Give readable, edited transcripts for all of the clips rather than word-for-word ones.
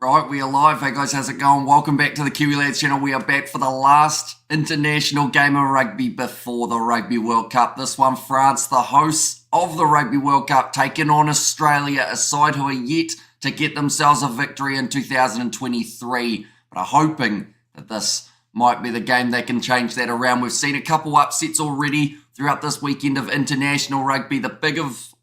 Right, we are live. Hey guys, how's it going? Welcome back to the Kiwi Lads channel. We are back for the last international game of rugby before the Rugby World Cup. This one, France, the hosts of the Rugby World Cup, taking on Australia, a side who are yet to get themselves a victory in 2023, but are hoping that this might be the game that can change that around. We've seen a couple upsets already throughout this weekend of international rugby, the biggest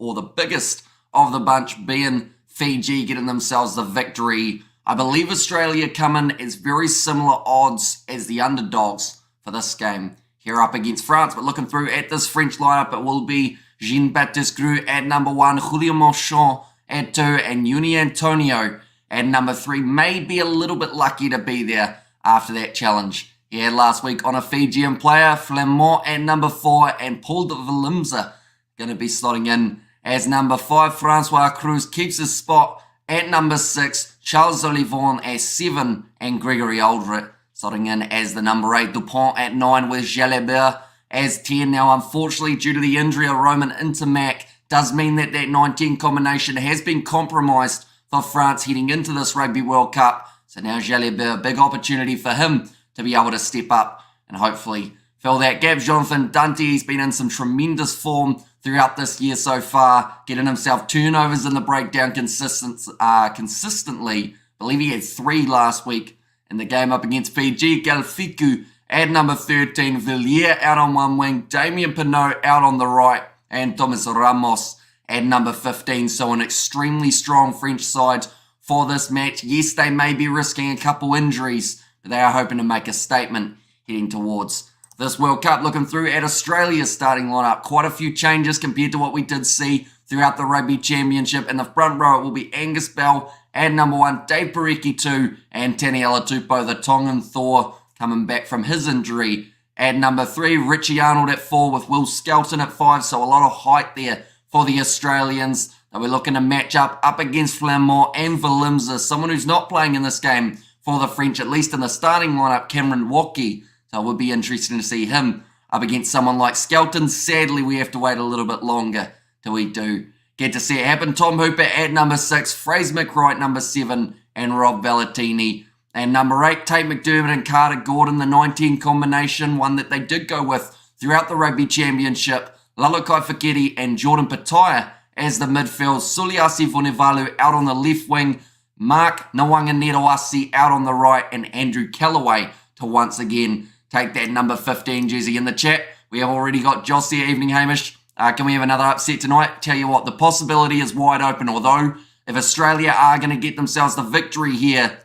of the bunch being Fiji getting themselves the victory. I believe Australia come in as very similar odds as the underdogs for this game here up against France. But looking through at this French lineup, it will be Jean-Baptiste Gros at number 1, Julio Marchand at 2, and Uni Antonio at number 3. May be a little bit lucky to be there after that challenge he had last week on a Fijian player. Flamand at number 4, and Paul de Villemse going to be slotting in as number 5. Francois Cruz keeps his spot at number 6. Charles Olivon as 7, and Gregory Aldred slotting in as the number 8. Dupont at 9 with Jalabert as 10. Now, unfortunately, due to the injury of Roman Intermac, does mean that 19 combination has been compromised for France heading into this Rugby World Cup. So now Jalabert, big opportunity for him to be able to step up and hopefully fill that gap. Jonathan Dante, he's been in some tremendous form throughout this year so far, getting himself turnovers in the breakdown consistently. I believe he had 3 last week in the game up against Fiji. Galfiku at number 13, Villiers out on one wing, Damien Pinot out on the right, and Thomas Ramos at number 15. So an extremely strong French side for this match. Yes, they may be risking a couple injuries, but they are hoping to make a statement heading towards this World Cup. Looking through at Australia's starting lineup, quite a few changes compared to what we did see throughout the Rugby Championship. In the front row, it will be Angus Bell at number 1, Dave Parecki 2, and Taniela Tupou, the Tongan Thor, coming back from his injury at number 3. Richie Arnold at 4 with Will Skelton at 5, so a lot of height there for the Australians that we're looking to match up against Flamand and Villemse, someone who's not playing in this game for the French, at least in the starting lineup, Cameron Woki. So it would be interesting to see him up against someone like Skelton. Sadly, we have to wait a little bit longer till we do get to see it happen. Tom Hooper at number 6, Fraser McWright number 7, and Rob Valentini. And number 8, Tate McDermott and Carter Gordon, the 19 combination, one that they did go with throughout the Rugby Championship. Lalakai Feketi and Jordan Pataya as the midfield. Suliasi Vunivalu out on the left wing. Mark Nwanganetawasi out on the right, and Andrew Callaway to once again take that number 15 jersey. In the chat, we have already got Joss there. Evening, Hamish. Can we have another upset tonight? Tell you what, the possibility is wide open, although if Australia are going to get themselves the victory here,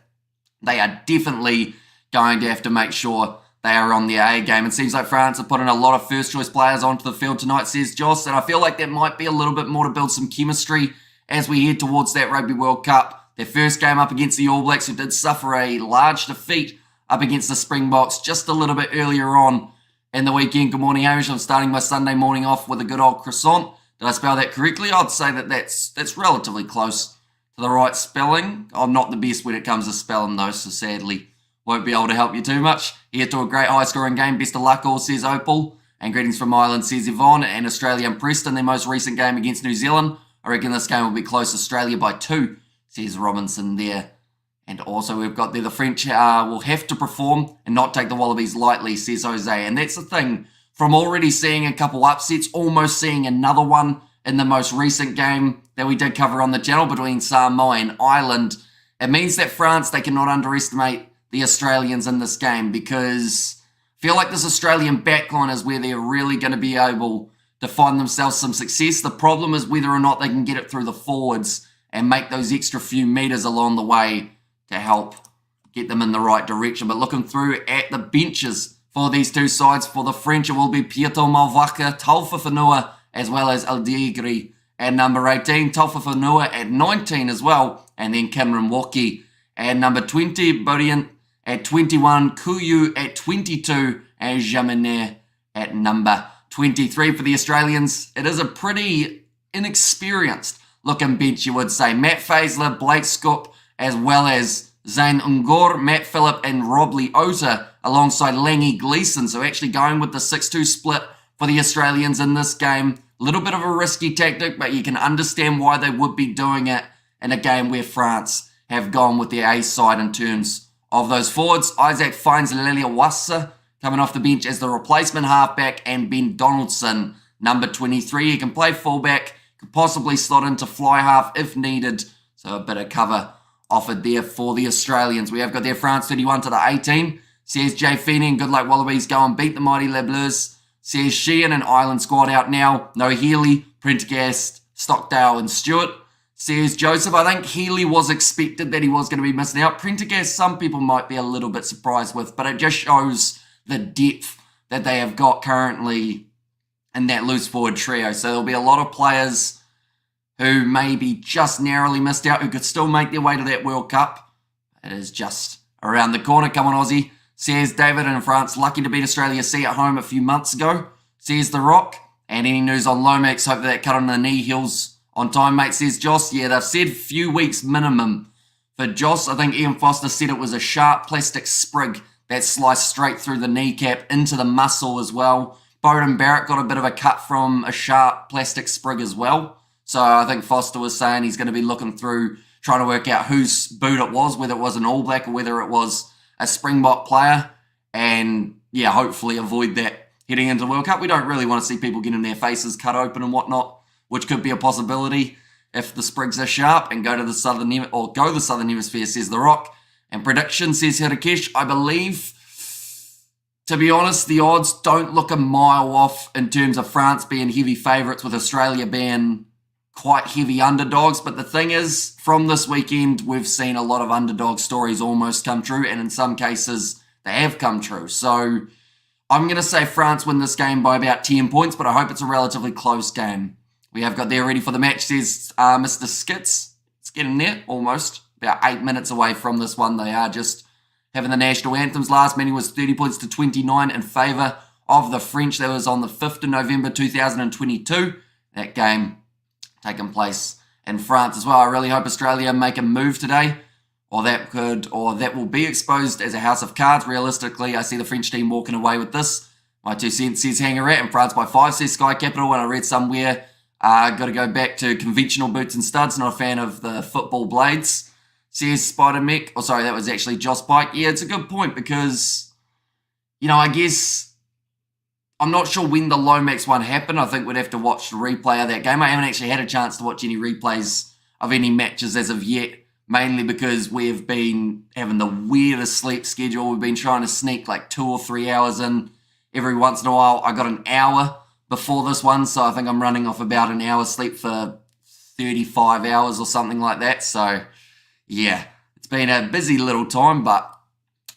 they are definitely going to have to make sure they are on their A game. It seems like France are putting a lot of first-choice players onto the field tonight, says Joss, and I feel like that might be a little bit more to build some chemistry as we head towards that Rugby World Cup. Their first game up against the All Blacks, who did suffer a large defeat up against the Springboks just a little bit earlier on in the weekend. Good morning, Hamish. I'm starting my Sunday morning off with a good old croissant. Did I spell that correctly? I'd say that's relatively close to the right spelling. I'm not the best when it comes to spelling though, so sadly won't be able to help you too much. Here to a great high-scoring game. Best of luck all, says Opal. And greetings from Ireland, says Yvonne. And Australia impressed in their most recent game against New Zealand. I reckon this game will be close. Australia by 2, says Robinson there. And also we've got there the French will have to perform and not take the Wallabies lightly, says Jose. And that's the thing, from already seeing a couple upsets, almost seeing another one in the most recent game that we did cover on the channel between Samoa and Ireland. It means that France, they cannot underestimate the Australians in this game, because I feel like this Australian backline is where they're really going to be able to find themselves some success. The problem is whether or not they can get it through the forwards and make those extra few meters along the way to help get them in the right direction. But looking through at the benches for these two sides, for the French, it will be Pieto Malvaka, Taufa Whanua, as well as Aldigri at number 18, Taufa Whanua at 19 as well, and then Cameron Woki at number 20, Burian at 21, Kuyu at 22, and Jaminet at number 23 for the Australians. It is a pretty inexperienced looking bench, you would say. Matt Faisler, Blake Scoop, as well as Zane Ungor, Matt Phillip, and Rob Leota alongside Langy Gleeson. So actually going with the 6-2 split for the Australians in this game. A little bit of a risky tactic, but you can understand why they would be doing it in a game where France have gone with their A side in terms of those forwards. Isaac finds Liliawasa coming off the bench as the replacement halfback, and Ben Donaldson, number 23. He can play fullback, could possibly slot into fly half if needed. So a bit of cover offered there for the Australians. We have got their France 31 to the 18. Says Jay Feeney and good luck Wallabies go and beat the mighty Les Bleus. Says Sheehan and Island squad out now. No Healy, Prendergast, Stockdale and Stewart. Says Joseph, I think Healy was expected that he was going to be missing out. Prendergast, some people might be a little bit surprised with, but it just shows the depth that they have got currently in that loose forward trio. So there'll be a lot of players who maybe just narrowly missed out, who could still make their way to that World Cup. It is just around the corner. Come on, Aussie. Says David in France, lucky to beat Australia C at home a few months ago. Says The Rock. And any news on Lomax, hope that cut on the knee heals on time, mate. Says Joss. Yeah, they've said few weeks minimum for Joss. I think Ian Foster said it was a sharp plastic sprig that sliced straight through the kneecap into the muscle as well. Bowden Barrett got a bit of a cut from a sharp plastic sprig as well. So I think Foster was saying he's going to be looking through, trying to work out whose boot it was, whether it was an All Black or whether it was a Springbok player. And yeah, hopefully avoid that heading into the World Cup. We don't really want to see people getting their faces cut open and whatnot, which could be a possibility if the sprigs are sharp and go to the southern hemisphere, says The Rock. And prediction, says Hirakesh, I believe, to be honest, the odds don't look a mile off in terms of France being heavy favourites with Australia being quite heavy underdogs. But the thing is, from this weekend, we've seen a lot of underdog stories almost come true, and in some cases, they have come true. So I'm going to say France win this game by about 10 points, but I hope it's a relatively close game. We have got there ready for the match, says Mr. Skits. It's getting there, almost. About 8 minutes away from this one. They are just having the national anthems. Last meeting was 30 points to 29 in favour of the French. That was on the 5th of November 2022. That game taking place in France as well. I really hope Australia make a move today, or that will be exposed as a house of cards. Realistically, I see the French team walking away with this. My 2 cents says Hangarat, and France by 5, says Sky Capital. And I read somewhere, got to go back to conventional boots and studs. Not a fan of the football blades, says Spider Mech. Oh, sorry, that was actually Joss Pike. Yeah, it's a good point because, I guess I'm not sure when the Lomax one happened. I think we'd have to watch the replay of that game. I haven't actually had a chance to watch any replays of any matches as of yet, mainly because we've been having the weirdest sleep schedule. We've been trying to sneak like 2 or 3 hours in every once in a while. I got an hour before this one, so I think I'm running off about an hour's sleep for 35 hours or something like that. So yeah, it's been a busy little time, but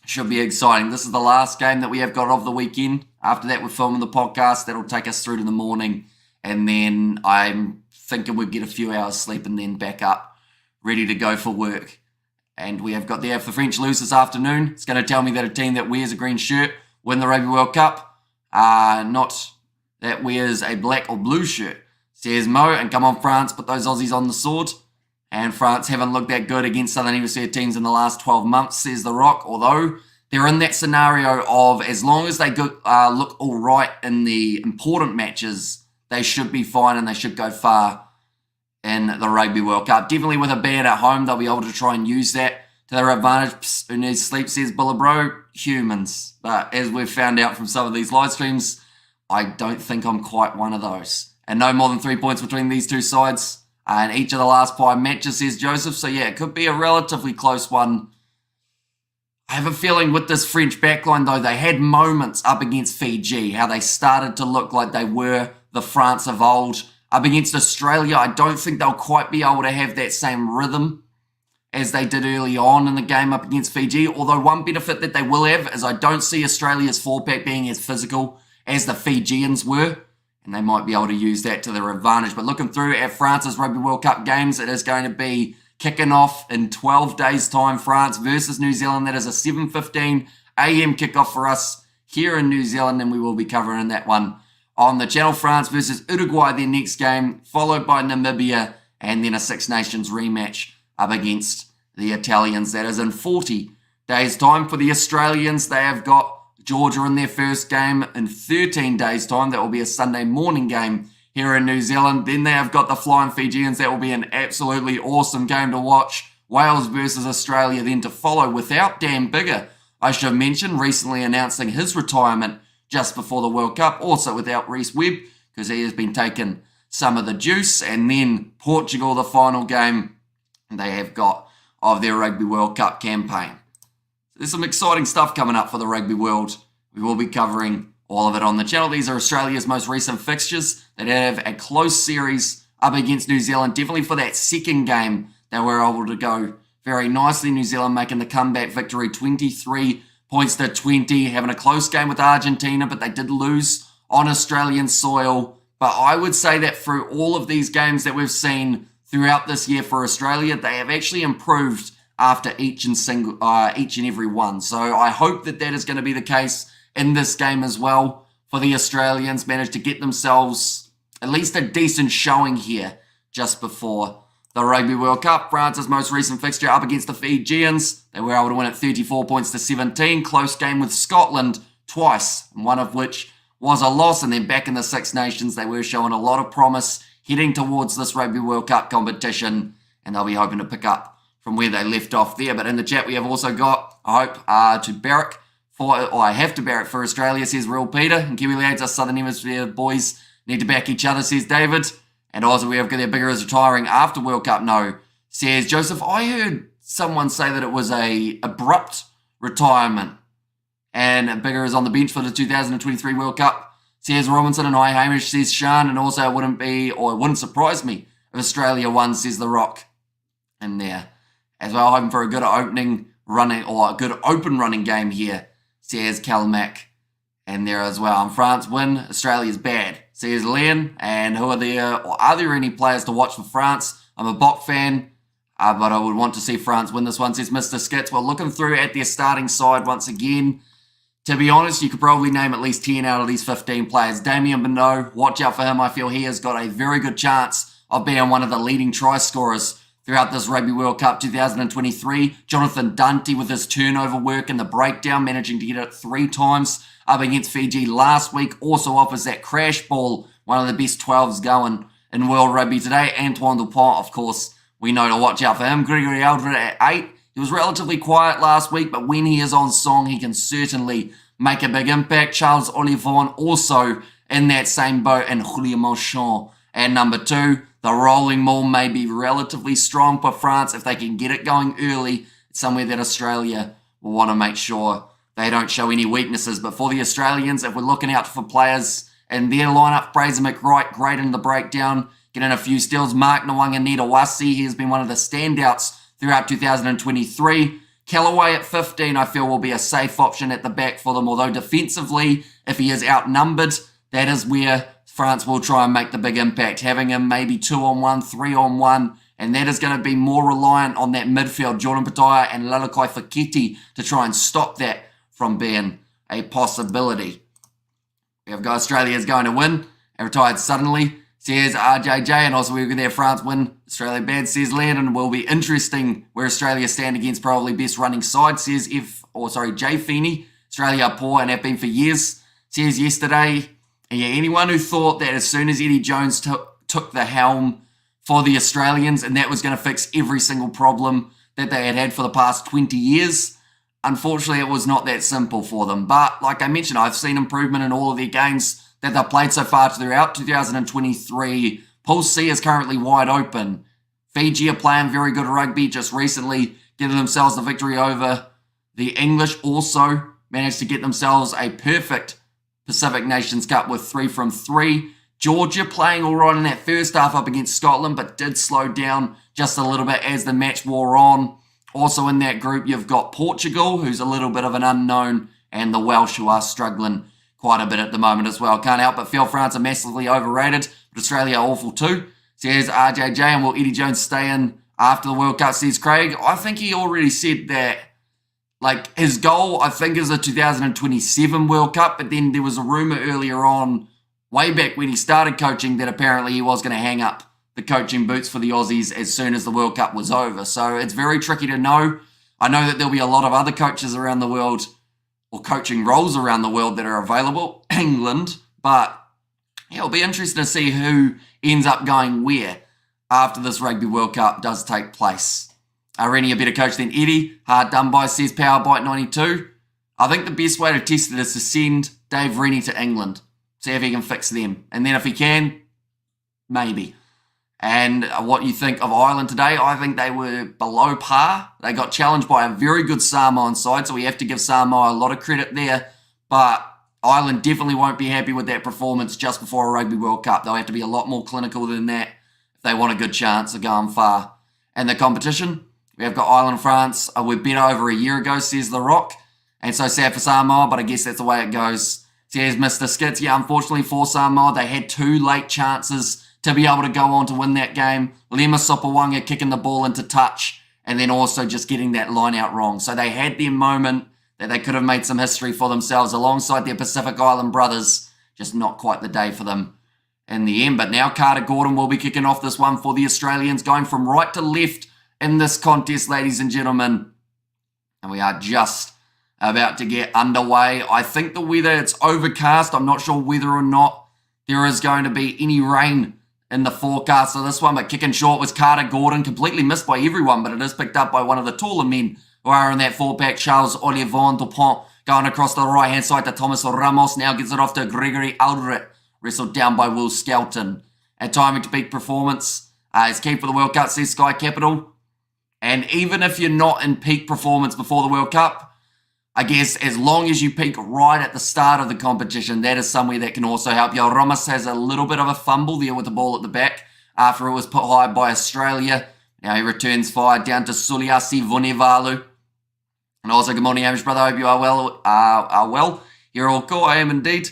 should be exciting. This is the last game that we have got of the weekend. After that, we're filming the podcast. That'll take us through to the morning. And then I'm thinking we'd get a few hours sleep and then back up, ready to go for work. And we have got there, if the French lose this afternoon, it's going to tell me that a team that wears a green shirt win the Rugby World Cup. Not that wears a black or blue shirt, says Mo. And come on, France, put those Aussies on the sword. And France haven't looked that good against Southern Hemisphere teams in the last 12 months, says The Rock. Although they're in that scenario of as long as they look all right in the important matches, they should be fine and they should go far in the Rugby World Cup. Definitely with a band at home, they'll be able to try and use that to their advantage. Psst, who needs sleep, says Billabro. Humans. But as we've found out from some of these live streams, I don't think I'm quite one of those. And no more than 3 points between these two sides in each of the last 5 matches, says Joseph. So yeah, it could be a relatively close one. I have a feeling with this French backline, though, they had moments up against Fiji, how they started to look like they were the France of old. Up against Australia, I don't think they'll quite be able to have that same rhythm as they did early on in the game up against Fiji. Although one benefit that they will have is I don't see Australia's 4-pack being as physical as the Fijians were, and they might be able to use that to their advantage. But looking through at France's Rugby World Cup games, it is going to be kicking off in 12 days' time, France versus New Zealand. That is a 7:15 a.m. kickoff for us here in New Zealand, and we will be covering that one on the channel. France versus Uruguay, their next game, followed by Namibia, and then a Six Nations rematch up against the Italians. That is in 40 days' time. For the Australians, they have got Georgia in their first game in 13 days' time. That will be a Sunday morning game here in New Zealand. Then they have got the Flying Fijians. That will be an absolutely awesome game to watch. Wales versus Australia then to follow without Dan Biggar, I should have mentioned, recently announcing his retirement just before the World Cup, also without Reece Webb, because he has been taking some of the juice. And then Portugal, the final game they have got of their Rugby World Cup campaign. There's some exciting stuff coming up for the rugby world. We will be covering all of it on the channel. These are Australia's most recent fixtures. They have a close series up against New Zealand. Definitely for that second game, they were able to go very nicely. New Zealand making the comeback victory, 23 points to 20, having a close game with Argentina, but they did lose on Australian soil. But I would say that through all of these games that we've seen throughout this year for Australia, they have actually improved after each and every one. So I hope that that is going to be the case in this game as well for the Australians. Managed to get themselves at least a decent showing here just before the Rugby World Cup. France's most recent fixture up against the Fijians. They were able to win at 34 points to 17. Close game with Scotland twice, one of which was a loss. And then back in the Six Nations, they were showing a lot of promise heading towards this Rugby World Cup competition. And they'll be hoping to pick up from where they left off there. But in the chat, we have also got, I hope, to Barrack I have to Barrack for Australia, says Real Peter. And Kiwi lads, us Southern Hemisphere boys need to back each other, says David. And also we have their Biggar is retiring after World Cup. No, says Joseph. I heard someone say that it was a abrupt retirement. And Biggar is on the bench for the 2023 World Cup, says Robinson. And hi Hamish, says Sean. And also it wouldn't surprise me if Australia won, says The Rock. In there as well, hoping for a good opening running or a good open running game here, says Calmac. And there as well. And France win, Australia's bad, says Leon. And who are there, or are there any players to watch for France? I'm a Bok fan, but I would want to see France win this one, says Mr. Skits. Well, looking through at their starting side once again, to be honest, you could probably name at least 10 out of these 15 players. Damien Bonneau, watch out for him. I feel he has got a very good chance of being one of the leading try scorers throughout this Rugby World Cup 2023. Jonathan Dante with his turnover work and the breakdown, managing to get it 3 times up against Fiji last week. Also offers that crash ball, one of the best 12s going in World Rugby today. Antoine Dupont, of course, we know to watch out for him. Gregory Aldred at 8. He was relatively quiet last week, but when he is on song, he can certainly make a big impact. Charles Olivon also in that same boat, and Julien Marchand at number 2. The rolling maul may be relatively strong for France if they can get it going early. It's somewhere that Australia will want to make sure they don't show any weaknesses. But for the Australians, if we're looking out for players in their lineup, Fraser McWright, great in the breakdown, getting a few steals. Mark Nwanga-Netawasi, he has been one of the standouts throughout 2023. Callaway at 15, I feel, will be a safe option at the back for them. Although defensively, if he is outnumbered, that is where France will try and make the big impact, having him maybe 2-on-1, 3-on-1, and that is going to be more reliant on that midfield, Jordan Petaia and Lalakai Fekete, to try and stop that from being a possibility. We have got Australia's going to win and retired suddenly, says RJJ, and also we're there, France win, Australia bad, says Landon. Will be interesting where Australia stand against probably best running side, says Jay Feeney. Australia are poor and have been for years, says yesterday. And yeah, anyone who thought that as soon as Eddie Jones took the helm for the Australians and that was going to fix every single problem that they had for the past 20 years, unfortunately it was not that simple for them. But like I mentioned, I've seen improvement in all of their games that they've played so far throughout 2023. Pool C is currently wide open. Fiji are playing very good rugby, just recently getting themselves the victory over the English. Also managed to get themselves a perfect Pacific Nations Cup with 3 from 3. Georgia playing all right in that first half up against Scotland, but did slow down just a little bit as the match wore on. Also in that group, you've got Portugal, who's a little bit of an unknown, and the Welsh, who are struggling quite a bit at the moment as well. Can't help but feel France are massively overrated, but Australia are awful too, says RJJ. And will Eddie Jones stay in after the World Cup, says Craig? I think he already said that. Like, his goal, I think, is the 2027 World Cup, but then there was a rumour earlier on, way back when he started coaching, that apparently he was going to hang up the coaching boots for the Aussies as soon as the World Cup was over. So it's very tricky to know. I know that there'll be a lot of other coaches around the world, or coaching roles around the world, that are available, England, but yeah, it'll be interesting to see who ends up going where after this Rugby World Cup does take place. Rennie a better coach than Eddie. Hard done by, says Powerbite 92. I think the best way to test it is to send Dave Rennie to England. See if he can fix them. And then if he can, maybe. And what you think of Ireland today, I think they were below par. They got challenged by a very good Samoan side, so we have to give Samoa a lot of credit there. But Ireland definitely won't be happy with that performance just before a Rugby World Cup. They'll have to be a lot more clinical than that if they want a good chance of going far. And the competition, we have got Ireland and France. We're better over a year ago, says The Rock. And so sad for Samoa, but I guess that's the way it goes. Says Mr. Skits, yeah, unfortunately for Samoa, they had 2 late chances to be able to go on to win that game. Lema Sopawanga kicking the ball into touch and then also just getting that line out wrong. So they had their moment that they could have made some history for themselves alongside their Pacific Island brothers. Just not quite the day for them in the end. But now Carter Gordon will be kicking off this one for the Australians, going from right to left in this contest, ladies and gentlemen. And we are just about to get underway. I think the weather, it's overcast. I'm not sure whether or not there is going to be any rain in the forecast of this one, but kicking short was Carter Gordon, completely missed by everyone, but it is picked up by one of the taller men who are in that 4-pack, Charles Olivon Dupont, going across the right-hand side to Thomas Ramos, now gets it off to Gregory Aldred, wrestled down by Will Skelton. At timing to peak performance, is key for the World Cup, says Sky Capital. And even if you're not in peak performance before the World Cup, I guess as long as you peak right at the start of the competition, that is somewhere that can also help you. Ramos has a little bit of a fumble there with the ball at the back after it was put high by Australia. Now he returns fire down to Suliasi Vunivalu. And also, good morning, Hamish brother. I hope you are well. You're all cool. I am indeed.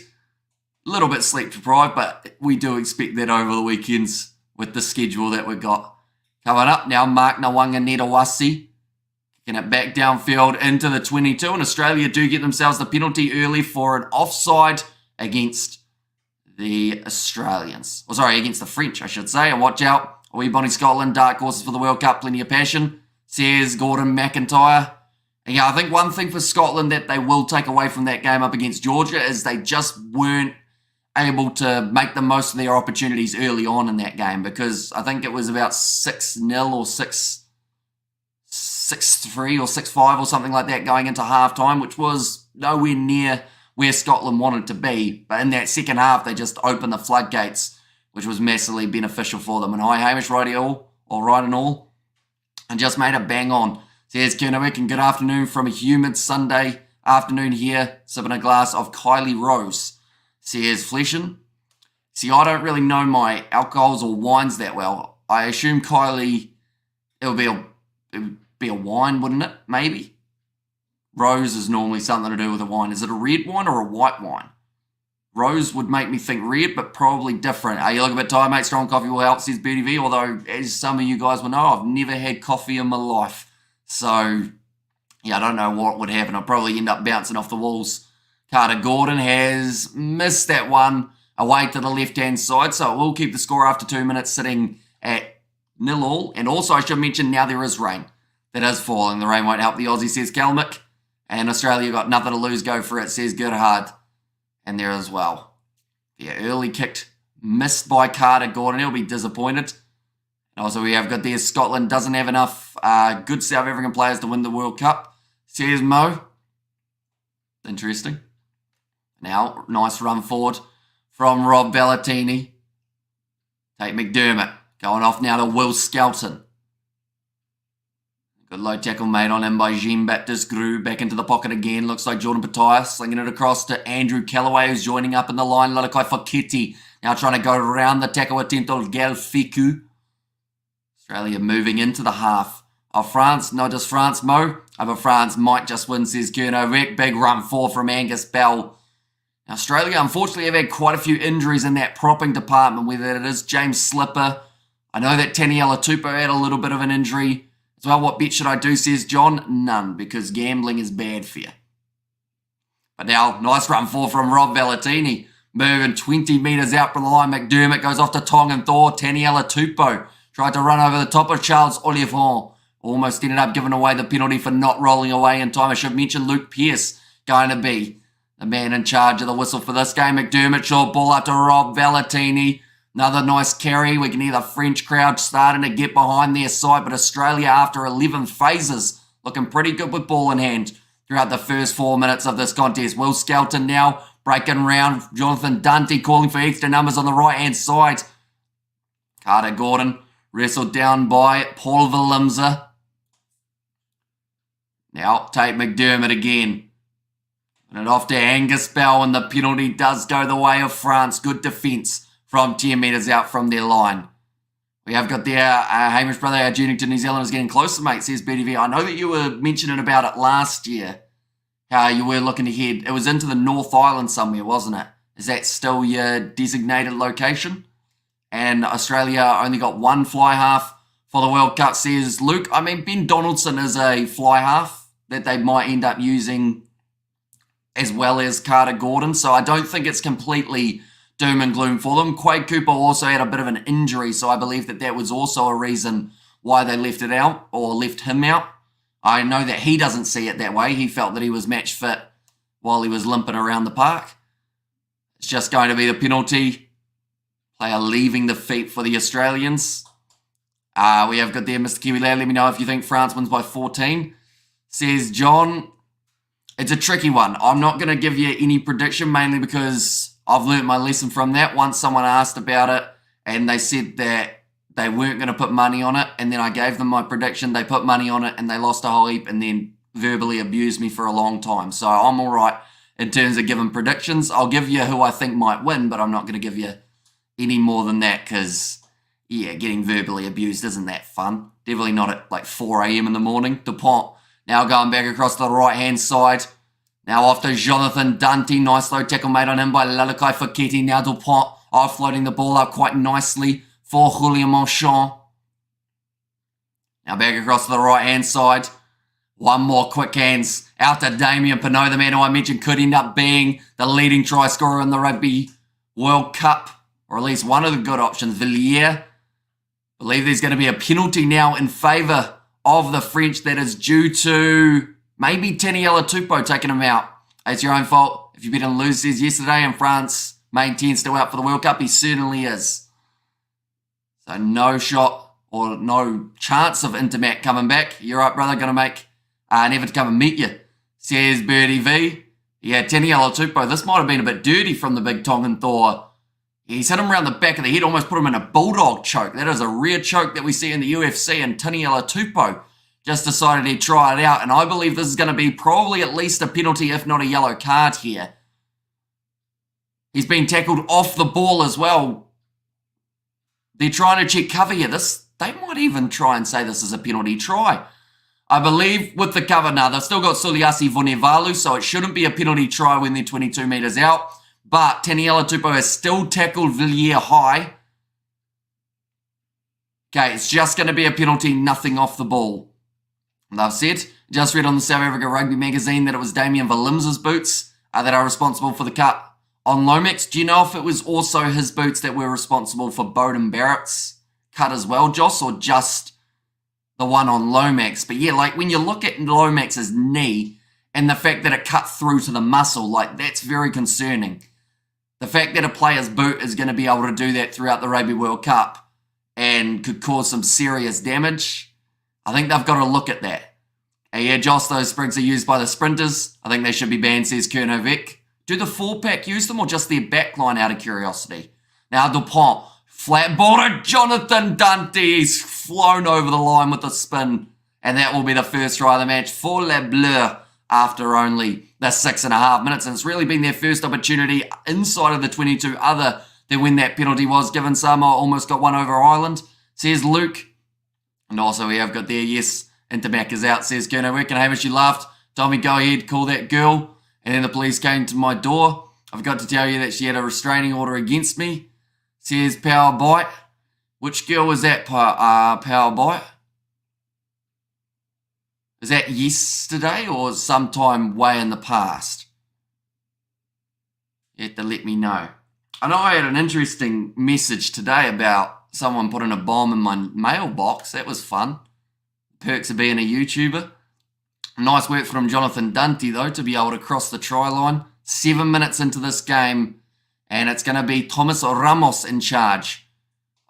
A little bit sleep deprived, but we do expect that over the weekends with the schedule that we've got. Coming up now, Mark Nawanga Nedawasi. Kicking it back downfield into the 22. And Australia do get themselves the penalty early for an offside against the Australians. Or sorry, against the French, I should say. And watch out. Wee Bonnie Scotland, dark horses for the World Cup, plenty of passion, says Gordon McIntyre. And yeah, I think one thing for Scotland that they will take away from that game up against Georgia is they just weren't able to make the most of their opportunities early on in that game, because I think it was about 6-0 or 6-3 or 6-5 or something like that going into halftime, which was nowhere near where Scotland wanted to be. But in that second half, they just opened the floodgates, which was massively beneficial for them. And hi, Hamish, right and all. And just made a bang on. Says Kernowick, and good afternoon from a humid Sunday afternoon here, sipping a glass of Kylie Rose. Says Fleshin. See, I don't really know my alcohols or wines that well. I assume Kylie, it would be a wine, wouldn't it? Maybe. Rose is normally something to do with a wine. Is it a red wine or a white wine? Rose would make me think red, but probably different. You look a bit tired, mate. Strong coffee will help, says Beauty V. Although, as some of you guys will know, I've never had coffee in my life. So, yeah, I don't know what would happen. I'll probably end up bouncing off the walls. Carter Gordon has missed that one away to the left-hand side, so it will keep the score after 2 minutes sitting at 0-0. And also, I should mention, now there is rain. That is falling. The rain won't help the Aussie, says Kalmick. And Australia got nothing to lose, go for it, says Gerhard. And there as well. Yeah, early kicked, missed by Carter Gordon. He'll be disappointed. And also we have got there, Scotland doesn't have enough good South African players to win the World Cup, says Mo. Interesting. Now, nice run forward from Rob Bellatini. Tate McDermott going off now to Will Skelton. Good low tackle made on him by Jean-Baptiste Grue. Back into the pocket again. Looks like Jordan Pataya slinging it across to Andrew Callaway, who's joining up in the line. Lalakai Faketi now trying to go around the tackle attempt of Galfiku. Australia moving into the half of France. Not just France, Mo. Over France might just win, says Kerno. Big run four from Angus Bell. Now, Australia, unfortunately, have had quite a few injuries in that propping department, whether it is James Slipper. I know that Taniela Tupou had a little bit of an injury. As well, what bet should I do, says John? None, because gambling is bad for you. But now, nice run four from Rob Bellatini. Moving 20 metres out from the line. McDermott goes off to Tong and Thor. Taniela Tupou tried to run over the top of Charles Olivon. Almost ended up giving away the penalty for not rolling away in time. I should mention Luke Pearce going to be the man in charge of the whistle for this game. McDermott, short ball up to Rob Bellatini. Another nice carry. We can hear the French crowd starting to get behind their side, but Australia, after 11 phases, looking pretty good with ball in hand throughout the first 4 minutes of this contest. Will Skelton now breaking round. Jonathan Dante calling for extra numbers on the right-hand side. Carter Gordon wrestled down by Paul Willemse. Now Tate McDermott again. And it off to Angus Bell, and the penalty does go the way of France. Good defence from 10 metres out from their line. We have got there Hamish brother, our journey to New Zealand is getting closer, mate, says BDV. I know that you were mentioning about it last year, how you were looking ahead. It was into the North Island somewhere, wasn't it? Is that still your designated location? And Australia only got one fly half for the World Cup, says Luke. I mean, Ben Donaldson is a fly half that they might end up using as well as Carter Gordon, so I don't think it's completely doom and gloom for them. Quade Cooper also had a bit of an injury, so I believe that that was also a reason why they left it out, or left him out. I know that he doesn't see it that way. He felt that he was match fit while he was limping around the park. It's just going to be the penalty. Player leaving the feet for the Australians. We have got there, Mr. Kiwi Lad. Let me know if you think France wins by 14. Says John, it's a tricky one. I'm not going to give you any prediction, mainly because I've learnt my lesson from that. Once someone asked about it and they said that they weren't going to put money on it, and then I gave them my prediction. They put money on it and they lost a whole heap and then verbally abused me for a long time. So I'm all right in terms of giving predictions. I'll give you who I think might win, but I'm not going to give you any more than that because, yeah, getting verbally abused isn't that fun. Definitely not at like 4 a.m. in the morning. Dupont now going back across the right-hand side. Now off to Jonathan Dante. Nice low tackle made on him by Lalakai Faketi. Now Dupont offloading the ball up quite nicely for Julien Monchon. Now back across to the right-hand side. One more quick hands out to Damien Pinot, the man who I mentioned could end up being the leading try scorer in the Rugby World Cup, or at least one of the good options. Villiers. Believe there's going to be a penalty now in favour of the French that is due to maybe Taniela Tupou taking him out. It's your own fault if you bet on losers yesterday and France main 10 still out for the World Cup. He certainly is. So no shot or no chance of Intermac coming back. You're right, brother. Going to make never to come and meet you, says Birdie V. Yeah, Taniela Tupou. This might have been a bit dirty from the big Tongan Thor. He's hit him around the back of the head, almost put him in a bulldog choke. That is a rare choke that we see in the UFC, and Taniela Tupou just decided he'd try it out, and I believe this is going to be probably at least a penalty, if not a yellow card here. He's been tackled off the ball as well. They're trying to check cover here. They might even try and say this is a penalty try. I believe with the cover now, they've still got Suliasi Vunivalu, so it shouldn't be a penalty try when they're 22 metres out. But Taniela Tupou has still tackled Villiers high. Okay, it's just going to be a penalty, nothing off the ball. And I've said, just read on the South Africa Rugby magazine that it was Damien Willemse's boots that are responsible for the cut on Lomax. Do you know if it was also his boots that were responsible for Beauden Barrett's cut as well, Joss, or just the one on Lomax? But yeah, like when you look at Lomax's knee and the fact that it cut through to the muscle, like that's very concerning. The fact that a player's boot is going to be able to do that throughout the Rugby World Cup and could cause some serious damage, I think they've got to look at that. And yeah, Joss, those sprigs are used by the sprinters. I think they should be banned, says Kernovec. Do the 4-pack use them or just their backline out of curiosity? Now Dupont, flat ball to Jonathan Dante. He's flown over the line with a spin. And that will be the first try of the match for Les Bleus after only the 6.5 minutes. And it's really been their first opportunity inside of the 22 other than when that penalty was given. Samoa almost got one over Ireland, says Luke. And also we have got there, yes, Intermac is out, says Kerno. Where can Hamish, you laughed. Told me, go ahead, call that girl. And then the police came to my door. I forgot to tell you that she had a restraining order against me, says Power Bite. Which girl was that, Power Bite? Is that yesterday or sometime way in the past? You have to let me know. I know I had an interesting message today about someone putting a bomb in my mailbox. That was fun. Perks of being a YouTuber. Nice work from Jonathan Dante, though, to be able to cross the try line. 7 minutes into this game, and it's going to be Thomas Ramos in charge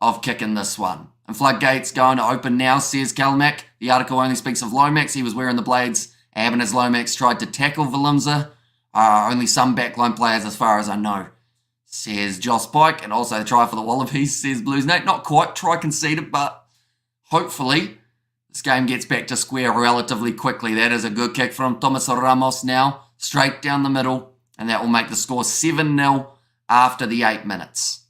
of kicking this one. And floodgates going to open now, says Kalmack. The article only speaks of Lomax. He was wearing the blades. And as Lomax tried to tackle Valimza, only some backline players as far as I know, says Joss Pike. And also the try for the Wallabies, says Blues Nate. Not quite try conceded, but hopefully this game gets back to square relatively quickly. That is a good kick from Thomas Ramos now, straight down the middle. And that will make the score 7-0 after the 8 minutes.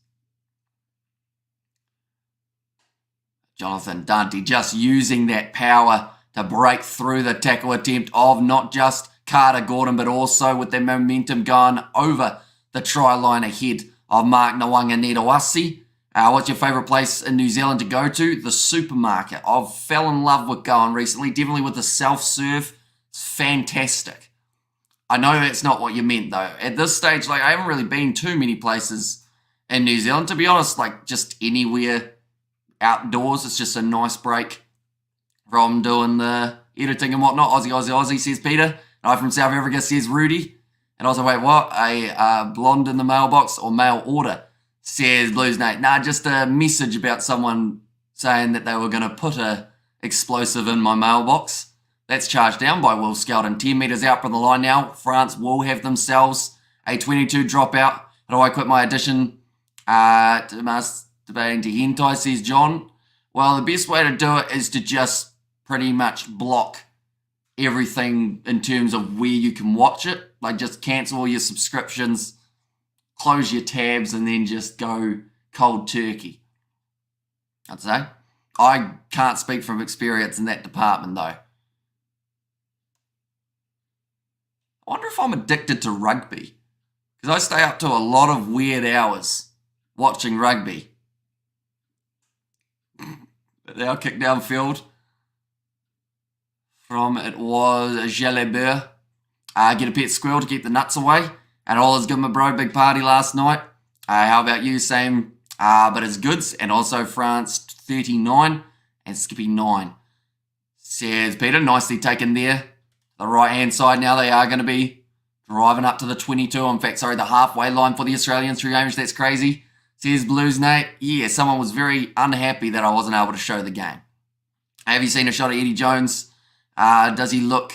Jonathan Dante just using that power to break through the tackle attempt of not just Carter Gordon, but also with their momentum going over the try line ahead of Mark Ngawanganitawasi. What's your favourite place in New Zealand to go to? The supermarket. I've fell in love with going recently, definitely with the self-serve. It's fantastic. I know that's not what you meant though. At this stage, I haven't really been too many places in New Zealand. To be honest, just anywhere outdoors. It's just a nice break from doing the editing and whatnot. Aussie, says Peter. And I from South Africa, says Rudy. And also, wait, what? A blonde in the mailbox or mail order, says Blues Nate. Nah, just a message about someone saying that they were going to put a explosive in my mailbox. That's charged down by Will Skelton. 10 metres out from the line now. France will have themselves a 22 dropout. How do I quit my addition to debating to hentai, says John. Well, the best way to do it is to just pretty much block everything in terms of where you can watch it. Just cancel all your subscriptions, close your tabs, and then just go cold turkey, I'd say. I can't speak from experience in that department, though. I wonder if I'm addicted to rugby, because I stay up to a lot of weird hours watching rugby. Now kick downfield from it was Jalabert. Get a pet squirrel to keep the nuts away. And all is good, my bro. Big party last night. How about you? Same, but it's goods. And also France 39 and Skippy 9. Says Peter. Nicely taken there. The right-hand side now. They are going to be driving up to the 22. In fact, sorry, the halfway line for the Australians through games. That's crazy. Says Blues Nate. Yeah, someone was very unhappy that I wasn't able to show the game. Have you seen a shot of Eddie Jones? Does he look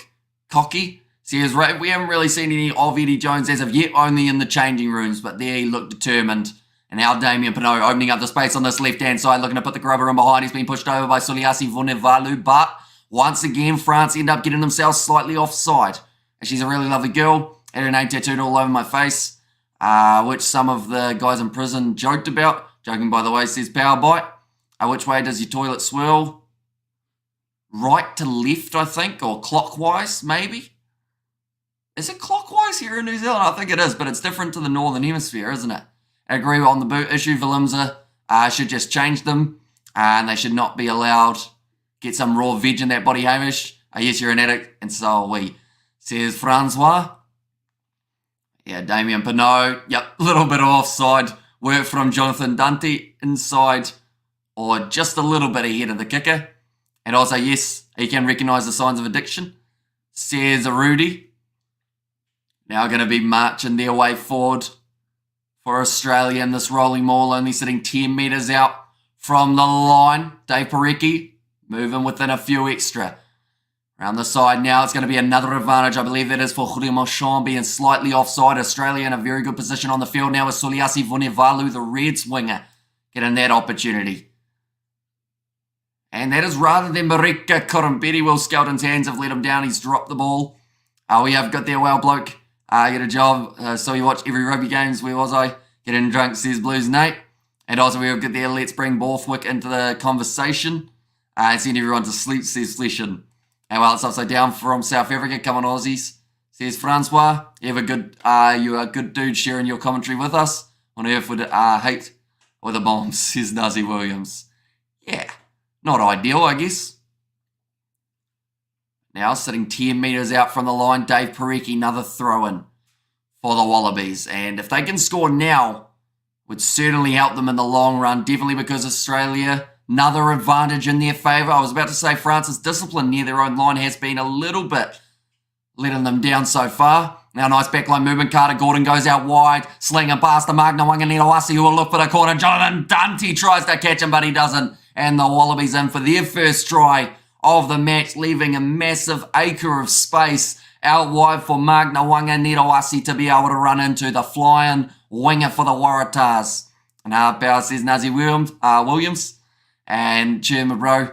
cocky? Says, we haven't really seen any of Eddie Jones as of yet, only in the changing rooms, but there he looked determined. And now Damien Pinot opening up the space on this left-hand side, looking to put the grubber in behind. He's been pushed over by Suliasi Vunivalu, but once again, France end up getting themselves slightly offside. And she's a really lovely girl. Had her name tattooed all over my face, which some of the guys in prison joked about. Joking, by the way, says Power Bite. Which way does your toilet swirl? Right to left, I think, or clockwise, maybe? Is it clockwise here in New Zealand? I think it is, but it's different to the Northern Hemisphere, isn't it? I agree on the boot issue. Valimza should just change them, and they should not be allowed get some raw veg in that body, Hamish. Yes, you're an addict, and so are we. Says Francois. Yeah, Damien Pinot. Yep, a little bit of offside work from Jonathan Dante inside, or just a little bit ahead of the kicker. And also, yes, he can recognise the signs of addiction. Says Rudy. Now going to be marching their way forward for Australia in this rolling maul, only sitting 10 metres out from the line. Dave Parecki moving within a few extra. Around the side now, it's going to be another advantage. I believe that is for Julio Marchand being slightly offside. Australia in a very good position on the field now with Suliasi Vunivalu, the Reds winger, getting that opportunity. And that is rather than Marika Korombeti. Will Skelton's hands have let him down. He's dropped the ball. We have got there, well bloke. Get a job. So you watch every rugby games. Where was I? Getting drunk, says Blues Nate. And also we have got there. Let's bring Borthwick into the conversation. And send everyone to sleep, says Fleshin. And while it's upside down from South Africa, come on Aussies, says Francois. You are a good dude sharing your commentary with us. On earth would hate or the bombs, says Nazi Williams. Yeah, not ideal, I guess. Now sitting 10 metres out from the line, Dave Parecki, another throw-in for the Wallabies. And if they can score now, would certainly help them in the long run, definitely because Australia, another advantage in their favour. I was about to say France's discipline near their own line has been a little bit letting them down so far. Now nice backline movement. Carter Gordon goes out wide, slinging past the Magna Wanganitawasi, who will look for the corner. Jonathan Dante tries to catch him, but he doesn't. And the Wallabies in for their first try of the match, leaving a massive acre of space out wide for Magna Wanganitawasi to be able to run into, the flying winger for the Waratahs. And power says Nazi Williams and Chirma Bro.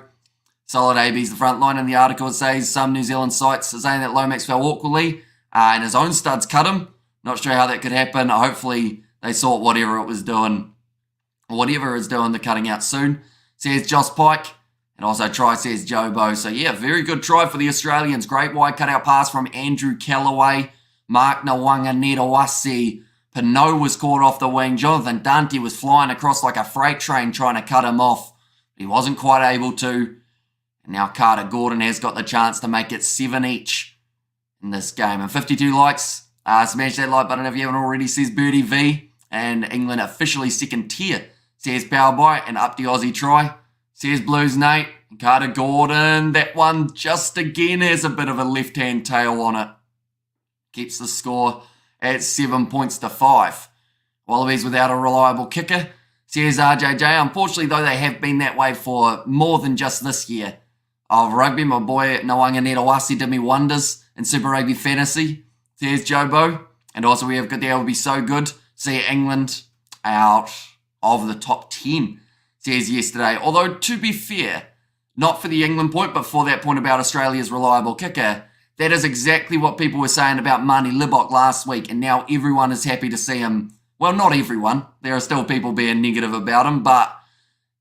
Solid AB's the front line, and the article says some New Zealand sites are saying that Lomax fell awkwardly and his own studs cut him. Not sure how that could happen. Hopefully they sort whatever it was doing, whatever it's doing, they're cutting out soon. Says Joss Pike. And also try, says Jobo. So yeah, very good try for the Australians. Great wide cutout pass from Andrew Callaway. Mark Nawanganitawasi. Pinot was caught off the wing. Jonathan Dante was flying across like a freight train trying to cut him off. He wasn't quite able to. And now Carter Gordon has got the chance to make it 7 each in this game. And 52 likes. Smash that like button if you haven't already, says Birdie V. And England officially second tier, says Power By. And up the Aussie try, says Blues Nate. And Carter Gordon, that one just again has a bit of a left-hand tail on it. Keeps the score at 7 points to 5. Wallabies without a reliable kicker, says RJJ. Unfortunately, though, they have been that way for more than just this year of rugby. My boy Nawanganitawasi did me wonders in Super Rugby Fantasy, says Jobo. And also we have good there, will be so good. See England out of the top 10, says yesterday. Although, to be fair, not for the England point, but for that point about Australia's reliable kicker, that is exactly what people were saying about Marnie Libok last week, and now everyone is happy to see him. Well, not everyone. There are still people being negative about him, but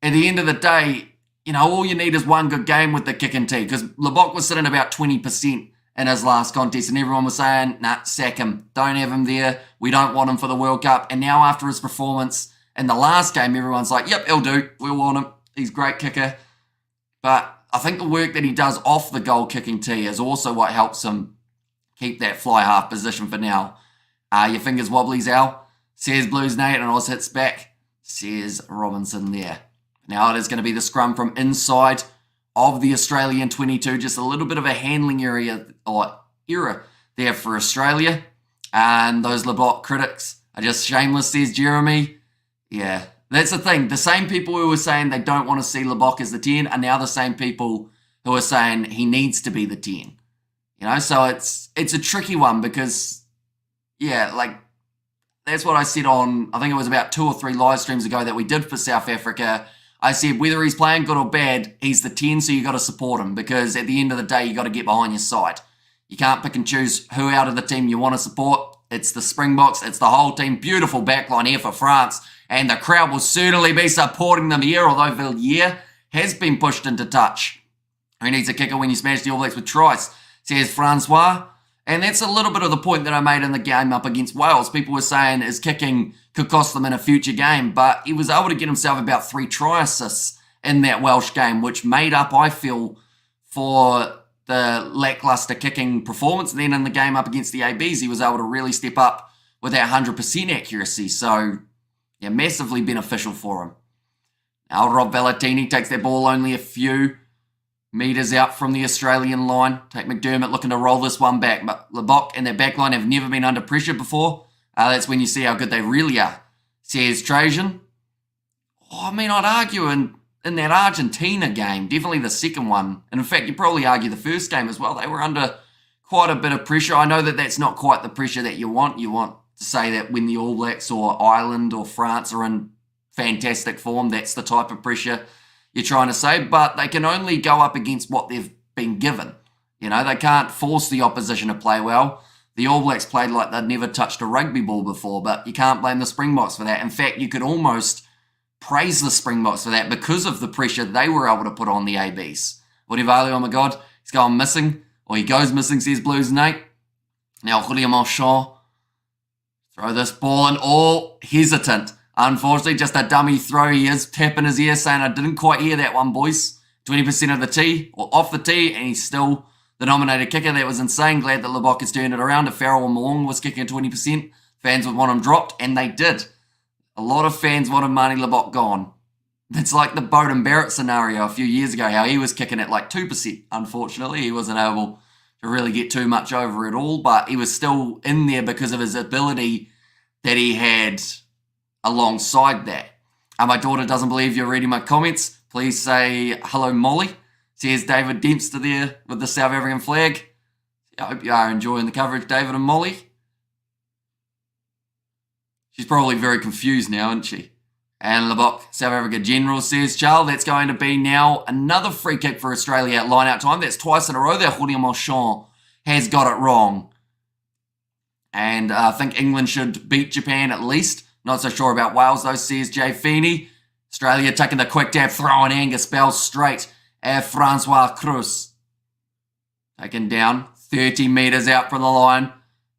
at the end of the day, you know, all you need is one good game with the kicking tee, because Libok was sitting about 20% in his last contest, and everyone was saying, nah, sack him. Don't have him there. We don't want him for the World Cup. And now after his performance in the last game, everyone's like, yep, he'll do. We'll want him. He's a great kicker. But I think the work that he does off the goal kicking tee is also what helps him keep that fly half position for now. Your fingers wobblies, Al, says Blues Nate, and also hits back, says Robinson there. Now it is going to be the scrum from inside of the Australian 22. Just a little bit of a handling error there for Australia. And those Lebot critics are just shameless, says Jeremy. Yeah, that's the thing. The same people who were saying they don't want to see Lebok as the 10 are now the same people who are saying he needs to be the 10. You know, so it's a tricky one because, yeah, like, that's what I said on, I think it was about 2 or 3 live streams ago that we did for South Africa. I said whether he's playing good or bad, he's the 10, so you got to support him because at the end of the day, you got to get behind your side. You can't pick and choose who out of the team you want to support. It's the Springboks, it's the whole team. Beautiful backline here for France, and the crowd will certainly be supporting them here, although Villiers has been pushed into touch. Who needs a kicker when you smash the All Blacks with Trice, says Francois. And that's a little bit of the point that I made in the game up against Wales. People were saying his kicking could cost them in a future game, but he was able to get himself about 3 try assists in that Welsh game, which made up, I feel, for the lackluster kicking performance. And then in the game up against the ABs, he was able to really step up with that 100% accuracy. So, yeah, massively beneficial for him. Now, Rob Valentini takes that ball only a few meters out from the Australian line. Take McDermott looking to roll this one back. But Lebok and their back line have never been under pressure before. That's when you see how good they really are, says Trajan. Oh, I mean, I'd argue in that Argentina game, definitely the second one. And in fact, you'd probably argue the first game as well. They were under quite a bit of pressure. I know that that's not quite the pressure that you want. You want to say that when the All Blacks or Ireland or France are in fantastic form, that's the type of pressure you're trying to say. But they can only go up against what they've been given. You know, they can't force the opposition to play well. The All Blacks played like they'd never touched a rugby ball before, but you can't blame the Springboks for that. In fact, you could almost praise the Springboks for that because of the pressure they were able to put on the ABs. Odivalu, oh my God, he's going missing, or he goes missing, says Blues Nate. Now, Julio Marchand, throw this ball and all hesitant. Unfortunately, just a dummy throw. He is tapping his ear saying, I didn't quite hear that one, boys. 20% of the tee, or off the tee, and he's still the nominated kicker. That was insane. Glad that Lebok has turned it around. If Farrell or Malong was kicking at 20%, fans would want him dropped, and they did. A lot of fans wanted Marnie Lebok gone. It's like the Bowden Barrett scenario a few years ago, how he was kicking at like 2%. Unfortunately, he wasn't able to really get too much over it all, but he was still in there because of his ability that he had alongside that. My daughter doesn't believe you're reading my comments. Please say hello, Molly. Says David Dempster there with the South African flag. I hope you are enjoying the coverage, David and Molly. She's probably very confused now, isn't she? And Lebok, South Africa General, says, Charles, that's going to be now another free kick for Australia at line-out time. That's twice in a row that Julio Marchand has got it wrong. And I think England should beat Japan at least. Not so sure about Wales, though, says Jay Feeney. Australia taking the quick tap, throwing Angus Bell straight at Francois Cruz. Taken down, 30 metres out from the line.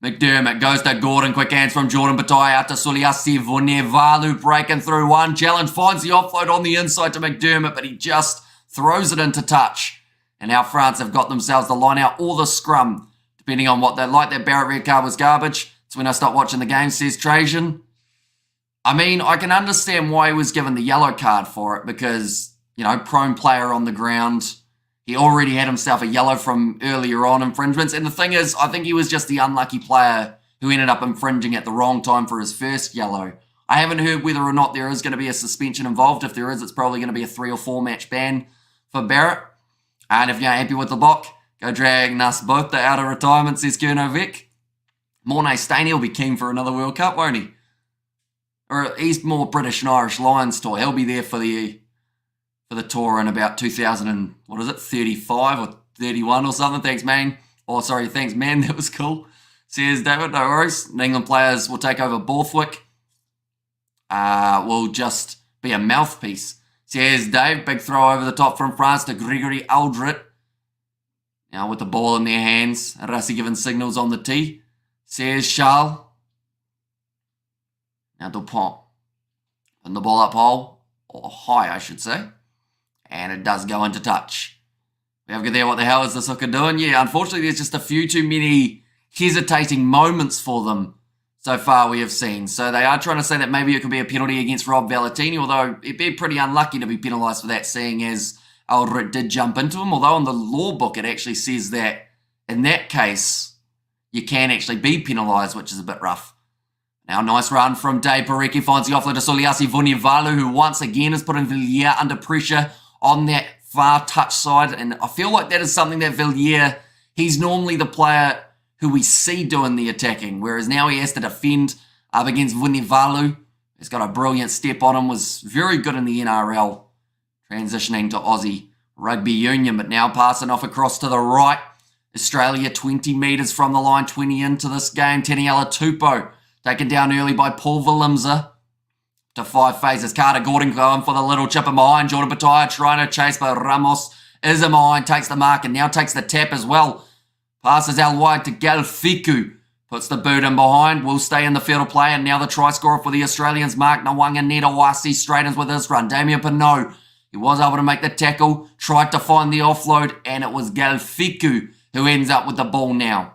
McDermott goes to Gordon, quick hands from Jordan Bataille out to Suliasi Vunivalu, breaking through one. Challenge finds the offload on the inside to McDermott, but he just throws it into touch. And now France have got themselves the line out or the scrum, depending on what they like. That Barrett red card was garbage. It's when I stopped watching the game, says Trajan. I mean, I can understand why he was given the yellow card for it because, prone player on the ground. He already had himself a yellow from earlier on infringements. And the thing is, I think he was just the unlucky player who ended up infringing at the wrong time for his first yellow. I haven't heard whether or not there is going to be a suspension involved. If there is, it's probably going to be a 3 or 4 match ban for Barrett. And if you're happy with the block, go drag us both out of retirement, says Kernovik. Mornay Staney will be keen for another World Cup, won't he? Or he's more British and Irish Lions tour. He'll be there for the tour in about 35 or 31 or something. Thanks, man. Thanks, man. That was cool. Says David, no worries. England players will take over Borthwick. Will just be a mouthpiece. Says Dave, big throw over the top from France to Gregory Aldrit. Now with the ball in their hands, Rassi giving signals on the tee. Says Charles. Now Dupont. Putting the ball up high, I should say. And it does go into touch. We have to get there. What the hell is this hooker doing? Yeah, unfortunately, there's just a few too many hesitating moments for them so far we have seen. So they are trying to say that maybe it could be a penalty against Rob Valentini, although it'd be pretty unlucky to be penalised for that, seeing as Aldrit did jump into him. Although on the law book, it actually says that in that case, you can actually be penalised, which is a bit rough. Now, nice run from Dave Parecki, finds the offload to Suliasi Vunivalu, who once again is putting Villiers under pressure on that far touch side. And I feel like that is something that Villiers, he's normally the player who we see doing the attacking, whereas now he has to defend up against Vunivalu. He's got a brilliant step on him, was very good in the NRL, transitioning to Aussie Rugby Union, but now passing off across to the right. Australia 20 metres from the line, 20 into this game. Taniela Tupou taken down early by Paul Willemser. To 5 phases. Carter Gordon going for the little chip in behind. Jordan Bataille trying to chase, but Ramos is in behind, takes the mark and now takes the tap as well. Passes out wide to Galfiku. Puts the boot in behind. Will stay in the field of play. And now the try scorer for the Australians, Mark Nawanga Nedawasi, straightens with his run. Damien Pinot. He was able to make the tackle. Tried to find the offload. And it was Galfiku who ends up with the ball now.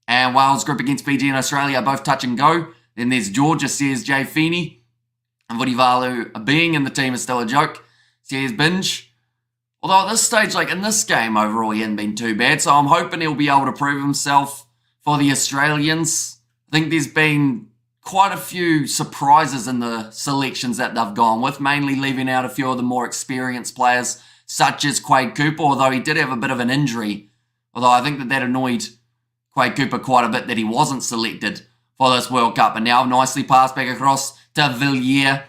And Wales group against Fiji and Australia are both touch and go. Then there's Georgia, says Jay Feeney. And Vunivalu being in the team is still a joke, says Binge. Although at this stage, in this game overall, he hasn't been too bad. So I'm hoping he'll be able to prove himself for the Australians. I think there's been quite a few surprises in the selections that they've gone with, mainly leaving out a few of the more experienced players, such as Quade Cooper, although he did have a bit of an injury. Although I think that annoyed Quade Cooper quite a bit that he wasn't selected for this World Cup. And now nicely passed back across to Villiers.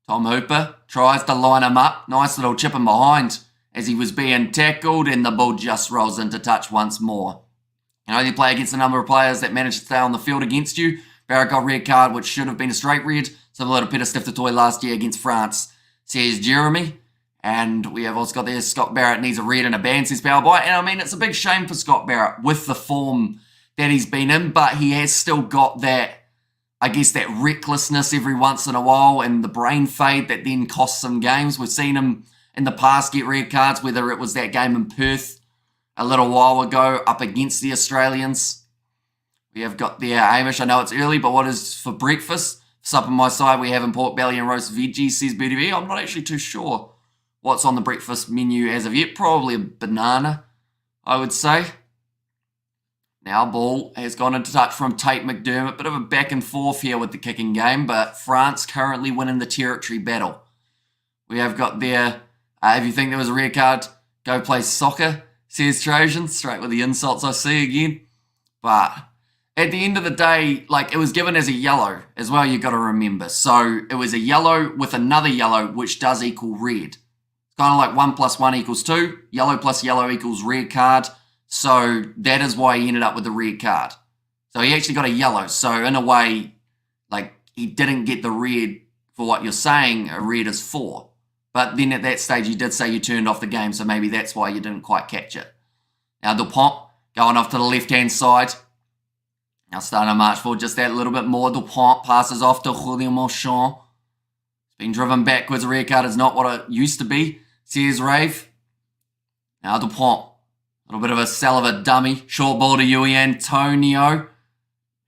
Tom Hooper tries to line him up. Nice little chip in behind as he was being tackled, and the ball just rolls into touch once more. You play against a number of players that managed to stay on the field against you. Barrett got red card, which should have been a straight red, similar to Peter Stiftatoy last year against France, says Jeremy. And we have also got there, Scott Barrett needs a red and a ban, says Powerby. And it's a big shame for Scott Barrett with the form that he's been in, but he has still got that, that recklessness every once in a while and the brain fade that then costs him games. We've seen him in the past get red cards, whether it was that game in Perth a little while ago up against the Australians. We have got there Hamish. I know it's early, but what is for breakfast? Sup on my side, we have pork belly and roast veggies, says BDV. I'm not actually too sure what's on the breakfast menu as of yet. Probably a banana, I would say. Now ball has gone into touch from Tate McDermott. Bit of a back and forth here with the kicking game, but France currently winning the territory battle. We have got there, if you think there was a red card, go play soccer, says Trojan. Straight with the insults I see again. But at the end of the day, like, it was given as a yellow as well, you got to remember. So it was a yellow with another yellow, which does equal red. It's kind of like 1 + 1 = 2. Yellow plus yellow equals red card. So that is why he ended up with the red card. So he actually got a yellow. So in a way, like, he didn't get the red for what you're saying a red is for. But then at that stage, you did say you turned off the game, so maybe that's why you didn't quite catch it. Now Dupont going off to the left-hand side. Now starting to march forward just that little bit more. Dupont passes off to Julien Marchand. It's been driven backwards. A red card is not what it used to be, says Rave. Now Dupont. A little bit of a sell of a dummy. Short ball to Yui Antonio.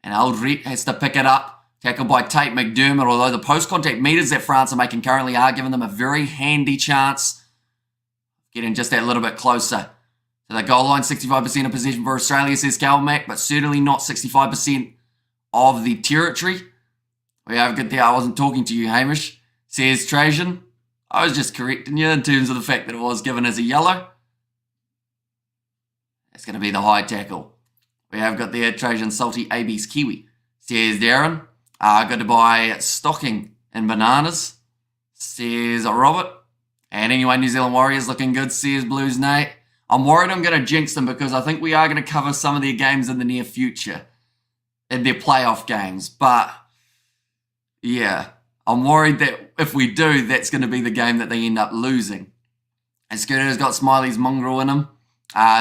And Aldrit has to pick it up. Tackled by Tate McDermott, although the post-contact meters that France are making currently are giving them a very handy chance of getting just that little bit closer to the goal line. 65% of possession for Australia, says Calmac, but certainly not 65% of the territory. We have good there. I wasn't talking to you, Hamish, says Trajan. I was just correcting you in terms of the fact that it was given as a yellow. That's going to be the high tackle. We have got there Trajan Salty AB's Kiwi, says Darren. Good to buy stocking and bananas, says Robert. And anyway, New Zealand Warriors looking good, says Blues Nate. I'm worried I'm going to jinx them because I think we are going to cover some of their games in the near future, in their playoff games. But yeah, I'm worried that if we do, that's going to be the game that they end up losing. And Skirter's got Smiley's mongrel in him,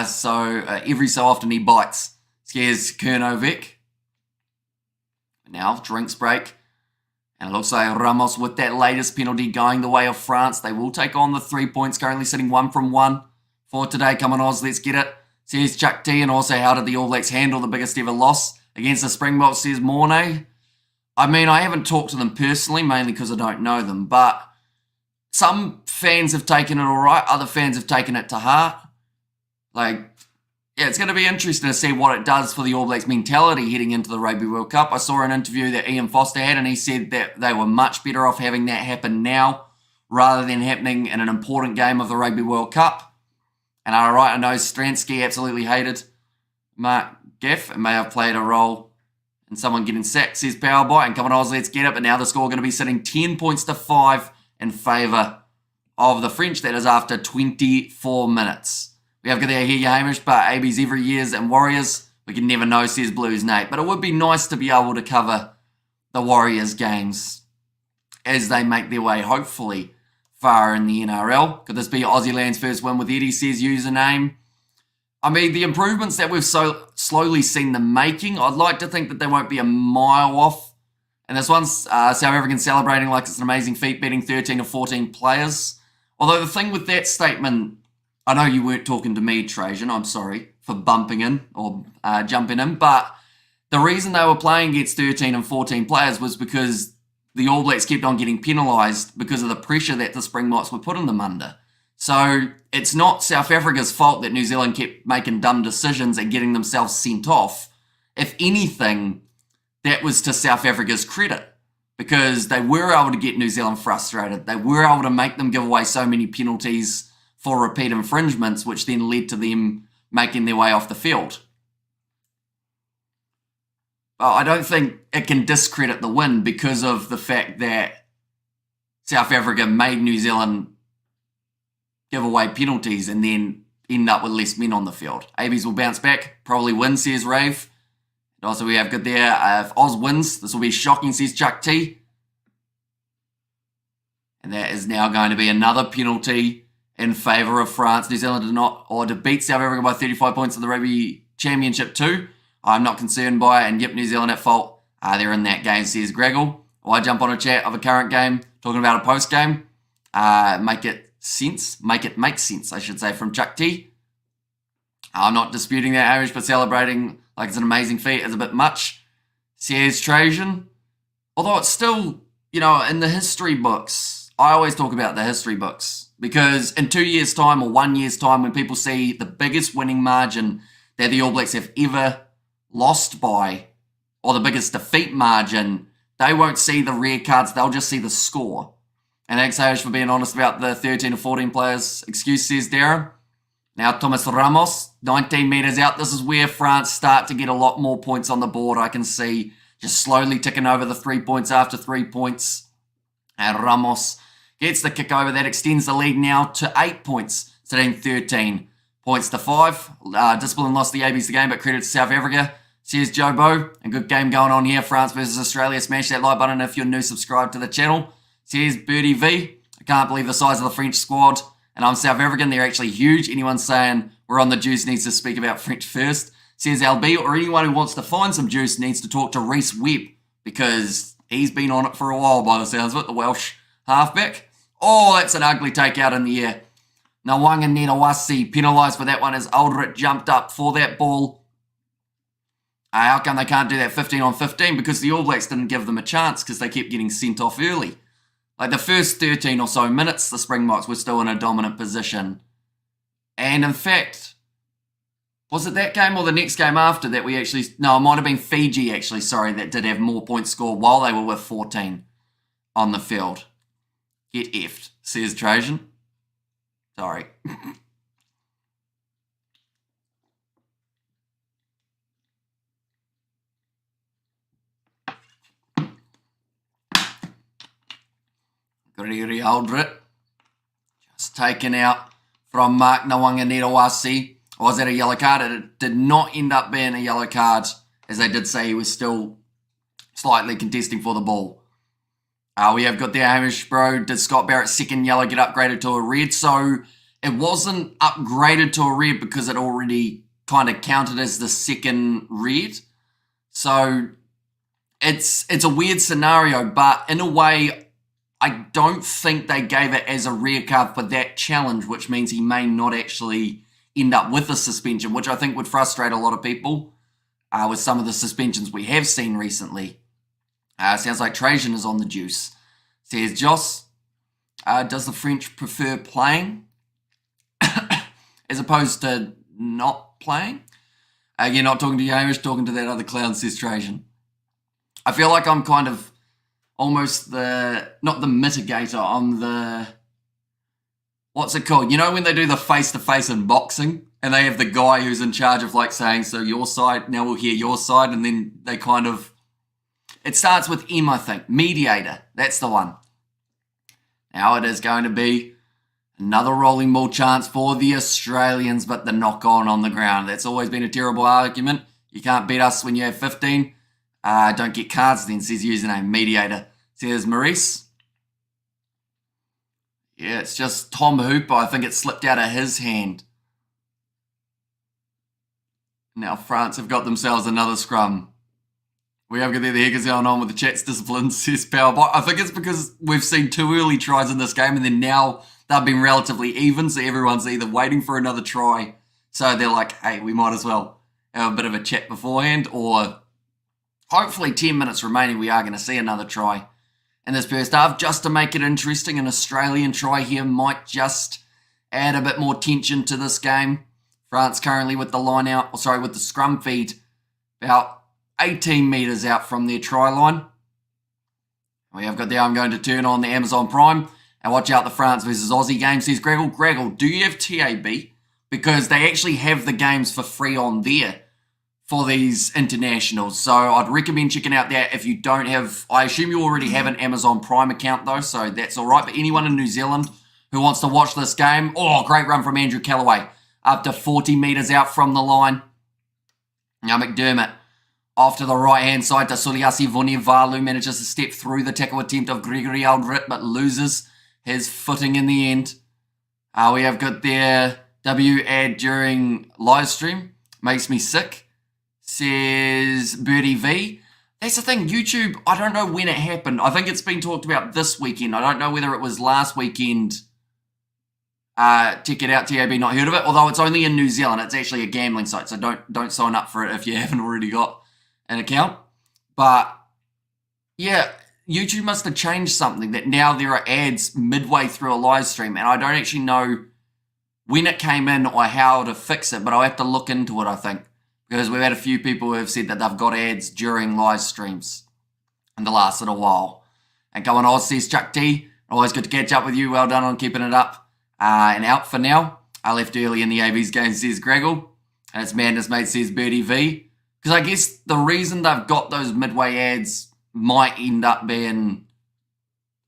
so every so often he bites, scares Kernovic. Now, drinks break. And it looks like Ramos with that latest penalty going the way of France. They will take on the 3 points, currently sitting 1 from 1 for today. Come on, Oz, let's get it, says Chuck T. And also, how did the All Blacks handle the biggest ever loss against the Springboks, says Mornay. I mean, I haven't talked to them personally, mainly because I don't know them. But some fans have taken it all right. Other fans have taken it to heart. Like, yeah, it's going to be interesting to see what it does for the All Blacks mentality heading into the Rugby World Cup. I saw an interview that Ian Foster had, and he said that they were much better off having that happen now rather than happening in an important game of the Rugby World Cup. And I know Stransky absolutely hated Mark Gaff and may have played a role in someone getting sacked, says Powerbite. And come on, Oz, let's get it. But now the score going to be sitting 10 points to 5 in favour of the French. That is after 24 minutes. We have got there here, Hamish, but AB's every years and Warriors, we can never know, says Blues Nate. But it would be nice to be able to cover the Warriors games as they make their way, hopefully, far in the NRL. Could this be Aussie Land's first win with Eddie, says username? I mean, the improvements that we've so slowly seen them making, I'd like to think that they won't be a mile off. And this one's South African celebrating like it's an amazing feat, beating 13 of 14 players. Although the thing with that statement, I know you weren't talking to me, Trajan. I'm sorry for bumping in or jumping in. But the reason they were playing against 13 and 14 players was because the All Blacks kept on getting penalised because of the pressure that the Springboks were putting them under. So it's not South Africa's fault that New Zealand kept making dumb decisions and getting themselves sent off. If anything, that was to South Africa's credit because they were able to get New Zealand frustrated. They were able to make them give away so many penalties for repeat infringements, which then led to them making their way off the field. Well, I don't think it can discredit the win because of the fact that South Africa made New Zealand give away penalties and then end up with less men on the field. ABs will bounce back, probably win, says Rave. And also we have good there, if Oz wins, this will be shocking, says Chuck T. And that is now going to be another penalty in favour of France. New Zealand did not, or to beat South Africa by 35 points in the Rugby Championship 2. I'm not concerned by it, and yep, New Zealand at fault. They're in that game, says Graggle. Or I jump on a chat of a current game, talking about a post game. Make it make sense, I should say, from Chuck T. I'm not disputing that, Irish, but celebrating like it's an amazing feat is a bit much, says Trajan. Although it's still, in the history books, I always talk about the history books. Because in 2 years' time or 1 year's time, when people see the biggest winning margin that the All Blacks have ever lost by, or the biggest defeat margin, they won't see the red cards, they'll just see the score. And thanks, Hamish, for being honest about the 13 or 14 players excuse, says Darren. Now, Thomas Ramos, 19 metres out. This is where France start to get a lot more points on the board. I can see just slowly ticking over the 3 points after 3 points. And Ramos gets the kick over. That extends the lead now to 8 points, sitting 13 points to 5. Discipline lost the ABs the game, but credit to South Africa. Says Joe Bo. A good game going on here. France versus Australia. Smash that like button if you're new. Subscribe to the channel. Says Birdie V. I can't believe the size of the French squad. And I'm South African. They're actually huge. Anyone saying we're on the juice needs to speak about French first. Says LB, or anyone who wants to find some juice needs to talk to Reece Webb, because he's been on it for a while by the sounds of it, the Welsh halfback. Oh, that's an ugly takeout in the air. Nawanga Netawasi penalised for that one as Aldrit jumped up for that ball. How come they can't do that 15 on 15? Because the All Blacks didn't give them a chance because they kept getting sent off early. Like the first 13 or so minutes, the Springboks were still in a dominant position. And in fact, was it that game or the next game after that we actually... No, it might have been Fiji actually, sorry, that did have more points scored while they were with 14 on the field. Get effed, says Trajan. Sorry. Gregory Aldrit just taken out from Mark Nawanga-Netawasi. Was that a yellow card? It did not end up being a yellow card, as they did say he was still slightly contesting for the ball. We have got there Hamish, bro. Did Scott Barrett's second yellow get upgraded to a red? So it wasn't upgraded to a red because it already kind of counted as the second red. So it's a weird scenario, but in a way, I don't think they gave it as a red card for that challenge, which means he may not actually end up with a suspension, which I think would frustrate a lot of people with some of the suspensions we have seen recently. Sounds like Trajan is on the juice. Says Joss, does the French prefer playing as opposed to not playing? Again, not talking to you, Hamish, talking to that other clown, says Trajan. I feel like I'm kind of almost not the mitigator, I'm the, what's it called? You know when they do the face-to-face in boxing and they have the guy who's in charge of like saying, so your side, now we'll hear your side, and then they kind of, it starts with M, I think. Mediator, that's the one. Now it is going to be another rolling ball chance for the Australians, but the knock-on the ground. That's always been a terrible argument. You can't beat us when you have 15. Don't get cards then, says username, Mediator. Says Maurice. Yeah, it's just Tom Hooper. I think it slipped out of his hand. Now France have got themselves another scrum. We have got the heck is going on with the chat's discipline, says Powerbot. I think it's because we've seen 2 early tries in this game, and then now they've been relatively even, so everyone's either waiting for another try, so they're like, hey, we might as well have a bit of a chat beforehand, or hopefully 10 minutes remaining, we are going to see another try in this first half, just to make it interesting. An Australian try here might just add a bit more tension to this game. France currently with the line out, with the scrum feed about 18 metres out from their try line. We have got there, I'm going to turn on the Amazon Prime and watch out the France versus Aussie game. Says Greggle, do you have TAB? Because they actually have the games for free on there for these internationals. So I'd recommend checking out that if you don't have, I assume you already have an Amazon Prime account though, so that's all right. But anyone in New Zealand who wants to watch this game, great run from Andrew Callaway, up to 40 metres out from the line. Now McDermott off to the right-hand side to Suliasi Vunivalu, manages to step through the tackle attempt of Gregory Aldrit, but loses his footing in the end. We have got their W ad during live stream. Makes me sick, says Birdie V. That's the thing, YouTube, I don't know when it happened. I think it's been talked about this weekend. I don't know whether it was last weekend. Check it out, TAB, not heard of it. Although it's only in New Zealand. It's actually a gambling site, so don't sign up for it if you haven't already got an account. But yeah, YouTube must have changed something, that now there are ads midway through a live stream, and I don't actually know when it came in or how to fix it, but I'll have to look into it, I think. because we've had a few people who have said that they've got ads during live streams in the last little while. And go on, Oz, says Chuck T. Always good to catch up with you. Well done on keeping it up. And out for now. I left early in the AB's game, says Greggle. And it's Madness Mate, says Birdie V. Because I guess the reason they've got those midway ads might end up being...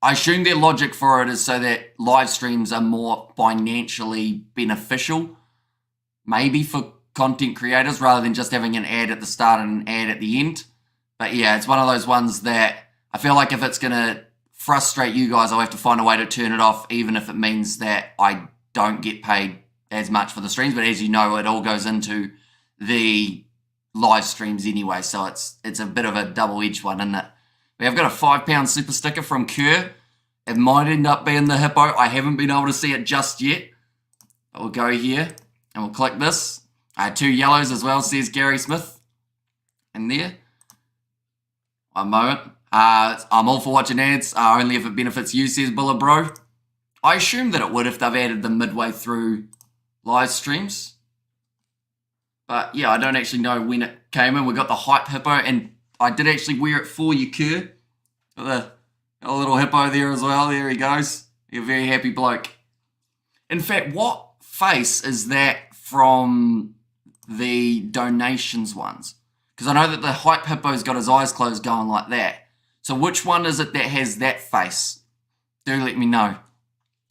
I assume their logic for it is so that live streams are more financially beneficial. Maybe for content creators rather than just having an ad at the start and an ad at the end. But yeah, it's one of those ones that I feel like if it's going to frustrate you guys, I'll have to find a way to turn it off, even if it means that I don't get paid as much for the streams. But as you know, it all goes into the live streams anyway, so it's a bit of a double-edged one, isn't it? We have got a £5 super sticker from Kerr. It might end up being the hippo. I haven't been able to see it just yet. But we'll go here and we'll click this. 2 yellows as well, says Gary Smith. In there. One moment. I'm all for watching ads, only if it benefits you, says Bulla Bro. I assume that it would if they've added them midway through live streams. But yeah, I don't actually know when it came in. We got the hype hippo, and I did actually wear it for you, Kerr. Got a little hippo there as well. There he goes. You're a very happy bloke. In fact, what face is that from the donations ones? Because I know that the hype hippo's got his eyes closed going like that. So which one is it that has that face? Do let me know.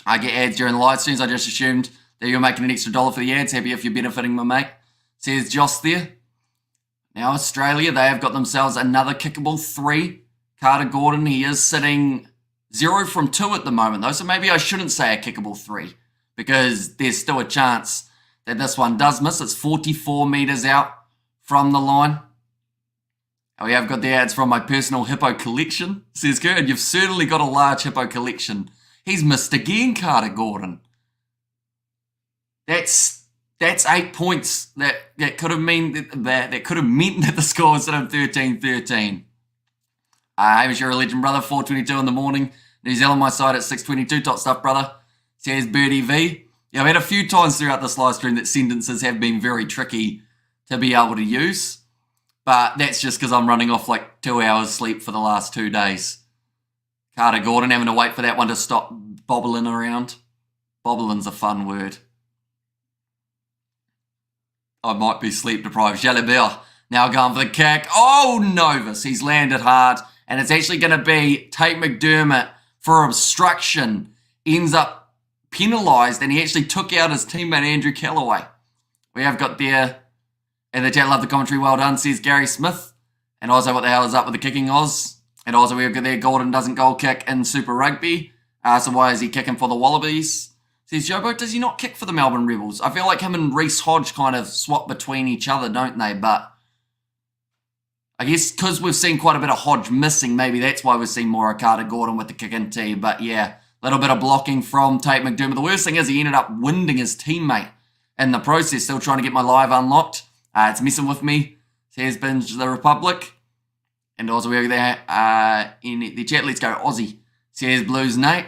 I get ads during the live streams. I just assumed that you're making an extra $1 for the ads. Happy if you're benefiting, my mate. Says Joss there. Now Australia, they have got themselves another kickable 3. Carter Gordon, he is sitting 0 from 2 at the moment though. So maybe I shouldn't say a kickable 3 because there's still a chance that this one does miss. It's 44 metres out from the line. We have got the ads from my personal hippo collection, says Kerr, and you've certainly got a large hippo collection. He's missed again, Carter Gordon. That's 8 points that could have meant that the score was at 13-13. Hamish, you're a legend, brother. 4:22 in the morning. New Zealand, my side at 6:22. Top stuff, brother. Says Birdie V. Yeah, I've had a few times throughout this live stream that sentences have been very tricky to be able to use. But that's just because I'm running off like 2 hours sleep for the last 2 days. Carter Gordon having to wait for that one to stop bobbling around. Bobbling's a fun word. I might be sleep deprived. Jalabert now going for the kick. Oh, Novus. He's landed hard. And it's actually going to be Tate McDermott for obstruction. Ends up penalised. And he actually took out his teammate Andrew Callaway. We have got there... And the chat love the commentary, well done, says Gary Smith. And also, what the hell is up with the kicking, Oz? And also, we've got there, Gordon doesn't goal kick in Super Rugby. So why is he kicking for the Wallabies? Says Jobo, does he not kick for the Melbourne Rebels? I feel like him and Reece Hodge kind of swap between each other, don't they? But I guess because we've seen quite a bit of Hodge missing, maybe that's why we've seen more of Carter Gordon with the kicking tee. But yeah, a little bit of blocking from Tate McDermott. The worst thing is he ended up winding his teammate in the process, still trying to get my live unlocked. It's messing with me, says Binge the Republic. And also we're there in the chat. Let's go Aussie, says Blues Nate.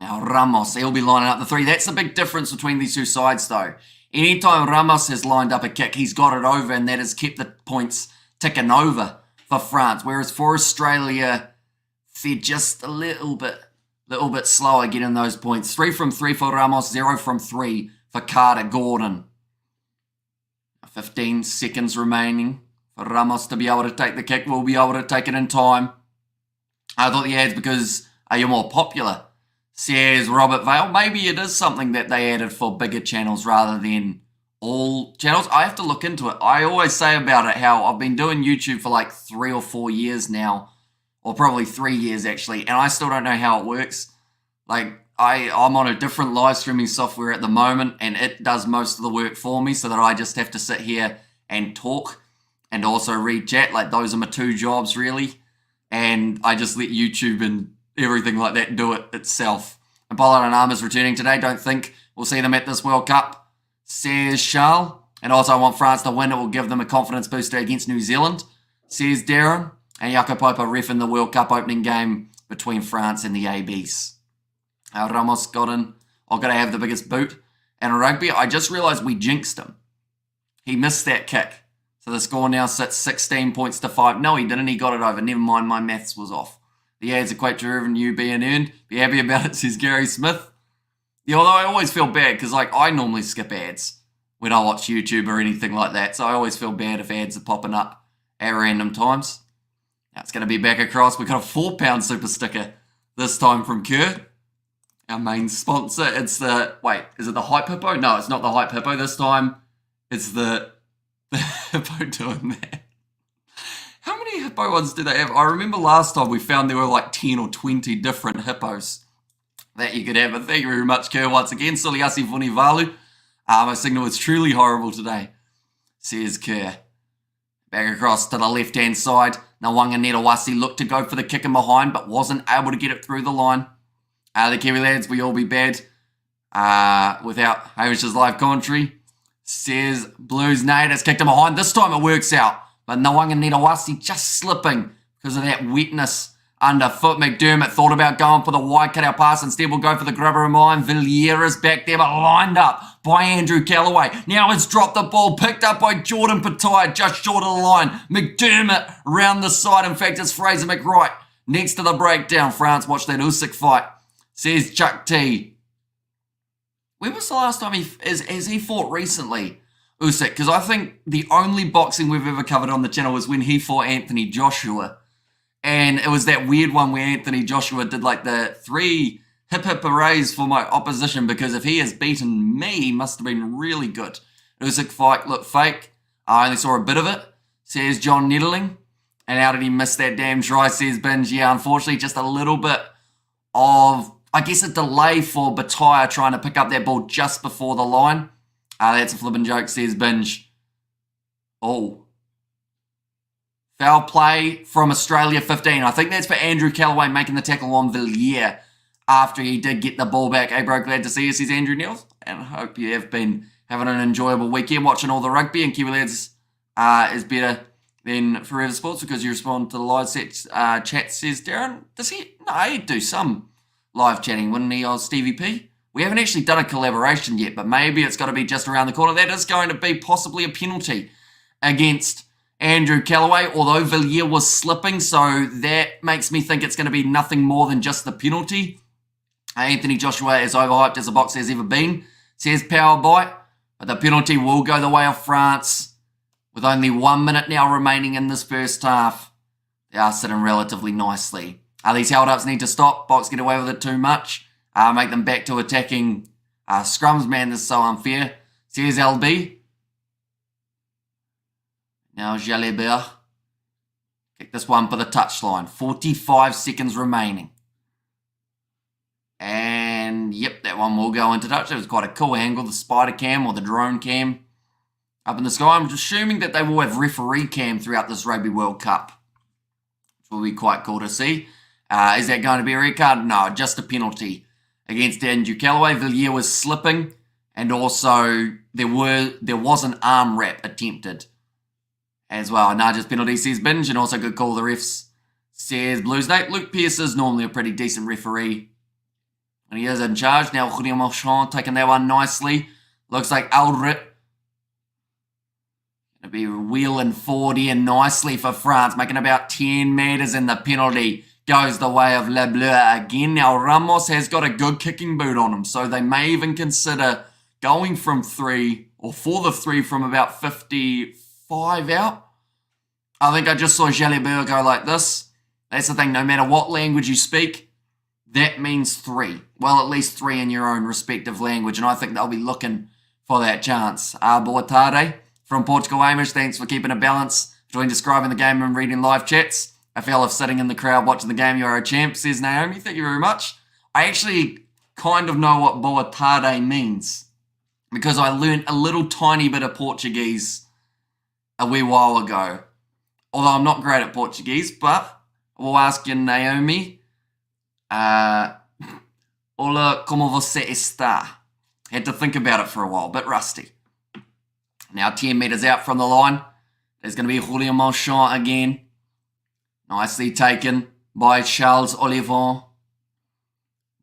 Now Ramos, he'll be lining up the 3. That's the big difference between these two sides though. Anytime Ramos has lined up a kick, he's got it over, and that has kept the points ticking over for France. Whereas for Australia, they're just a little bit slower getting those points. 3 from 3 for Ramos, 0 from 3 for Carter Gordon. 15 seconds remaining for Ramos to be able to take the kick. We'll be able to take it in time. I thought the ads because you're more popular, says Robert Vale. Maybe it is something that they added for bigger channels rather than all channels. I have to look into it. I always say about it how I've been doing YouTube for like 3 or 4 years now, or probably 3 years actually, and I still don't know how it works. Like, I'm on a different live streaming software at the moment, and it does most of the work for me so that I just have to sit here and talk and also read chat. Like, those are my 2 jobs, really. And I just let YouTube and everything like that do it itself. And Pollard and Armour's returning today. Don't think we'll see them at this World Cup, says Charles. And also, I want France to win. It will give them a confidence booster against New Zealand, says Darren. And Jaco Piper reffing the World Cup opening game between France and the ABs. Ramos got in. I've got to have the biggest boot And Rugby, I just realised we jinxed him. He missed that kick. So the score now sits 16 points to 5. No, he didn't. He got it over. Never mind, my maths was off. The ads equate to revenue being earned. Be happy about it, says Gary Smith. Yeah, although I always feel bad because I normally skip ads when I watch YouTube or anything like that. So I always feel bad if ads are popping up at random times. Now it's going to be back across. We've got a £4 super sticker this time from Kerr, our main sponsor. It's the, wait, is it the Hype Hippo? No, it's not the Hype Hippo. This time it's the Hippo doing that. How many hippo ones do they have? I remember last time we found there were like 10 or 20 different hippos that you could have. But thank you very much, Kerr, once again. Soliasi Vunivalu. My signal is truly horrible today, says Kerr. Back across to the left-hand side. Nawanga Netawasi looked to go for the kick in behind, but wasn't able to get it through the line. The Kiwi lads, we all be bad without Hamish's live commentary. Says Blues Nate has kicked him behind. This time it works out. But Nawanga Netawasi just slipping because of that wetness underfoot. McDermott thought about going for the wide cutout pass. Instead, we'll go for the grubber of mine. Villiere's back there, but lined up by Andrew Callaway. Now it's dropped the ball, picked up by Jordan Pattaya, just short of the line. McDermott round the side. In fact, it's Fraser McWright next to the breakdown. France, watch that Usyk fight, says Chuck T. When was the last time has he fought recently, Usyk? Because I think the only boxing we've ever covered on the channel was when he fought Anthony Joshua. And it was that weird one where Anthony Joshua did like the 3 hip hoorays for my opposition, because if he has beaten me, he must have been really good. Usyk fight looked fake. I only saw a bit of it, says John Nettling. And how did he miss that damn try, says Binge? Yeah, unfortunately, just a little bit of, I guess, a delay for Pattaya trying to pick up that ball just before the line. That's a flippin' joke, says Binge. Oh. Foul play from Australia 15. I think that's for Andrew Callaway making the tackle on Villiers after he did get the ball back. Hey, bro, glad to see you, says Andrew Niels. And I hope you have been having an enjoyable weekend watching all the rugby. And Kiwi Lads is better than Forever Sports because you respond to the live chat, says Darren. Does he? No, he'd do some live chatting, wouldn't he, on Stevie P? We haven't actually done a collaboration yet, but maybe it's got to be just around the corner. That is going to be possibly a penalty against Andrew Callaway, although Villiers was slipping, so that makes me think it's going to be nothing more than just the penalty. Anthony Joshua is overhyped as a boxer has ever been, says Power Bite, but the penalty will go the way of France. With only 1 minute now remaining in this first half, they are sitting relatively nicely. These held-ups need to stop. Box get away with it too much. Make them back to attacking scrums. Man, this is so unfair, says LB. Now Jalibert. Kick this one for the touchline. 45 seconds remaining. And yep, that one will go into touch. It was quite a cool angle, the spider cam or the drone cam up in the sky. I'm assuming that they will have referee cam throughout this Rugby World Cup, which will be quite cool to see. Is that going to be a red card? No, just a penalty against Andrew Callaway. Villiers was slipping, and also there was an arm wrap attempted as well. Nah, just penalty, says Binge, and also good call the refs, says Blues Nate. Luke Pearce is normally a pretty decent referee, and he is in charge. Now Julien Marchand taking that one nicely. Looks like Aldrit going to be wheeling forward here nicely for France, making about 10 metres, and the penalty goes the way of Le Bleu again. Now Ramos has got a good kicking boot on him, so they may even consider going from 3 or for the 3 from about 55 out. I think I just saw Jalibert go like this. That's the thing, no matter what language you speak, that means 3. Well, at least 3 in your own respective language, and I think they'll be looking for that chance. Boa tarde from Portugal. Amish, thanks for keeping a balance between describing the game and reading live chats. A fella sitting in the crowd watching the game, you're a champ, says Naomi. Thank you very much. I actually kind of know what boa tarde means because I learned a little tiny bit of Portuguese a wee while ago. Although I'm not great at Portuguese, but we'll ask you, Naomi. Hola, como você está? Had to think about it for a while, bit rusty. Now 10 metres out from the line. There's going to be Julien Marchand again. Nicely taken by Charles Olivon.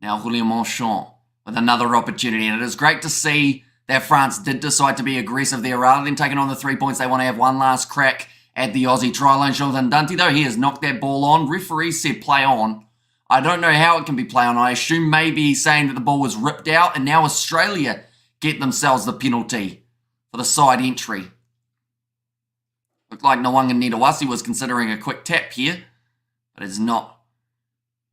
Now Julien Marchand with another opportunity. And it is great to see that France did decide to be aggressive there rather than taking on the 3 points. They want to have one last crack at the Aussie try line. Jonathan Dunty, though, he has knocked that ball on. Referee said play on. I don't know how it can be play on. I assume maybe he's saying that the ball was ripped out and now Australia get themselves the penalty for the side entry. Looked like Nwanga Nedawasi was considering a quick tap here, but it's not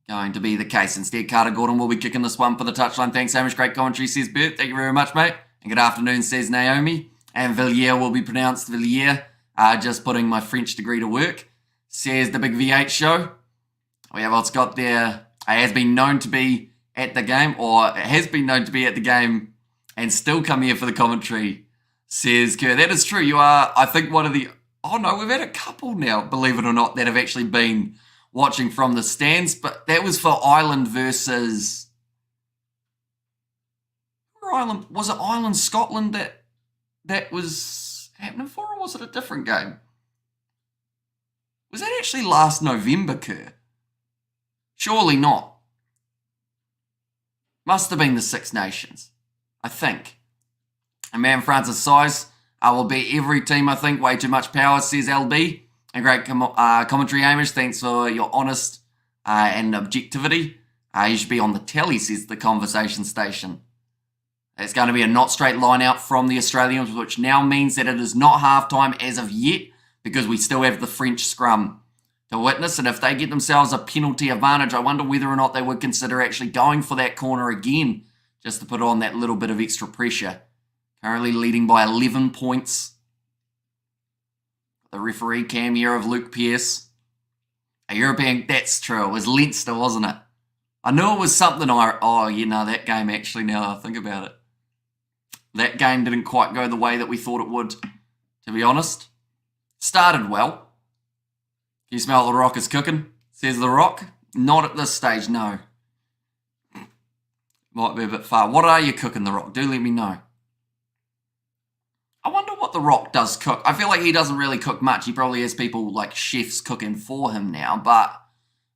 going to be the case. Instead, Carter Gordon will be kicking this one for the touchline. Thanks, Hamish. Great commentary, says Bert. Thank you very much, mate. And good afternoon, says Naomi. And Villiers will be pronounced Villiers. Just putting my French degree to work, says the Big V8 show. We have what's got there. Has been known to be at the game, or has been known to be at the game and still come here for the commentary, says Kerr. That is true. You are, I think, one of the... Oh, no, we've had a couple now, believe it or not, that have actually been watching from the stands. But that was for Ireland versus... Ireland. Was it Ireland, Scotland that was happening for, or was it a different game? Was that actually last November, Kerr? Surely not. Must have been the Six Nations, I think. A man France's size will beat every team, I think. Way too much power, says LB. A great commentary, Hamish. Thanks for your honest and objectivity. You should be on the telly, says the conversation station. It's going to be a not straight line out from the Australians, which now means that it is not halftime as of yet, because we still have the French scrum to witness. And if they get themselves a penalty advantage, I wonder whether or not they would consider actually going for that corner again, just to put on that little bit of extra pressure. Currently leading by 11 points. The referee cam here of Luke Pearce. A European, that's true. It was Leinster, wasn't it? I knew it was something that game actually, now I think about it. That game didn't quite go the way that we thought it would, to be honest. Started well. Can you smell the rock is cooking? Says the rock. Not at this stage, no. Might be a bit far. What are you cooking, the rock? Do let me know. I wonder what the rock does cook. I feel like he doesn't really cook much. He probably has people like chefs cooking for him now, but I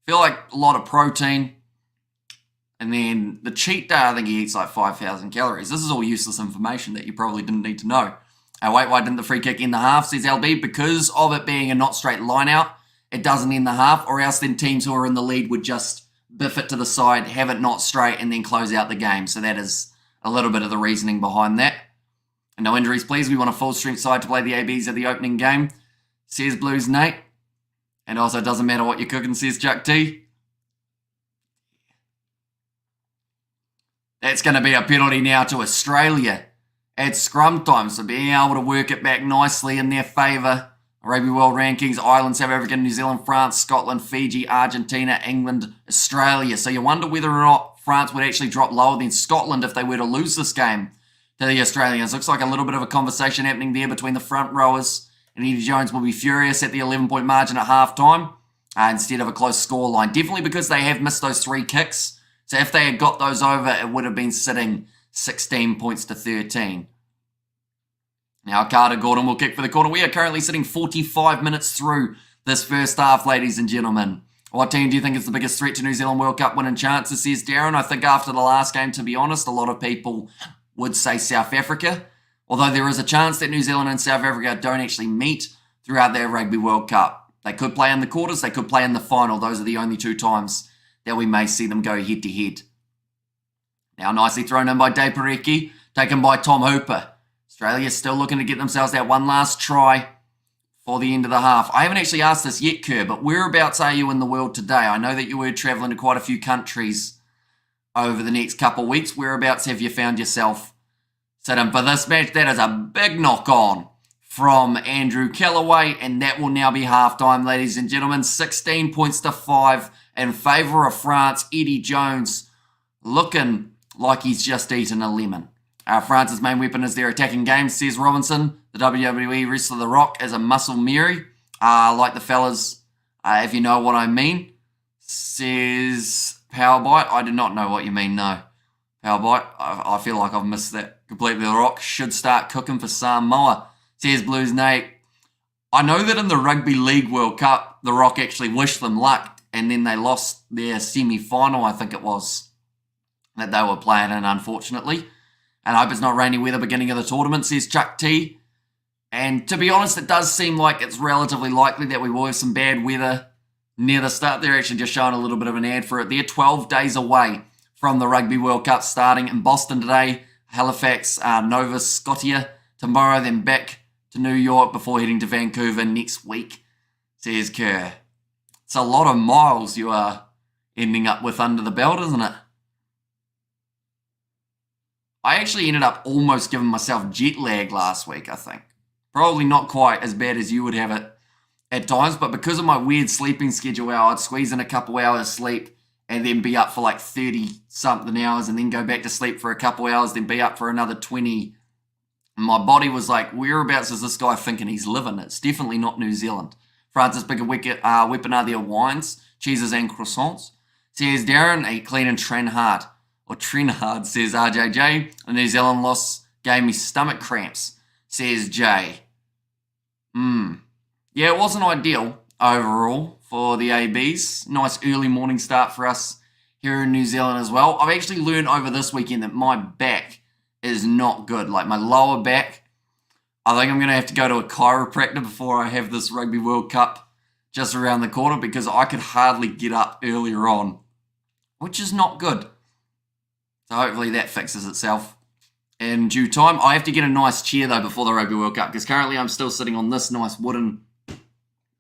feel like a lot of protein. And then the cheat day, I think he eats like 5,000 calories. This is all useless information that you probably didn't need to know. Wait, why didn't the free kick end the half, says LB? Because of it being a not straight line out, it doesn't end the half, or else then teams who are in the lead would just biff it to the side, have it not straight, and then close out the game. So that is a little bit of the reasoning behind that. And no injuries, please. We want a full strength side to play the ABs at the opening game, says Blues Nate. And also, it doesn't matter what you're cooking, says Chuck T. That's going to be a penalty now to Australia at scrum time. So being able to work it back nicely in their favour. Rugby World Rankings, Ireland, South Africa, New Zealand, France, Scotland, Fiji, Argentina, England, Australia. So you wonder whether or not France would actually drop lower than Scotland if they were to lose this game to the Australians. Looks like a little bit of a conversation happening there between the front rowers. And Eddie Jones will be furious at the 11-point margin at halftime instead of a close scoreline. Definitely because they have missed those 3 kicks. So if they had got those over, it would have been sitting 16 points to 13. Now Carter Gordon will kick for the corner. We are currently sitting 45 minutes through this first half, ladies and gentlemen. What team do you think is the biggest threat to New Zealand World Cup winning chances, says Darren? I think after the last game, to be honest, a lot of people would say South Africa. Although there is a chance that New Zealand and South Africa don't actually meet throughout their Rugby World Cup. They could play in the quarters, they could play in the final. Those are the only 2 times that we may see them go head-to-head. Now nicely thrown in by Dave Parecki, taken by Tom Hooper. Australia still looking to get themselves that one last try for the end of the half. I haven't actually asked this yet, Kerr, but whereabouts are you in the world today? I know that you were travelling to quite a few countries over the next couple of weeks. Whereabouts have you found yourself sitting for this match? That is a big knock-on from Andrew Callaway, and that will now be halftime, ladies and gentlemen. 16 points to 5 in favour of France. Eddie Jones looking like he's just eaten a lemon. France's main weapon is their attacking game, says Robinson. The WWE wrestler The Rock is a muscle Mary, like the fellas, if you know what I mean, says Powerbite. I do not know what you mean, no. Powerbite, I feel like I've missed that completely. The Rock should start cooking for Samoa, says Blues Nate. I know that in the Rugby League World Cup, The Rock actually wished them luck, and then they lost their semi-final, I think it was, that they were playing in, unfortunately. And I hope it's not rainy weather beginning of the tournament, says Chuck T. And to be honest, it does seem like it's relatively likely that we will have some bad weather near the start. They're actually just showing a little bit of an ad for it. They're 12 days away from the Rugby World Cup starting in Boston today, Halifax, Nova Scotia tomorrow, then back to New York before heading to Vancouver next week, says Kerr. It's a lot of miles you are ending up with under the belt, isn't it? I actually ended up almost giving myself jet lag last week, I think. Probably not quite as bad as you would have it at times, but because of my weird sleeping schedule, I'd squeeze in a couple hours sleep and then be up for like 30-something hours and then go back to sleep for a couple hours, then be up for another 20. My body was like, whereabouts is this guy thinking he's living? It's definitely not New Zealand. France's bigger weapon are their wines, cheeses and croissants. Says Darren, eat clean and train hard. Or train hard, says RJJ. The New Zealand loss gave me stomach cramps, says Jay. Yeah, it wasn't ideal overall for the ABs. Nice early morning start for us here in New Zealand as well. I've actually learned over this weekend that my back is not good. Like my lower back, I think I'm going to have to go to a chiropractor before I have this Rugby World Cup just around the corner because I could hardly get up earlier on, which is not good. So hopefully that fixes itself in due time. I have to get a nice chair though before the Rugby World Cup because currently I'm still sitting on this nice wooden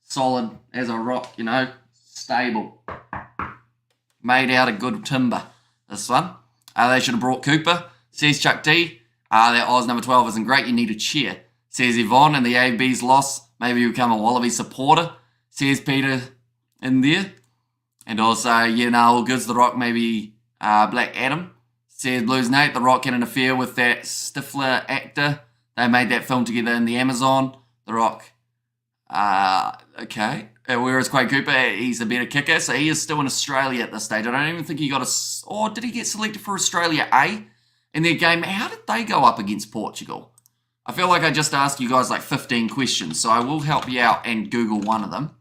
solid as a rock, you know, stable. Made out of good timber, this one. They should have brought Cooper, says Chuck D. That Oz number 12 isn't great, you need a chair, says Yvonne. And the AB's loss, maybe you become a Wallaby supporter, says Peter in there. And also, all goods, The Rock, maybe Black Adam, says Blues Nate. The Rock had an affair with that Stifler actor. They made that film together in the Amazon. The Rock, okay. Whereas Quade Cooper, he's a better kicker, so he is still in Australia at this stage. I don't even think he got or did he get selected for Australia A in their game? How did they go up against Portugal? I feel like I just asked you guys like 15 questions, so I will help you out and Google one of them.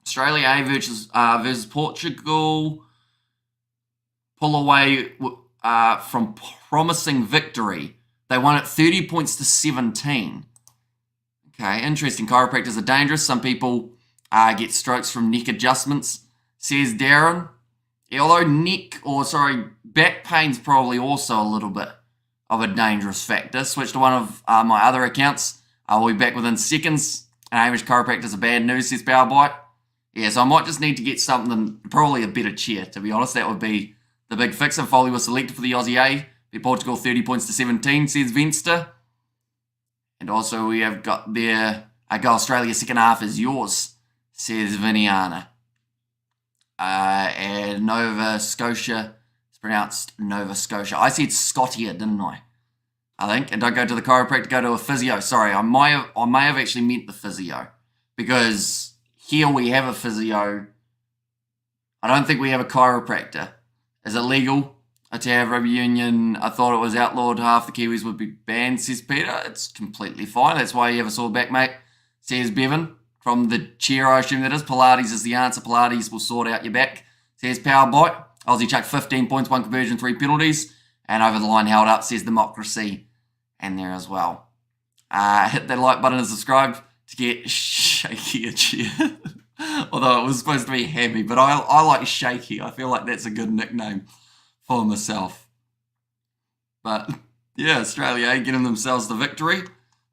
Australia A versus Portugal. Pull away from promising victory. They won at 30 points to 17. Okay, interesting. Chiropractors are dangerous. Some people get strokes from neck adjustments, says Darren. Although back pain's probably also a little bit of a dangerous factor. Switch to one of my other accounts. I'll be back within seconds. And Hamish chiropractors are bad news, says Powerbite. Yeah, so I might just need to get something, probably a better chair, to be honest. That would be the big fix. And Foley was selected for the Aussie A. Beat Portugal 30 points to 17, says Venster. And also we have got there, go Australia second half is yours, says Viniana. And Nova Scotia, it's pronounced Nova Scotia. I said Scotia, didn't I? I think. And don't go to the chiropractor, go to a physio. Sorry, I may have actually meant the physio. Because here we have a physio. I don't think we have a chiropractor. Is it legal to have rugby union? I thought it was outlawed. Half the Kiwis would be banned, says Peter. It's completely fine. That's why you have a sore back, mate, says Bevan. From the chair, I assume that is. Pilates is the answer. Pilates will sort out your back, says Powerbite. Aussie chucked 15 points, 1 conversion, 3 penalties. And over the line held up, says Democracy. And there as well. Hit that like button and subscribe to get Shaky a cheer. Although it was supposed to be Hammy, but I like Shaky. I feel like that's a good nickname for myself. But yeah, Australia getting themselves the victory.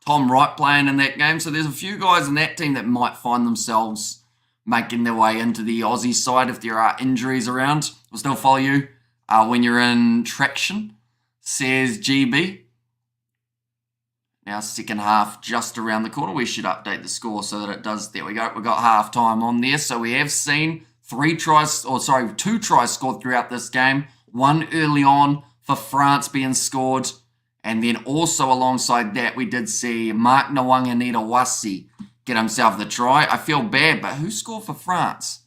Tom Wright playing in that game. So there's a few guys in that team that might find themselves making their way into the Aussie side if there are injuries around. We'll still follow you when you're in traction, says GB. Now second half just around the corner. We should update the score so that it does. There we go. We got half time on there. So we have seen 2 tries scored throughout this game. One early on for France being scored. And then also alongside that, we did see Mark Nwanganita-Wasi get himself the try. I feel bad, but who scored for France?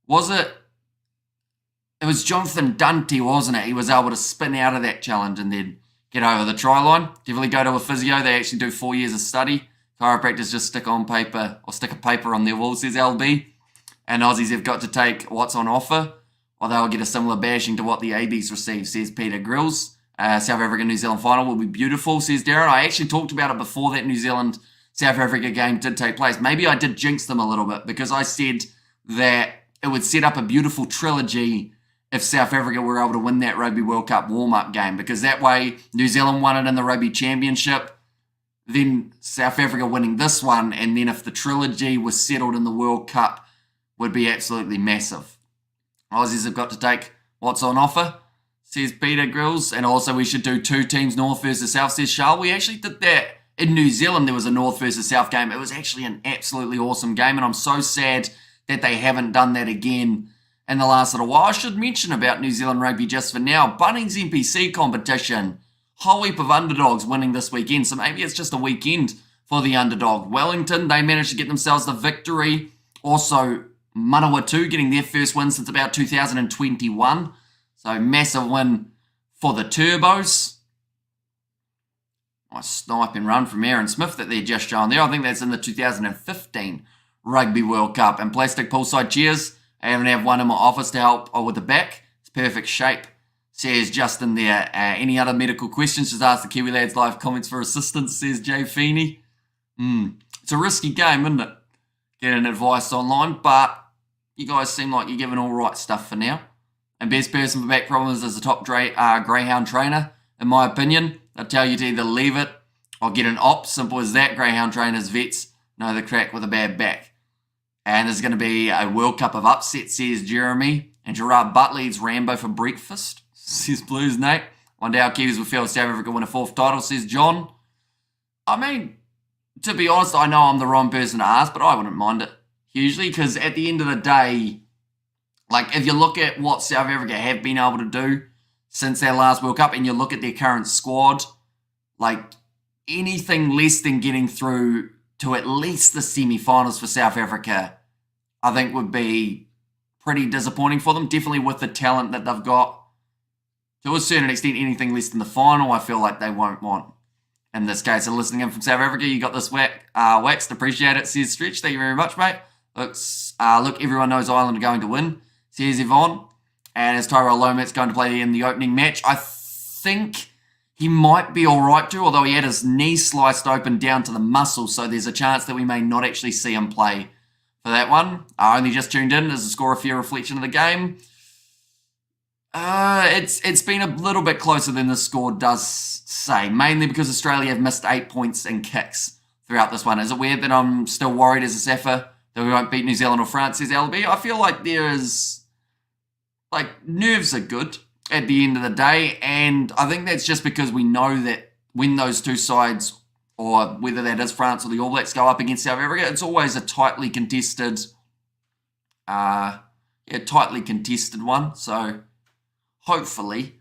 It was Jonathan Dunty, wasn't it? He was able to spin out of that challenge and then get over the try line. Definitely go to a physio. They actually do 4 years of study. Chiropractors just stick a paper on their wall, says LB. And Aussies have got to take what's on offer, or they'll get a similar bashing to what the ABs receive, says Peter Grills. South Africa-New Zealand final will be beautiful, says Darren. I actually talked about it before that New Zealand-South Africa game did take place. Maybe I did jinx them a little bit because I said that it would set up a beautiful trilogy if South Africa were able to win that Rugby World Cup warm-up game, because that way New Zealand won it in the Rugby Championship, then South Africa winning this one, and then if the trilogy was settled in the World Cup, would be absolutely massive. Aussies have got to take what's on offer, says Peter Grills, and also we should do 2 teams, North versus South, says Charles. We actually did that in New Zealand. There was a North versus South game. It was actually an absolutely awesome game, and I'm so sad that they haven't done that again in the last little while. I should mention about New Zealand Rugby just for now. Bunnings NPC competition. Whole heap of underdogs winning this weekend, so maybe it's just a weekend for the underdog. Wellington, they managed to get themselves the victory. Also, Manawatu getting their first win since about 2021. So, massive win for the Turbos. Nice snipe and run from Aaron Smith that they're just showing there. I think that's in the 2015 Rugby World Cup. And plastic poolside chairs. I haven't had one in my office to help with the back. It's perfect shape, says Justin there. Any other medical questions? Just ask the Kiwi Lads live comments for assistance, says Jay Feeney. It's a risky game, isn't it? Getting advice online, but you guys seem like you're giving all right stuff for now. And best person for back problems is the top greyhound trainer, in my opinion. They'll tell you to either leave it or get an op. Simple as that. Greyhound trainers, vets know the crack with a bad back. And there's going to be a World Cup of upsets, says Jeremy. And Gerard Butler eats Rambo for breakfast, says Blues Nate. One day our Kiwis will feel South Africa win a 4th title, says John. I mean, to be honest, I know I'm the wrong person to ask, but I wouldn't mind it hugely, because at the end of the day, like, if you look at what South Africa have been able to do since their last World Cup and you look at their current squad, like, anything less than getting through to at least the semi-finals for South Africa, I think would be pretty disappointing for them. Definitely with the talent that they've got. To a certain extent, anything less than the final, I feel like they won't want. In this case, so listening in from South Africa, you got this waxed. Appreciate it, says Stretch. Thank you very much, mate. Look, everyone knows Ireland are going to win, says Yvonne. And as Tyrell Lomax going to play in the opening match, I think he might be all right too, although he had his knee sliced open down to the muscle, so there's a chance that we may not actually see him play for that one. Only just tuned in. Is the score a fair reflection of the game? It's been a little bit closer than the score does say, mainly because Australia have missed 8 points in kicks throughout this one. Is it weird that I'm still worried as a Safa that we won't beat New Zealand or France, says LB? I feel like there is, like, nerves are good at the end of the day, and I think that's just because we know that when those two sides, or whether that is France or the All Blacks, go up against South Africa, it's always a tightly contested one. So hopefully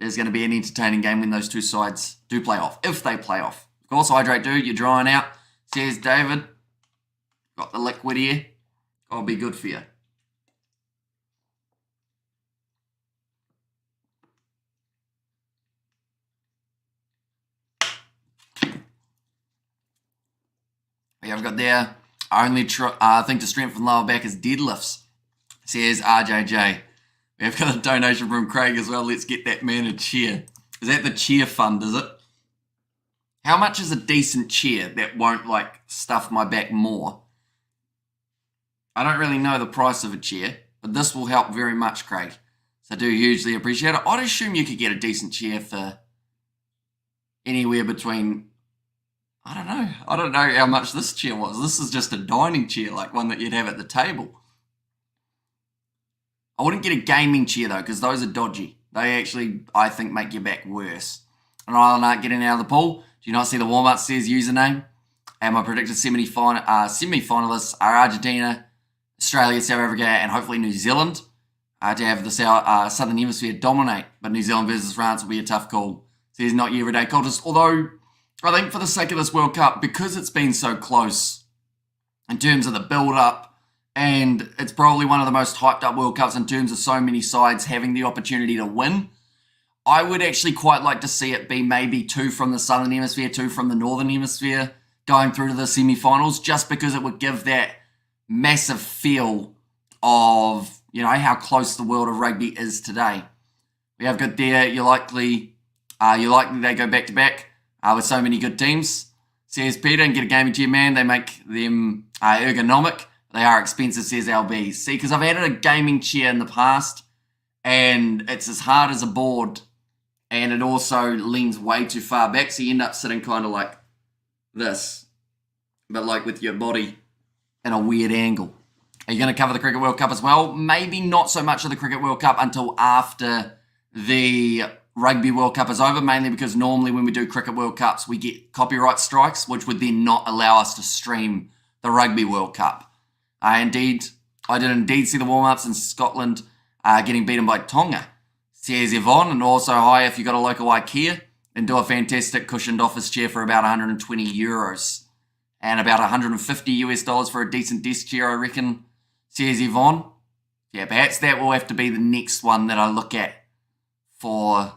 there's going to be an entertaining game when those two sides do play off, if they play off. Of course, hydrate, dude. You're drying out, says David. Got the liquid here. I'll be good for you. Yeah, I've got there. I only think to strengthen lower back is deadlifts, says RJJ. We've got a donation from Craig as well. Let's get that man a chair. Is that the chair fund, is it? How much is a decent chair that won't, like, stuff my back more? I don't really know the price of a chair, but this will help very much, Craig. So I do hugely appreciate it. I'd assume you could get a decent chair for anywhere between, I don't know how much this chair was. This is just a dining chair, like one that you'd have at the table. I wouldn't get a gaming chair, though, because those are dodgy. They actually, I think, make your back worse. And Ireland aren't getting out of the pool. Do you not see the warm-up, says username? And my predicted semi-finalists are Argentina, Australia, South Africa, and hopefully New Zealand to have the Southern Hemisphere dominate. But New Zealand versus France will be a tough call, says not your everyday cultist. Although, I think for the sake of this World Cup, because it's been so close in terms of the build-up, and it's probably one of the most hyped up World Cups in terms of so many sides having the opportunity to win, I would actually quite like to see it be maybe 2 from the Southern Hemisphere, 2 from the Northern Hemisphere going through to the semi-finals, just because it would give that massive feel of, you know, how close the world of rugby is today. We have got there, you're likely You like that they go back-to-back with so many good teams. Says Peter, and get a gaming chair, man. They make them ergonomic. They are expensive, says LB. See, because I've added a gaming chair in the past, and it's as hard as a board, and it also leans way too far back, so you end up sitting kind of like this, but like with your body in a weird angle. Are you going to cover the Cricket World Cup as well? Maybe not so much of the Cricket World Cup until after the Rugby World Cup is over, mainly because normally when we do Cricket World Cups, we get copyright strikes, which would then not allow us to stream the Rugby World Cup. I did indeed see the warm-ups in Scotland getting beaten by Tonga, says Yvonne, and also hi if you got a local IKEA and do a fantastic cushioned office chair for about 120 euros and about 150 US dollars for a decent desk chair, I reckon, says Yvonne. Yeah, perhaps that will have to be the next one that I look at for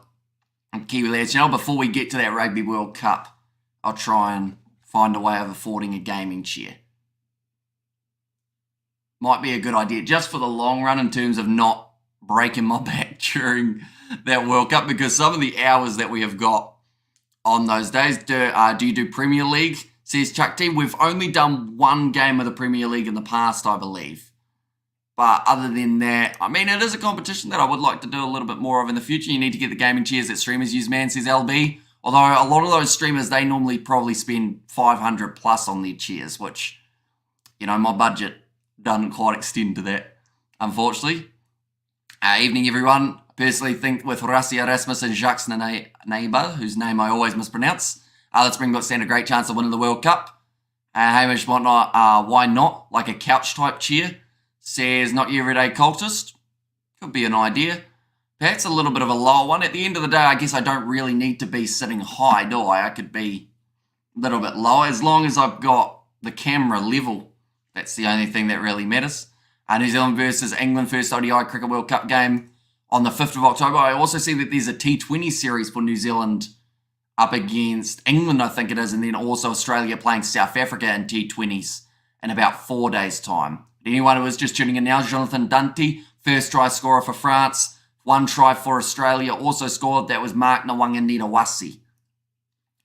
Kiwi Lads Channel. Before we get to that Rugby World Cup, I'll try and find a way of affording a gaming chair. Might be a good idea, just for the long run in terms of not breaking my back during that World Cup, because some of the hours that we have got on those days. Do you do Premier League, says Chuck T. We've only done one game of the Premier League in the past, I believe. But other than that, I mean, it is a competition that I would like to do a little bit more of in the future. You need to get the gaming chairs that streamers use, man, says LB. Although a lot of those streamers, they normally probably spend 500 plus on their chairs, which, you know, my budget doesn't quite extend to that, unfortunately. Evening, everyone. I personally think with Rassi Erasmus and Jacques Neighbour, whose name I always mispronounce, let's bring stand a great chance of winning the World Cup. Hamish, whatnot, why not? Like a couch-type chair. Says, not your everyday cultist. Could be an idea. Perhaps a little bit of a lower one. At the end of the day, I guess I don't really need to be sitting high, do I? I could be a little bit lower, as long as I've got the camera level. That's the only thing that really matters. New Zealand versus England first ODI Cricket World Cup game on the 5th of October. I also see that there's a T20 series for New Zealand up against England, I think it is, and then also Australia playing South Africa in T20s in about 4 days' time. Anyone who is just tuning in now, Jonathan Dunty, first try scorer for France, one try for Australia, also scored. That was Mark Ngawanganitawasi.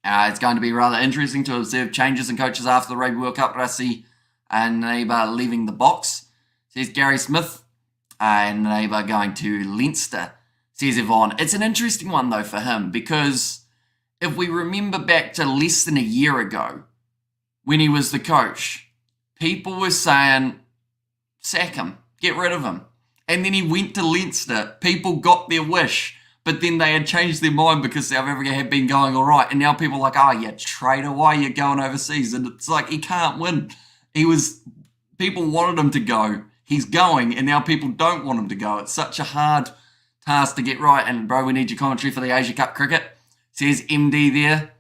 It's going to be rather interesting to observe changes in coaches after the Rugby World Cup. Rassi and Neighbour leaving the box, says Gary Smith, and Neighbour going to Leinster, says Yvonne. It's an interesting one, though, for him, because if we remember back to less than a year ago, when he was the coach, people were saying, sack him, get rid of him. And then he went to Leinster. People got their wish, but then they had changed their mind because South Africa had been going all right. And now people are like, oh, you traitor, why are you going overseas? And it's like, he can't win. People wanted him to go. He's going, and now people don't want him to go. It's such a hard task to get right. And, bro, we need your commentary for the Asia Cup cricket, says MD there.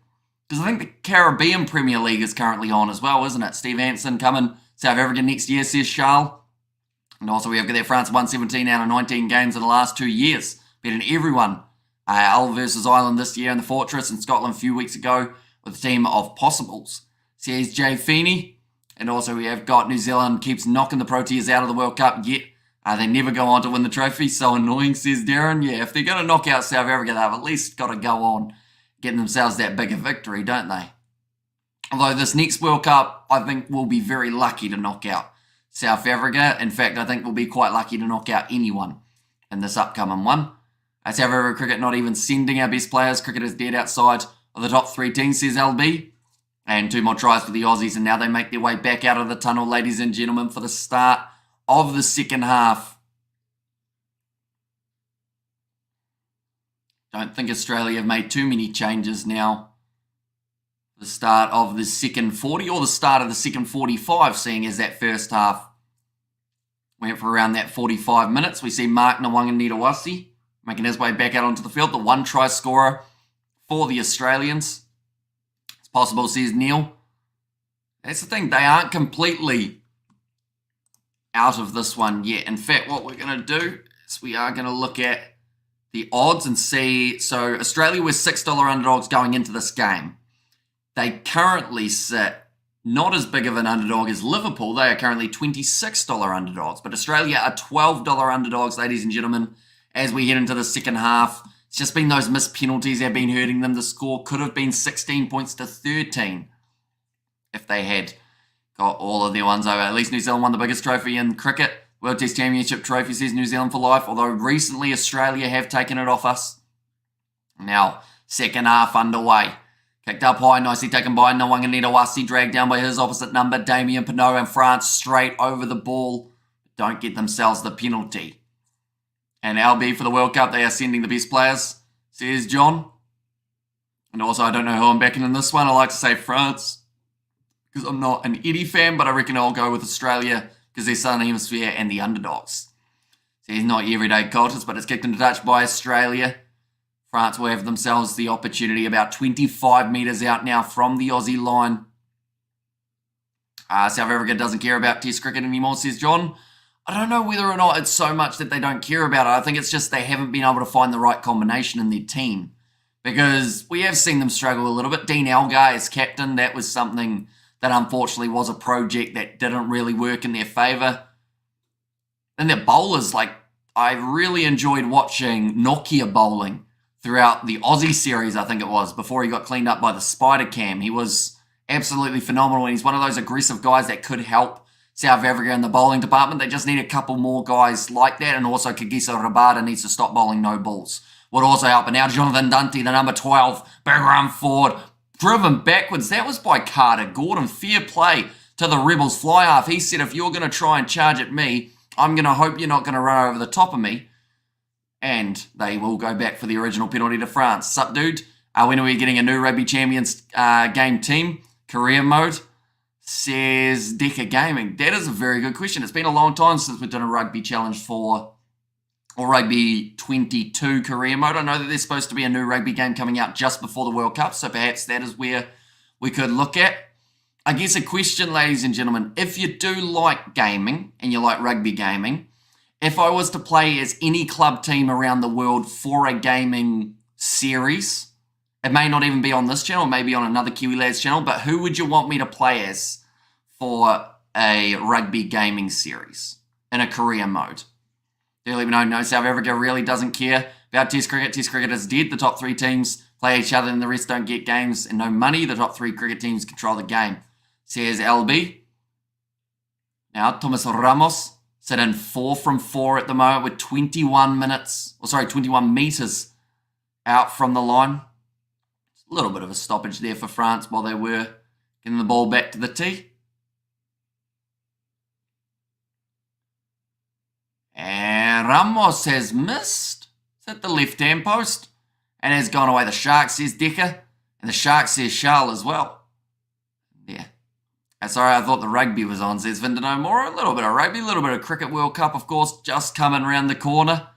Because I think the Caribbean Premier League is currently on as well, isn't it? Steve Hansen coming South Africa next year, says Charles. And also we have got that France 117 out of 19 games in the last 2 years. Beating everyone. Hull versus Ireland this year in the Fortress in Scotland a few weeks ago with a team of possibles, says Jay Feeney. And also we have got New Zealand keeps knocking the Proteas out of the World Cup, yet they never go on to win the trophy. So annoying, says Darren. Yeah, if they're going to knock out South Africa, they've at least got to go on getting themselves that bigger victory, don't they? Although this next World Cup, I think we'll be very lucky to knock out South Africa. In fact, I think we'll be quite lucky to knock out anyone in this upcoming one. South Africa cricket not even sending our best players. Cricket is dead outside of the top 3 teams, says LB. And 2 more tries for the Aussies, and now they make their way back out of the tunnel, ladies and gentlemen, for the start of the second half. Don't think Australia have made too many changes now. The start of the second 40 or the start of the second 45, seeing as that first half went for around that 45 minutes. We see Mark Ngawanganitawasi making his way back out onto the field, the 1 try scorer for the Australians. It's possible, says Neil. That's the thing, they aren't completely out of this one yet. In fact, what we're going to do is we are going to look at the odds and see. So Australia was $6 underdogs going into this game. They currently sit not as big of an underdog as Liverpool. They are currently $26 underdogs. But Australia are $12 underdogs, ladies and gentlemen, as we head into the second half. It's just been those missed penalties that have been hurting them. The score could have been 16 points to 13 if they had got all of their ones over. At least New Zealand won the biggest trophy in cricket. World Test Championship trophy, says New Zealand for life, although recently Australia have taken it off us. Now, second half underway. Kicked up high, nicely taken by Nwanganita Wasi, dragged down by his opposite number, Damien Pinot, and France straight over the ball. Don't get themselves the penalty. And LB for the World Cup, they are sending the best players, says John. And also, I don't know who I'm backing in this one. I like to say France, because I'm not an Eddie fan, but I reckon I'll go with Australia, because they're Southern Hemisphere and the underdogs. So he's not everyday cultures, but it's kicked into touch by Australia. France will have themselves the opportunity about 25 metres out now from the Aussie line. South Africa doesn't care about Test cricket anymore, says John. I don't know whether or not it's so much that they don't care about it. I think it's just they haven't been able to find the right combination in their team. Because we have seen them struggle a little bit. Dean Elgar as captain, that was something that unfortunately was a project that didn't really work in their favour. And their bowlers, I really enjoyed watching Nokia bowling throughout the Aussie series, I think it was, before he got cleaned up by the Spider Cam. He was absolutely phenomenal, and he's one of those aggressive guys that could help South Africa in the bowling department. They just need a couple more guys like that, and also Kagiso Rabada needs to stop bowling no balls. Would also help. And now Jonathan Dante, the number 12, big run forward, driven backwards. That was by Carter Gordon. Fair play to the Rebels fly half. He said, if you're going to try and charge at me, I'm going to hope you're not going to run over the top of me. And they will go back for the original penalty to France. Sup, dude? When are we getting a new Rugby Champions game team? Career mode? Says Decker Gaming. That is a very good question. It's been a long time since we've done a Rugby Challenge 4 or Rugby 22 career mode. I know that there's supposed to be a new rugby game coming out just before the World Cup, so perhaps that is where we could look at. I guess a question, ladies and gentlemen, if you do like gaming and you like rugby gaming, if I was to play as any club team around the world for a gaming series, it may not even be on this channel, maybe on another Kiwi Lads channel, but who would you want me to play as for a rugby gaming series in a career mode? Do let me know. No, South Africa really doesn't care about Test cricket. Test cricket is dead. The top 3 teams play each other and the rest don't get games and no money. The top 3 cricket teams control the game, says LB. Now, Thomas Ramos sit in 4 from 4 at the moment with 21 metres out from the line. A little bit of a stoppage there for France while they were getting the ball back to the tee. And Ramos has missed. It's at the left-hand post and has gone away. The Shark, says Decker, and the Shark says Charles as well. Yeah. Sorry, I thought the rugby was on, says Vinda No More. A little bit of rugby, a little bit of Cricket World Cup, of course, just coming around the corner.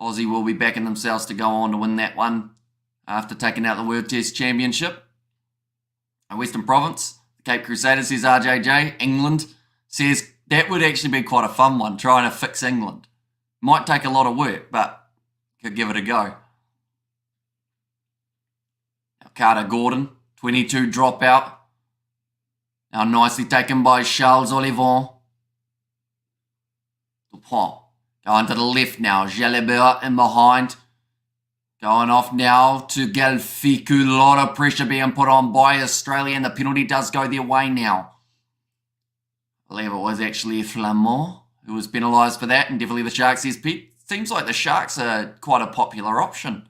Aussie will be backing themselves to go on to win that one after taking out the World Test Championship. Western Province, the Cape Crusaders, says RJJ. England says that would actually be quite a fun one, trying to fix England. Might take a lot of work, but could give it a go. Now Carter Gordon, 22 dropout. Now nicely taken by Charles Olivon. Dupont going to the left now. Jalibert in behind. Going off now to Galfiku. A lot of pressure being put on by Australia, and the penalty does go their way now. I believe it was actually Flamand who was penalised for that, and definitely the Sharks. Says Pete. Seems like the Sharks are quite a popular option.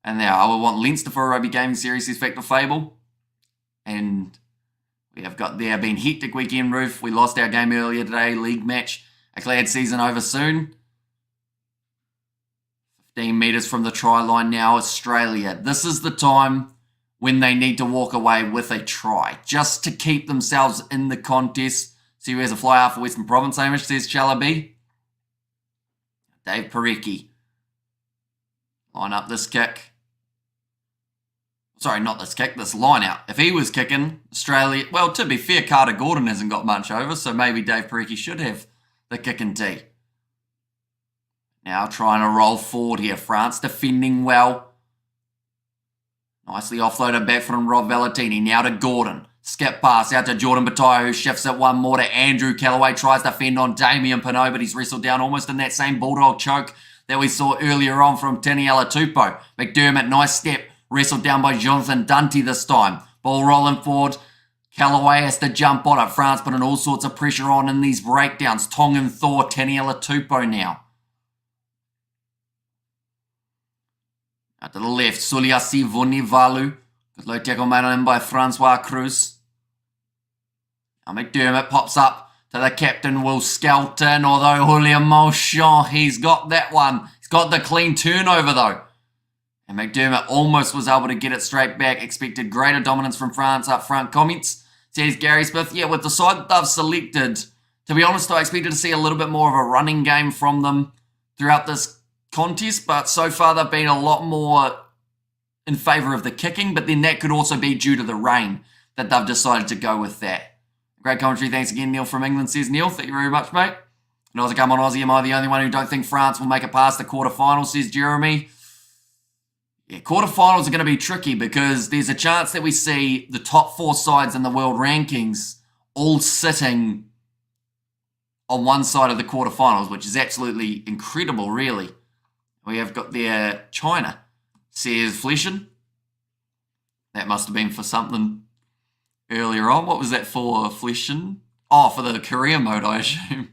And now I would want Leinster for a rugby gaming series, says Factor Fable. And we have got there been hectic weekend, Roof. We lost our game earlier today, league match. A glad season over soon. 15 metres from the try line now, Australia. This is the time when they need to walk away with a try, just to keep themselves in the contest. See who has a fly half for Western Province, Hamish, says Chalabi. Dave Parecki. Line up this kick. Sorry, not this kick, this line out. If he was kicking, Australia... Well, to be fair, Carter Gordon hasn't got much over, so maybe Dave Parecki should have the kick and tee. Now trying to roll forward here. France defending well. Nicely offloaded back from Rob Valentini. Now to Gordon. Skip pass out to Jordan Bataille, who shifts it one more to Andrew Callaway. Tries to fend on Damien Pinot, but he's wrestled down almost in that same Bulldog choke that we saw earlier on from Taniela Tupou. McDermott, nice step, wrestled down by Jonathan Dunty this time. Ball rolling forward. Callaway has to jump on it. France putting all sorts of pressure on in these breakdowns. Tongan Thor, Taniela Tupou now. Out to the left, Suliasi Vunivalu. Good low tackle made on him by Francois Cruz. Now McDermott pops up to the captain, Will Skelton. Although Julien Malchon, he's got that one. He's got the clean turnover though. And McDermott almost was able to get it straight back. Expected greater dominance from France up front. Comments, says Gary Smith. Yeah, with the side that they've selected, to be honest, I expected to see a little bit more of a running game from them throughout this contest. But so far, they've been a lot more in favour of the kicking. But then that could also be due to the rain that they've decided to go with that. Great commentary. Thanks again, Neil from England, says Neil. Thank you very much, mate. And also, come on, Aussie. Am I the only one who don't think France will make it past the quarterfinals, says Jeremy. Yeah, quarterfinals are going to be tricky because there's a chance that we see the top 4 sides in the world rankings all sitting on one side of the quarterfinals, which is absolutely incredible, really. We have got there China, says Fleschen. That must have been for something earlier on. What was that for, Fleschen? Oh, for the career mode, I assume.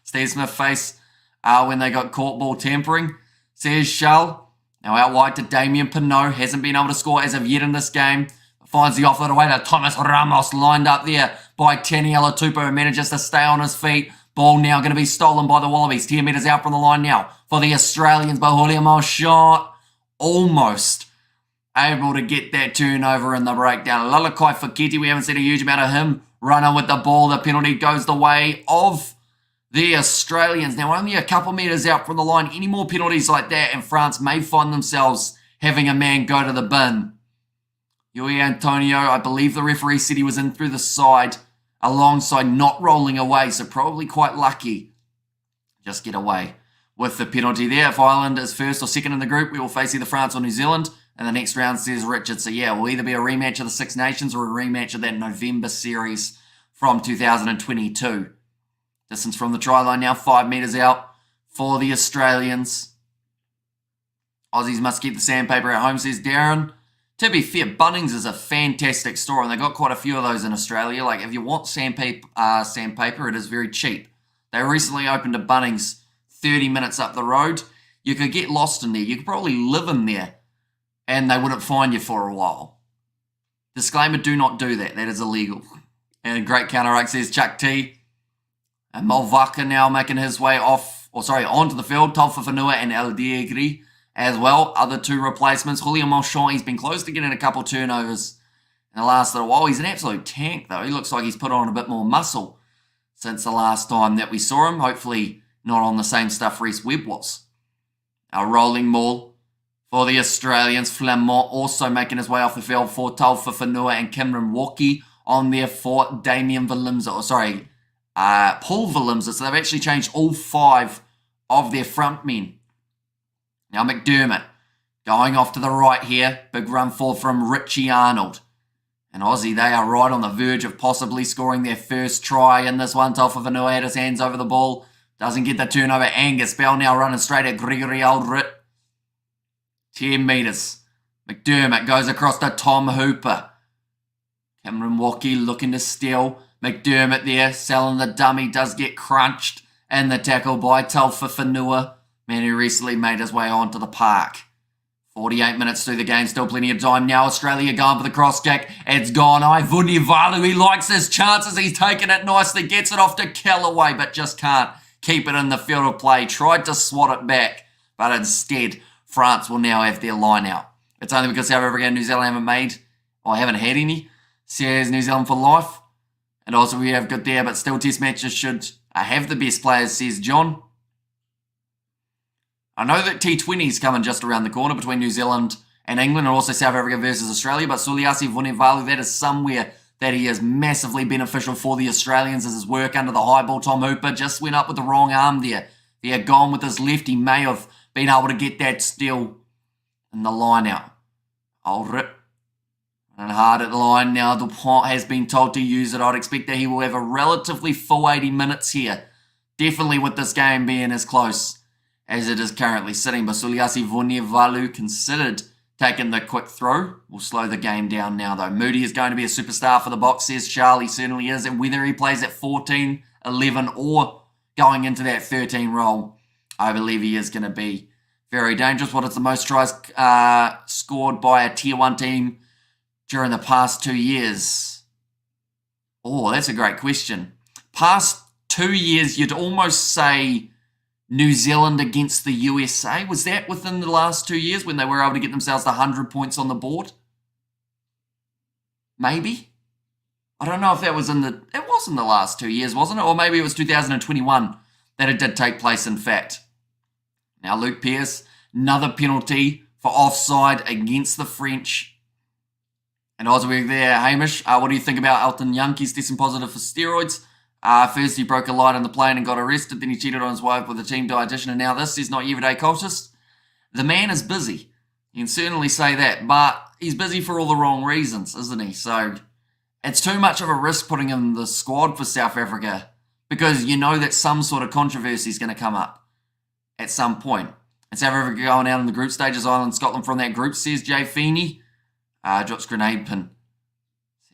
Steve Smith face when they got caught ball tampering, says Shull. Now out wide to Damien Pinot. Hasn't been able to score as of yet in this game. Finds the offload away to Thomas Ramos, lined up there by Taniela Tupou, who manages to stay on his feet. Ball now going to be stolen by the Wallabies. 10 metres out from the line now for the Australians by Julien Malchon. Almost able to get that turnover in the breakdown. Lalakai Fakiti, we haven't seen a huge amount of him running with the ball. The penalty goes the way of the Australians. Now, only a couple metres out from the line. Any more penalties like that, and France may find themselves having a man go to the bin. Yui Antonio, I believe the referee said he was in through the side, alongside not rolling away, so probably quite lucky. Just get away with the penalty there. If Ireland is first or second in the group, we will face either France or New Zealand. And the next round, says Richard. So yeah, will either be a rematch of the Six Nations or a rematch of that November series from 2022. Distance from the try line now, 5 metres out for the Australians. Aussies must keep the sandpaper at home, says Darren. To be fair, Bunnings is a fantastic store, and they've got quite a few of those in Australia. Like, if you want sandpaper, it is very cheap. They recently opened a Bunnings 30 minutes up the road. You could get lost in there. You could probably live in there, and they wouldn't find you for a while. Disclaimer, do not do that. That is illegal. And great counter-ruck, says Chuck T. And Molvaka now making his way onto the field. Tolfafanua and El Diegri as well. Other 2 replacements. Julien Malchon, he's been close to getting a couple turnovers in the last little while. He's an absolute tank, though. He looks like he's put on a bit more muscle since the last time that we saw him. Hopefully not on the same stuff Reece Webb was. A rolling ball for the Australians. Flamont also making his way off the field for Tolfafanua and Cameron Walkie on there for Damien Valimza. Paul Valimza. So they've actually changed all 5 of their front men. Now McDermott going off to the right here. Big run forward from Richie Arnold. And Aussie, they are right on the verge of possibly scoring their first try in this one. Tolfafanua had his hands over the ball. Doesn't get the turnover. Angus Bell now running straight at Gregory Aldrit. 10 metres. McDermott goes across to Tom Hooper. Cameron Walkie looking to steal. McDermott there, selling the dummy, does get crunched. And the tackle by Tolfafanua. Man who recently made his way onto the park. 48 minutes through the game, still plenty of time now. Australia going for the cross kick. It's gone. Vunivalu, he likes his chances. He's taken it nicely. Gets it off to Callaway, but just can't keep it in the field of play. Tried to swat it back, but instead, France will now have their line out. It's only because South Africa and New Zealand haven't had any. Says New Zealand for life. And also we have good there, but still test matches should have the best players, says John. I know that T20 is coming just around the corner between New Zealand and England, and also South Africa versus Australia, but Suliasi Vunivalu, that is somewhere that he is massively beneficial for the Australians as his work under the high ball. Tom Hooper just went up with the wrong arm there. If he had gone with his left, he may have been able to get that still in the line out. Aldrit running hard at the line now. Dupont has been told to use it. I'd expect that he will have a relatively full 80 minutes here. Definitely with this game being as close as it is currently sitting. But Suliasi Vunivalu considered taking the quick throw. Will slow the game down now, though. Moody is going to be a superstar for the Box, says Charlie. Certainly is. And whether he plays at 14, 11, or going into that 13 role, I believe he is going to be very dangerous. What is the most tries scored by a Tier 1 team during the past 2 years? Oh, that's a great question. Past 2 years, you'd almost say New Zealand against the USA. Was that within the last 2 years when they were able to get themselves to 100 points on the board? Maybe. I don't know if that was it was in the last 2 years, wasn't it? Or maybe it was 2021 that it did take place, in fact. Now, Luke Pearce, another penalty for offside against the French. And Osweg there, Hamish, what do you think about Elton Yankees testing positive for steroids? First, he broke a light on the plane and got arrested. Then he cheated on his wife with a team dietitian. And now this, he's not everyday cultist. The man is busy. You can certainly say that. But he's busy for all the wrong reasons, isn't he? So it's too much of a risk putting him in the squad for South Africa, because you know that some sort of controversy is going to come up at some point. And South Africa going out in the group stages, Ireland, Scotland from that group, says Jay Feeney. Drops grenade pin.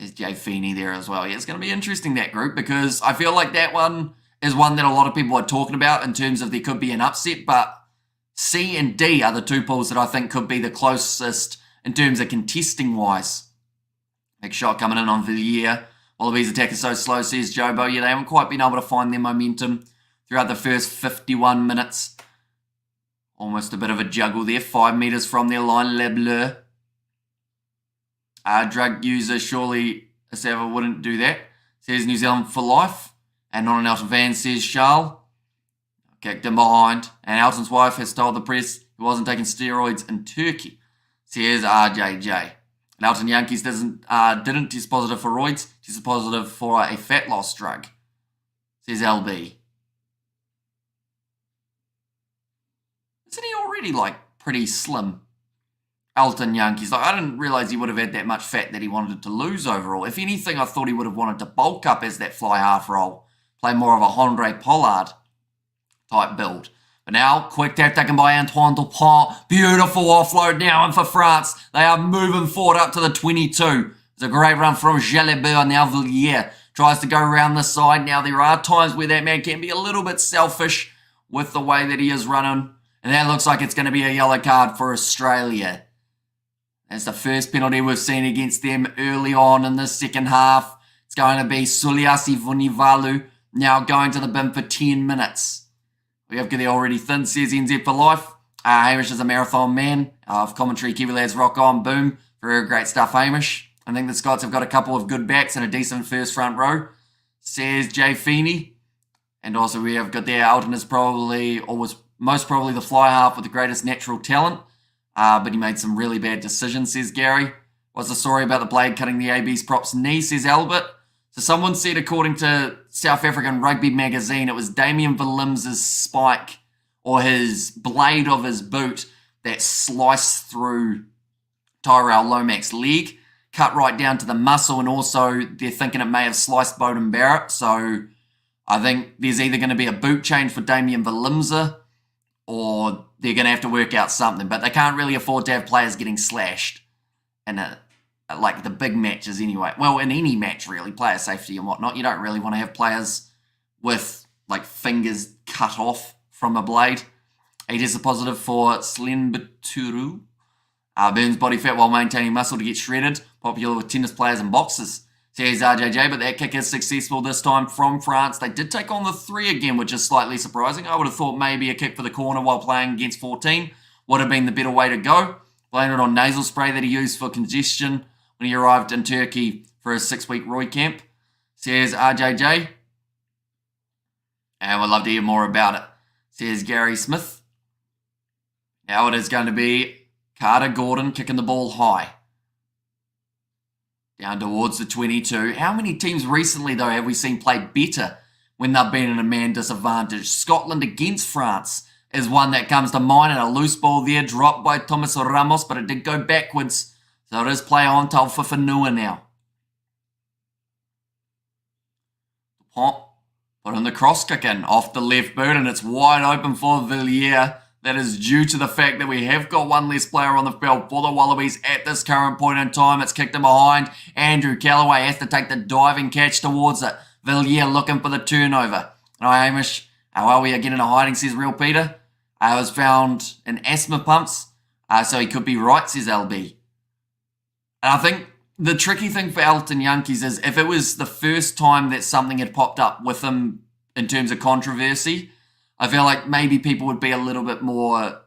Says Jay Feeney there as well. Yeah, it's going to be interesting, that group, because I feel like that one is one that a lot of people are talking about in terms of there could be an upset, but C and D are the two pools that I think could be the closest in terms of contesting-wise. Big shot coming in on Villiers. Wallabies attack is so slow, says Jobo. Yeah, they haven't quite been able to find their momentum throughout the first 51 minutes. Almost a bit of a juggle there. 5 metres from their line, Le Bleu. Drug user, surely Asava wouldn't do that. Says New Zealand for life. And not an Elton Van, says Charles. Kicked in behind. And Elton's wife has told the press he wasn't taking steroids in Turkey. Says RJJ. And Elton Yankees didn't test positive for roids. Tested positive for a fat loss drug. Says LB. Isn't he already pretty slim? Elton Yankees. I didn't realise he would have had that much fat that he wanted to lose overall. If anything, I thought he would have wanted to bulk up as that fly half role. Play more of a Andre Pollard type build. But now, quick tap taken by Antoine Dupont. Beautiful offload now in for France. They are moving forward up to the 22. It's a great run from Jalibert. Now Villiers tries to go around the side. Now there are times where that man can be a little bit selfish with the way that he is running. And that looks like it's going to be a yellow card for Australia. That's the first penalty we've seen against them early on in the second half. It's going to be Suliasi Vunivalu now going to the bin for 10 minutes. We have Giddy already thin, says NZ for life. Hamish is a marathon man. Of commentary, Kiwi lads rock on, boom. Very great stuff, Hamish. I think the Scots have got a couple of good backs and a decent first front row, says Jay Feeney. And also we have got there, Alton is probably, or was most probably the fly half with the greatest natural talent. But he made some really bad decisions, says Gary. What's the story about the blade cutting the AB's prop's knee, says Albert. So someone said, according to South African Rugby magazine, it was Damien Willem's spike, or his blade of his boot, that sliced through Tyrell Lomax's leg, cut right down to the muscle, and also they're thinking it may have sliced Beauden Barrett. So I think there's either going to be a boot change for Damien Willemse, or they're going to have to work out something. But they can't really afford to have players getting slashed in the big matches anyway. Well, in any match, really, player safety and whatnot. You don't really want to have players with, fingers cut off from a blade. He tested positive for Slenbaturu. Burns body fat while maintaining muscle to get shredded. Popular with tennis players and boxers. Says RJJ, but that kick is successful this time from France. They did take on the 3 again, which is slightly surprising. I would have thought maybe a kick for the corner while playing against 14 would have been the better way to go. Blamed it on nasal spray that he used for congestion when he arrived in Turkey for his 6-week Roy camp. Says RJJ. And we'd love to hear more about it. Says Gary Smith. Now it is going to be Carter Gordon kicking the ball high. Down towards the 22. How many teams recently, though, have we seen play better when they've been in a man disadvantage? Scotland against France is one that comes to mind, and a loose ball there dropped by Thomas Ramos, but it did go backwards. So it is play on to Fifanua now. Put in the cross kick in off the left boot, and it's wide open for Villiers. that is due to the fact that we have got one less player on the field for the Wallabies at this current point in time. It's kicked him behind. Andrew Callaway has to take the diving catch towards it. Villiers looking for the turnover. No, Hamish, well, we are getting a hiding, says Real Peter. I was found in asthma pumps, so he could be right, says LB. And I think the tricky thing for Elton Yankees is if it was the first time that something had popped up with him in terms of controversy, I feel like maybe people would be a little bit more,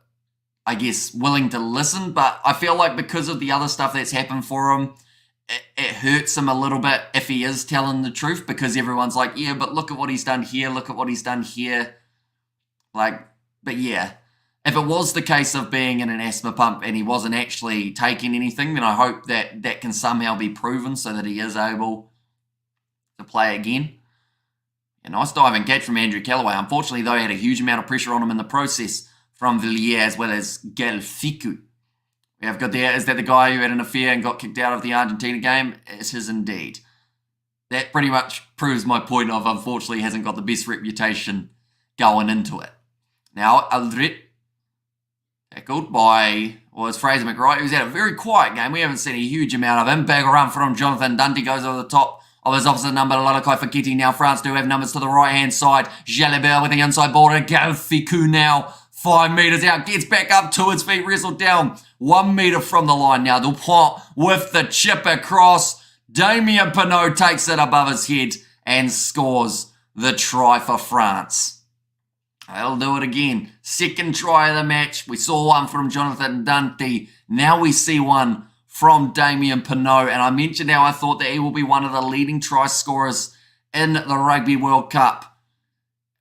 I guess, willing to listen. But I feel like because of the other stuff that's happened for him, it hurts him a little bit if he is telling the truth, because everyone's like, yeah, but look at what he's done here, look at what he's done here. Like, but yeah, if it was the case of being in an asthma pump and he wasn't actually taking anything, then I hope that that can somehow be proven so that he is able to play again. A nice diving catch from Andrew Callaway. Unfortunately, though, he had a huge amount of pressure on him in the process from Villiers as well as Gelfiku. We have got there, is that the guy who had an affair and got kicked out of the Argentina game? It is indeed. That pretty much proves my point of, unfortunately, hasn't got the best reputation going into it. Now, Aldrit, tackled by, well, it's Fraser McWright, who's had a very quiet game. We haven't seen a huge amount of him. Bag run from Jonathan Dundee goes over the top of his opposite number, Lalakai Fakiti. Now France do have numbers to the right-hand side. Jalibert with the inside border. Galfiku now 5 metres out. Gets back up to his feet. Wrestled down 1 metre from the line now. Dupont with the chip across. Damien Pinot takes it above his head and scores the try for France. They'll do it again. Second try of the match. We saw one from Jonathan Dundee. Now we see one from Damien Pinot, and I mentioned how I thought that he will be one of the leading try scorers in the Rugby World Cup.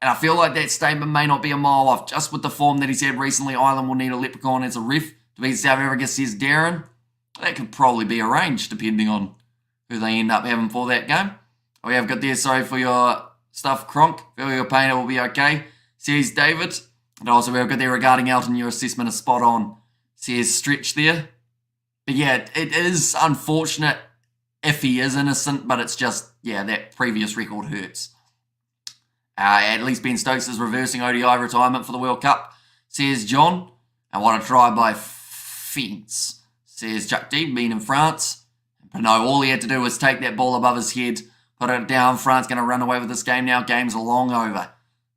And I feel like that statement may not be a mile off, just with the form that he's had recently. Ireland will need a leprechaun as a ref to beat South Africa, says Darren. That could probably be arranged, depending on who they end up having for that game. We have got there, sorry for your stuff, Kronk. Feel your pain, it will be okay, says David. And also we have got there regarding Elton, your assessment is spot on, says Stretch there. But yeah, it is unfortunate if he is innocent, but it's just, yeah, that previous record hurts. At least Ben Stokes is reversing ODI retirement for the World Cup, says John. And what a try by Fence, says Chuck D, being in France. But no, all he had to do was take that ball above his head, put it down. France going to run away with this game now. Game's long over,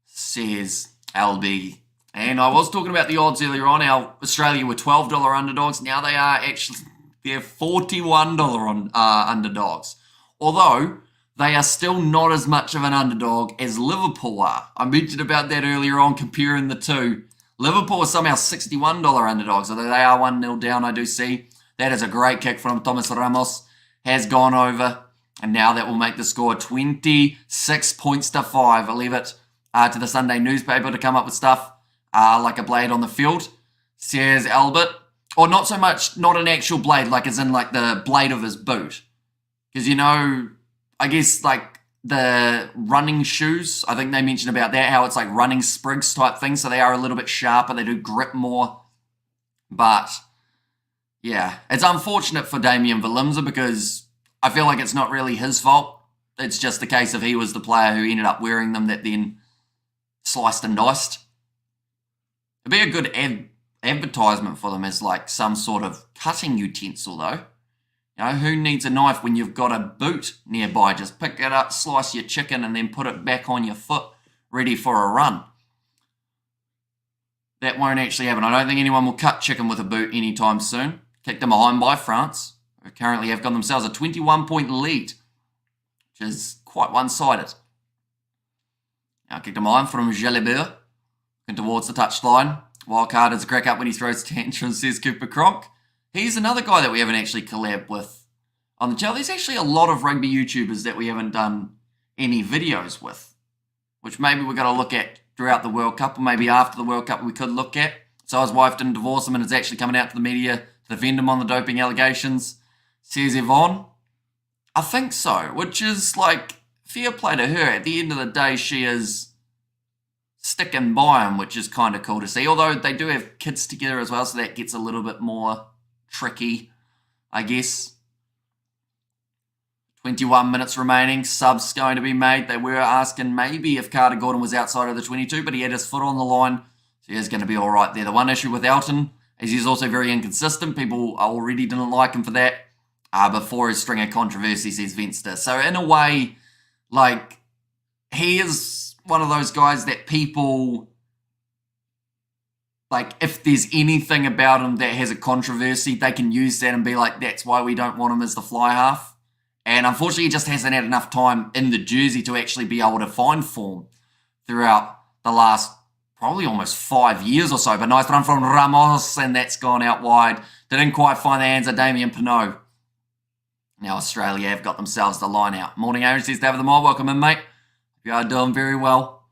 says LB. And I was talking about the odds earlier on. Our Australia were $12 underdogs. Now they are actually, they're $41 underdogs. Although they are still not as much of an underdog as Liverpool are. I mentioned about that earlier on, comparing the two. Liverpool are somehow $61 underdogs, although they are 1-0 down, I do see. That is a great kick from Thomas Ramos. Has gone over. And now that will make the score 26 points to 5. I'll leave it to the Sunday newspaper to come up with stuff. Like a blade on the field, says Albert. Or not so much, not an actual blade, like as in like the blade of his boot. Because, you know, I guess like the running shoes, I think they mentioned about that, how it's like running sprigs type thing, so they are a little bit sharper, they do grip more. But, yeah, it's unfortunate for Damien Valimza because I feel like it's not really his fault. It's just the case of he was the player who ended up wearing them that then sliced and diced. It'd be a good advertisement for them as like some sort of cutting utensil though. You know, who needs a knife when you've got a boot nearby? Just pick it up, slice your chicken and then put it back on your foot, ready for a run. That won't actually happen. I don't think anyone will cut chicken with a boot anytime soon. Kicked them behind by France, who currently have got themselves a 21-point lead, which is quite one-sided. Now kicked them behind from Jalibert. Towards the touchline. Wildcard is a crack up when he throws tantrums, says Cooper Cronk. He's another guy that we haven't actually collabed with on the channel. There's actually a lot of rugby YouTubers that we haven't done any videos with, which maybe we're going to look at throughout the World Cup, or maybe after the World Cup we could look at. So his wife didn't divorce him and is actually coming out to the media to defend him on the doping allegations, says Yvonne. I think so, which is like fair play to her. At the end of the day, she is sticking by him, which is kind of cool to see. Although they do have kids together as well, so that gets a little bit more tricky, I guess. 21 minutes remaining. Subs going to be made. They were asking maybe if Carter Gordon was outside of the 22, but he had his foot on the line So he's going to be all right there. The one issue with Elton is he's also very inconsistent. People already didn't like him for that before his string of controversy, says Venster. So in a way, like, he is one of those guys that people, like, if there's anything about him that has a controversy, they can use that and be like, that's why we don't want him as the fly half. And unfortunately, he just hasn't had enough time in the jersey to actually be able to find form throughout the last probably almost 5 years or so. But nice run from Ramos, and that's gone out wide. Didn't quite find the hands of Damien Pinot. Now Australia have got themselves the line out. Morning, Aaron, says David the Mob. Welcome in, mate. You are doing very well.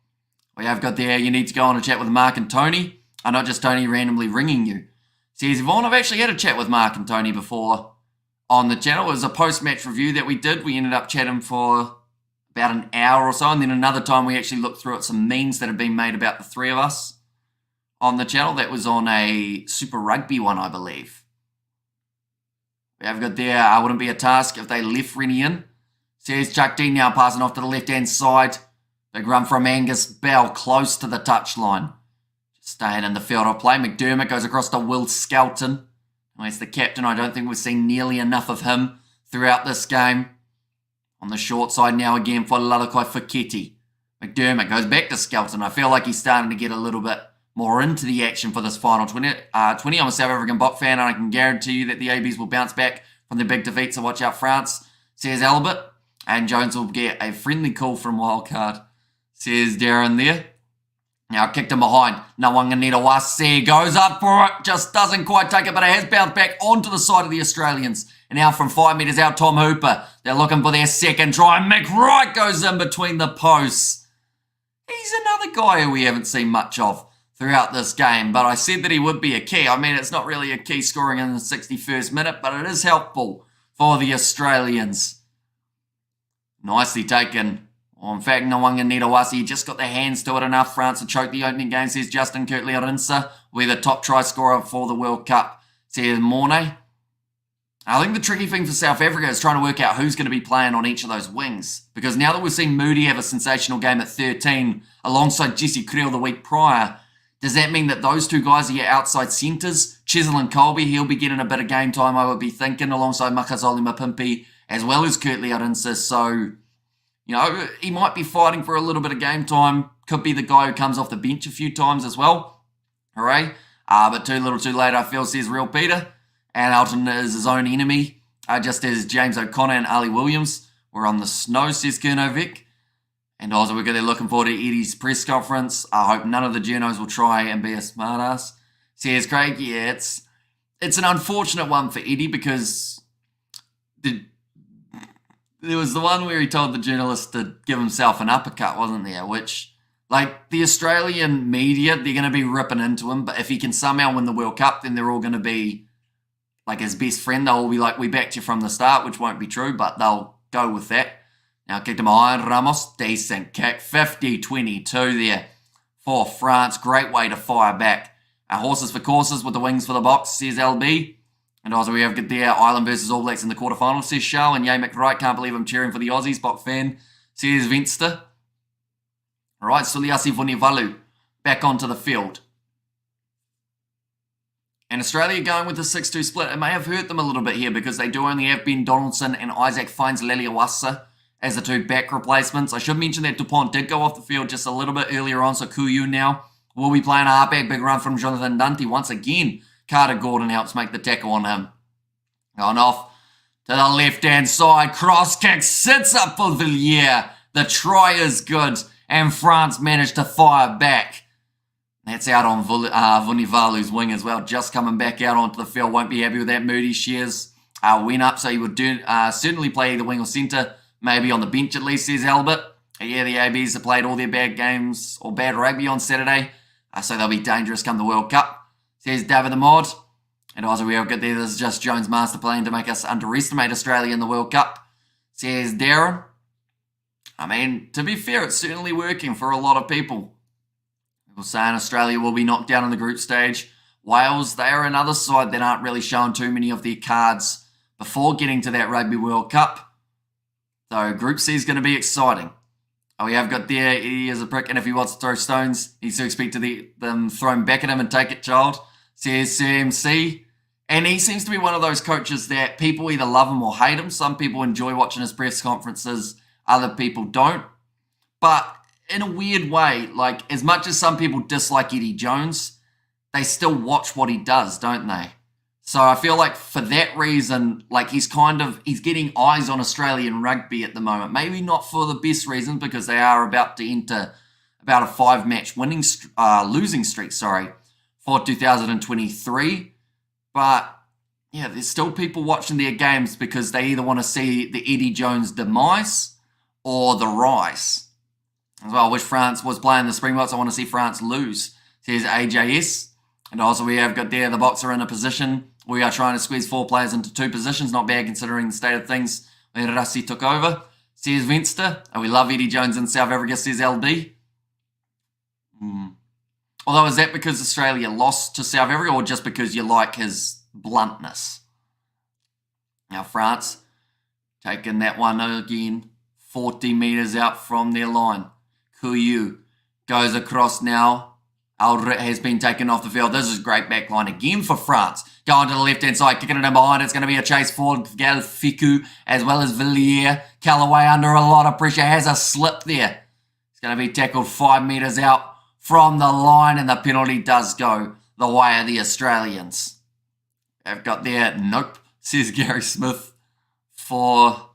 We have got there, you need to go on a chat with Mark and Tony. Not just Tony randomly ringing you. Says Yvonne, I've actually had a chat with Mark and Tony before on the channel. It was a post-match review that we did. We ended up chatting for about an hour or so, and then another time we actually looked through at some memes that had been made about the three of us on the channel. That was on a Super Rugby one, I believe. We have got there, wouldn't be a task if they left Rennie in. Says Chuck Dean now passing off to the left-hand side. Big run from Angus Bell, close to the touchline. Just staying in the field of play. McDermott goes across to Will Skelton. He's the captain. I don't think we've seen nearly enough of him throughout this game. On the short side now again for Lalakai Foketi. McDermott goes back to Skelton. I feel like he's starting to get a little bit more into the action for this final 20. I'm a South African Bok fan, and I can guarantee you that the ABs will bounce back from their big defeat, so watch out France, says Albert. And Jones will get a friendly call from Wildcard, says Darren there. Now kicked him behind. Nawanganita Wase goes up for it. Just doesn't quite take it, but it has bounced back onto the side of the Australians. And now from 5 metres out, Tom Hooper. They're looking for their second try. And Mick Wright goes in between the posts. He's another guy who we haven't seen much of throughout this game, but I said that he would be a key. I mean, it's not really a key scoring in the 61st minute, but it is helpful for the Australians. Nicely taken. Well, in fact, Nawanganita Wase just got their hands to it enough. France to choke the opening game, says Justin Kirtley-Arinsa. We're the top try scorer for the World Cup, says Mornay. I think the tricky thing for South Africa is trying to work out who's going to be playing on each of those wings. Because now that we've seen Moody have a sensational game at 13 alongside Jesse Creel the week prior, does that mean that those two guys are your outside centres? Chisel and Colby, he'll be getting a bit of game time, I would be thinking, alongside Makazole Mapimpi, as well as Kirtley-Arinsa. So, you know, he might be fighting for a little bit of game time. Could be the guy who comes off the bench a few times as well. Hooray. But too little too late, I feel, says Real Peter. And Elton is his own enemy, just as James O'Connor and Ali Williams were on the snow, says Kernovic. And also we're looking forward to Eddie's press conference. I hope none of the journos will try and be a smartass. Says Craig, yeah, it's an unfortunate one for Eddie because there was the one where he told the journalist to give himself an uppercut, wasn't there? Which, like, the Australian media, they're going to be ripping into him. But if he can somehow win the World Cup, then they're all going to be like his best friend. They'll all be like, we backed you from the start, which won't be true, but they'll go with that. Now kicked him behind. Ramos, decent kick. 50-22 there for France. Great way to fire back. Horses for courses with the wings for the box, says LB. And also we have got there Ireland versus All Blacks in the quarterfinals, says Charles. And Yay McWright, can't believe I'm cheering for the Aussies. Bok fan, says Venster. All right, Suliasi Vunivalu back onto the field. And Australia going with the 6-2 split. It may have hurt them a little bit here because they do only have Ben Donaldson and Isaac Fines Leliawasa as the two back replacements. I should mention that Dupont did go off the field just a little bit earlier on, so Kuyu now will be playing a halfback. Big run from Jonathan Dante. Once again, Carter Gordon helps make the tackle on him. Going off to the left-hand side. Cross kick sits up for Villiers. The try is good, and France managed to fire back. That's out on Vunivalu's wing as well. Just coming back out onto the field. Won't be happy with that. Moody shares went up, so he would certainly play either wing or centre. Maybe on the bench at least, says Albert. Yeah, the ABs have played all their bad games or bad rugby on Saturday, so they'll be dangerous come the World Cup, says David the Mod. And also we have got there, this is just Jones' master plan to make us underestimate Australia in the World Cup, says Darren. I mean, to be fair, it's certainly working for a lot of people. People saying Australia will be knocked down in the group stage. Wales, they are another side that aren't really showing too many of their cards before getting to that Rugby World Cup. So Group C is going to be exciting. Oh, we have got there, he is a prick, and if he wants to throw stones, he's to expect them thrown back at him and take it, child, says CMC. And he seems to be one of those coaches that people either love him or hate him. Some people enjoy watching his press conferences, other people don't. But in a weird way, like as much as some people dislike Eddie Jones, they still watch what he does, don't they? So I feel like for that reason, like he's getting eyes on Australian rugby at the moment. Maybe not for the best reason because they are about to enter about a 5-match losing streak, for 2023. But yeah, there's still people watching their games because they either want to see the Eddie Jones demise or the rise. As well, I wish France was playing the Springboks. I want to see France lose, says AJS. And also we have got there the Boks are in a position. We are trying to squeeze 4 players into 2 positions. Not bad considering the state of things when Rassi took over, says Venster. And we love Eddie Jones in South Africa, says LD. Although, is that because Australia lost to South Africa or just because you like his bluntness? Now, France taking that one again, 40 metres out from their line. Kuyu goes across now. Aldrit has been taken off the field. This is great backline again for France. Going to the left-hand side, kicking it in behind. It's going to be a chase for Galfiku as well as Villiers. Callaway under a lot of pressure. Has a slip there. It's going to be tackled 5 metres out from the line, and the penalty does go the way of the Australians. They've got there, nope, says Gary Smith for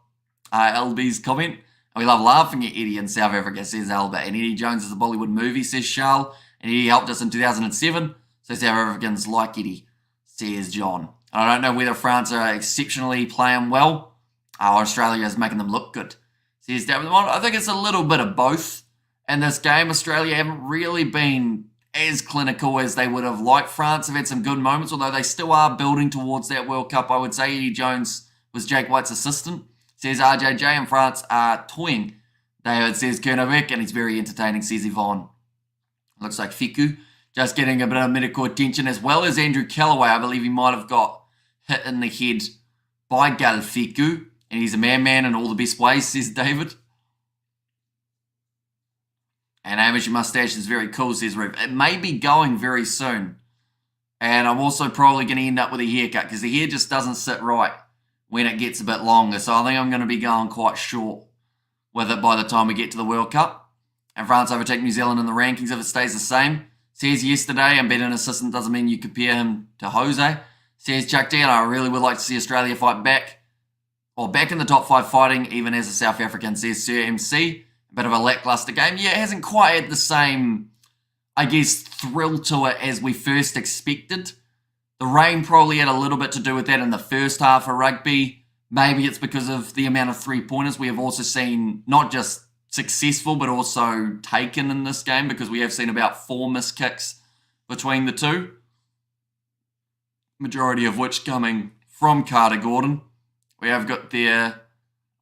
LB's comment. We love laughing at Eddie in South Africa, says Albert. And Eddie Jones is a Bollywood movie, says Charles. And he helped us in 2007, so South Africans like Eddie, says John. I don't know whether France are exceptionally playing well or Australia is making them look good, says David. I think it's a little bit of both. In this game, Australia haven't really been as clinical as they would have liked. France have had some good moments, although they still are building towards that World Cup. I would say Eddie Jones was Jake White's assistant, says RJJ, and France are toying. David says Kernovic, and he's very entertaining, says Yvonne. Looks like Fiku just getting a bit of medical attention, as well as Andrew Callaway. I believe he might have got hit in the head by Galfiku, and he's a man in all the best ways, says David. And Amish Mustache is very cool, says Rube. It may be going very soon. And I'm also probably going to end up with a haircut because the hair just doesn't sit right when it gets a bit longer. So I think I'm going to be going quite short with it by the time we get to the World Cup. And France overtake New Zealand in the rankings if it stays the same. Says yesterday, and being an assistant doesn't mean you compare him to Jose. Says Chuck D, and I really would like to see Australia fight back. Or back in the top 5 fighting, even as a South African, says Sir MC. A bit of a lackluster game. Yeah, it hasn't quite had the same, I guess, thrill to it as we first expected. The rain probably had a little bit to do with that in the first half of rugby. Maybe it's because of the amount of 3-pointers we have also seen, not just successful, but also taken in this game, because we have seen about 4 missed kicks between the two. Majority of which coming from Carter Gordon. We have got there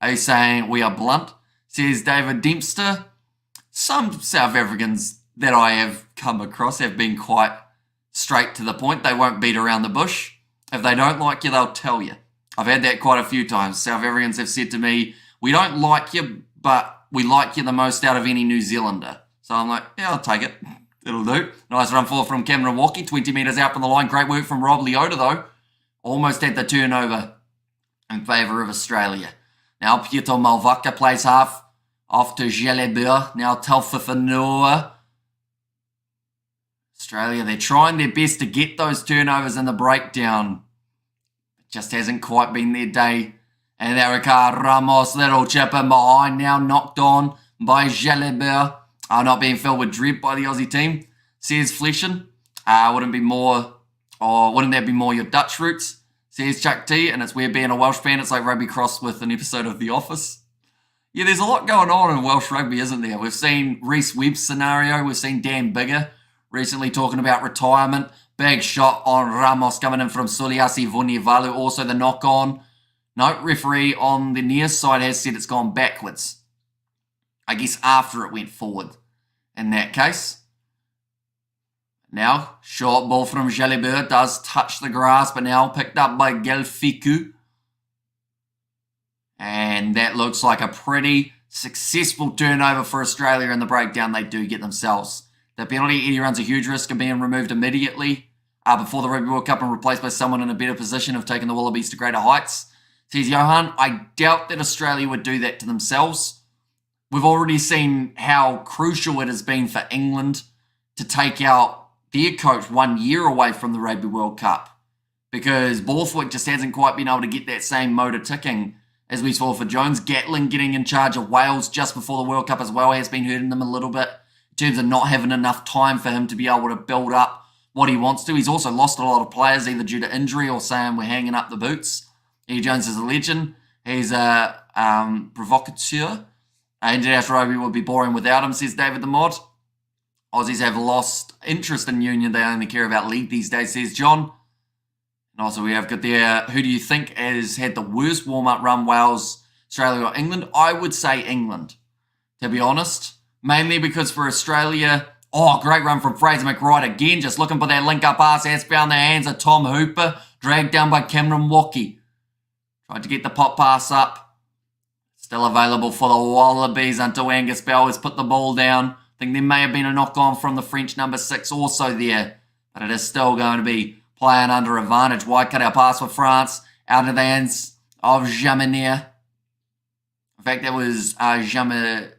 a saying, we are blunt, says David Dempster. Some South Africans that I have come across have been quite straight to the point. They won't beat around the bush. If they don't like you, they'll tell you. I've had that quite a few times. South Africans have said to me, we don't like you, but we like you the most out of any New Zealander. So I'm like, yeah, I'll take it. It'll do. Nice run forward from Cameron Walkie, 20 metres out from the line. Great work from Rob Leota, though. Almost had the turnover in favour of Australia. Now Pieto Malvaka plays half off to Jalabur. Now Talfafanua. Australia, they're trying their best to get those turnovers in the breakdown. It just hasn't quite been their day. And Erica Ramos, little chip in behind now, knocked on by Jalabur. Not being filled with dread by the Aussie team, says Fleshin. Wouldn't that be more your Dutch roots, says Chuck T. And it's weird being a Welsh fan. It's like rugby crossed with an episode of The Office. Yeah, there's a lot going on in Welsh rugby, isn't there? We've seen Reece Webb's scenario. We've seen Dan Bigger recently talking about retirement. Big shot on Ramos coming in from Suliasi Vunivalu. Also the knock-on. No, referee on the near side has said it's gone backwards. I guess after it went forward in that case. Now, short ball from Jalabur does touch the grass, but now picked up by Gelfiku. And that looks like a pretty successful turnover for Australia in the breakdown they do get themselves. The penalty, Eddie runs a huge risk of being removed immediately before the Rugby World Cup and replaced by someone in a better position of taking the Wallabies to greater heights. Says Johan, I doubt that Australia would do that to themselves. We've already seen how crucial it has been for England to take out their coach 1 year away from the Rugby World Cup, because Borthwick just hasn't quite been able to get that same motor ticking as we saw for Jones. Gatling getting in charge of Wales just before the World Cup as well has been hurting them a little bit in terms of not having enough time for him to be able to build up what he wants to. He's also lost a lot of players either due to injury or saying we're hanging up the boots. Eddie Jones is a legend. He's a provocateur. International rugby would be boring without him, says David the Mod. Aussies have lost interest in union. They only care about league these days, says John. And also we have got there, who do you think has had the worst warm-up run, Wales, Australia or England? I would say England, to be honest. Mainly because for Australia, great run from Fraser McRite again, just looking for that link-up pass. That's found the hands of Tom Hooper, dragged down by Cameron Wacky. Tried to get the pop pass up. Still available for the Wallabies until Angus Bell has put the ball down. I think there may have been a knock-on from the French number 6 also there, but it is still going to be playing under advantage. Wide cut-out pass for France, out of the hands of Jaminier. In fact, that was Jaminier.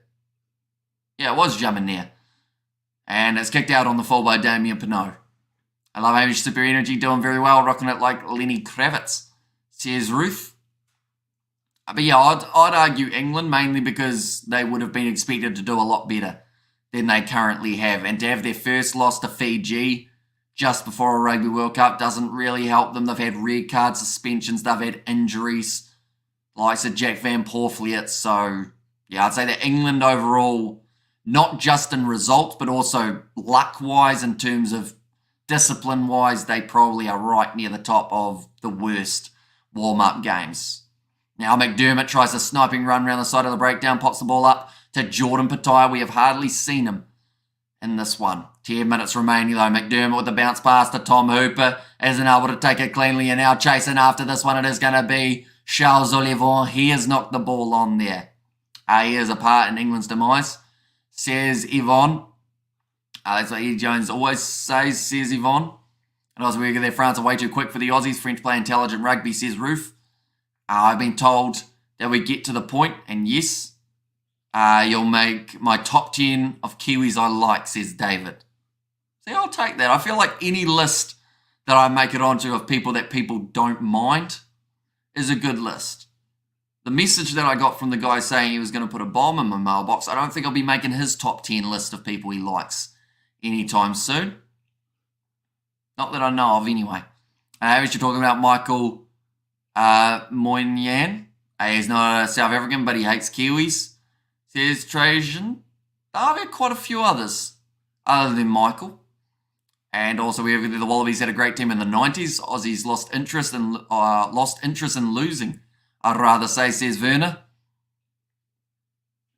Yeah, it was Jaminier. And it's kicked out on the full by Damien Pinot. I love Hamish Super Energy doing very well, rocking it like Lenny Kravitz, says Ruth. But yeah, I'd argue England, mainly because they would have been expected to do a lot better than they currently have. And to have their first loss to Fiji just before a Rugby World Cup doesn't really help them. They've had red card suspensions, they've had injuries, likes of Jack Van Porfliet. So yeah, I'd say that England overall, not just in results, but also luck-wise in terms of discipline-wise, they probably are right near the top of the worst warm-up games. Now McDermott tries a sniping run around the side of the breakdown, pops the ball up to Jordan Petaia. We have hardly seen him in this one. 10 minutes remaining though. McDermott with the bounce pass to Tom Hooper. Isn't able to take it cleanly, and now chasing after this one. It is going to be Charles Olivon. He has knocked the ball on there. He is a part in England's demise, says Yvonne. That's what Eddie Jones always says, says Yvonne. And also we get there, France are way too quick for the Aussies. French play intelligent rugby, says Roof. I've been told that we get to the point, and yes, you'll make my top 10 of Kiwis I like, says David. See, I'll take that. I feel like any list that I make it onto of people that people don't mind is a good list. The message that I got from the guy saying he was going to put a bomb in my mailbox, I don't think I'll be making his top 10 list of people he likes anytime soon. Not that I know of anyway. As you're talking about Michael Moynihan. He's not a South African, but he hates Kiwis, says Trajan. I've had quite a few others other than Michael. And also we have the Wallabies had a great team in the 90s. Aussies lost interest in losing, I'd rather say, says Werner.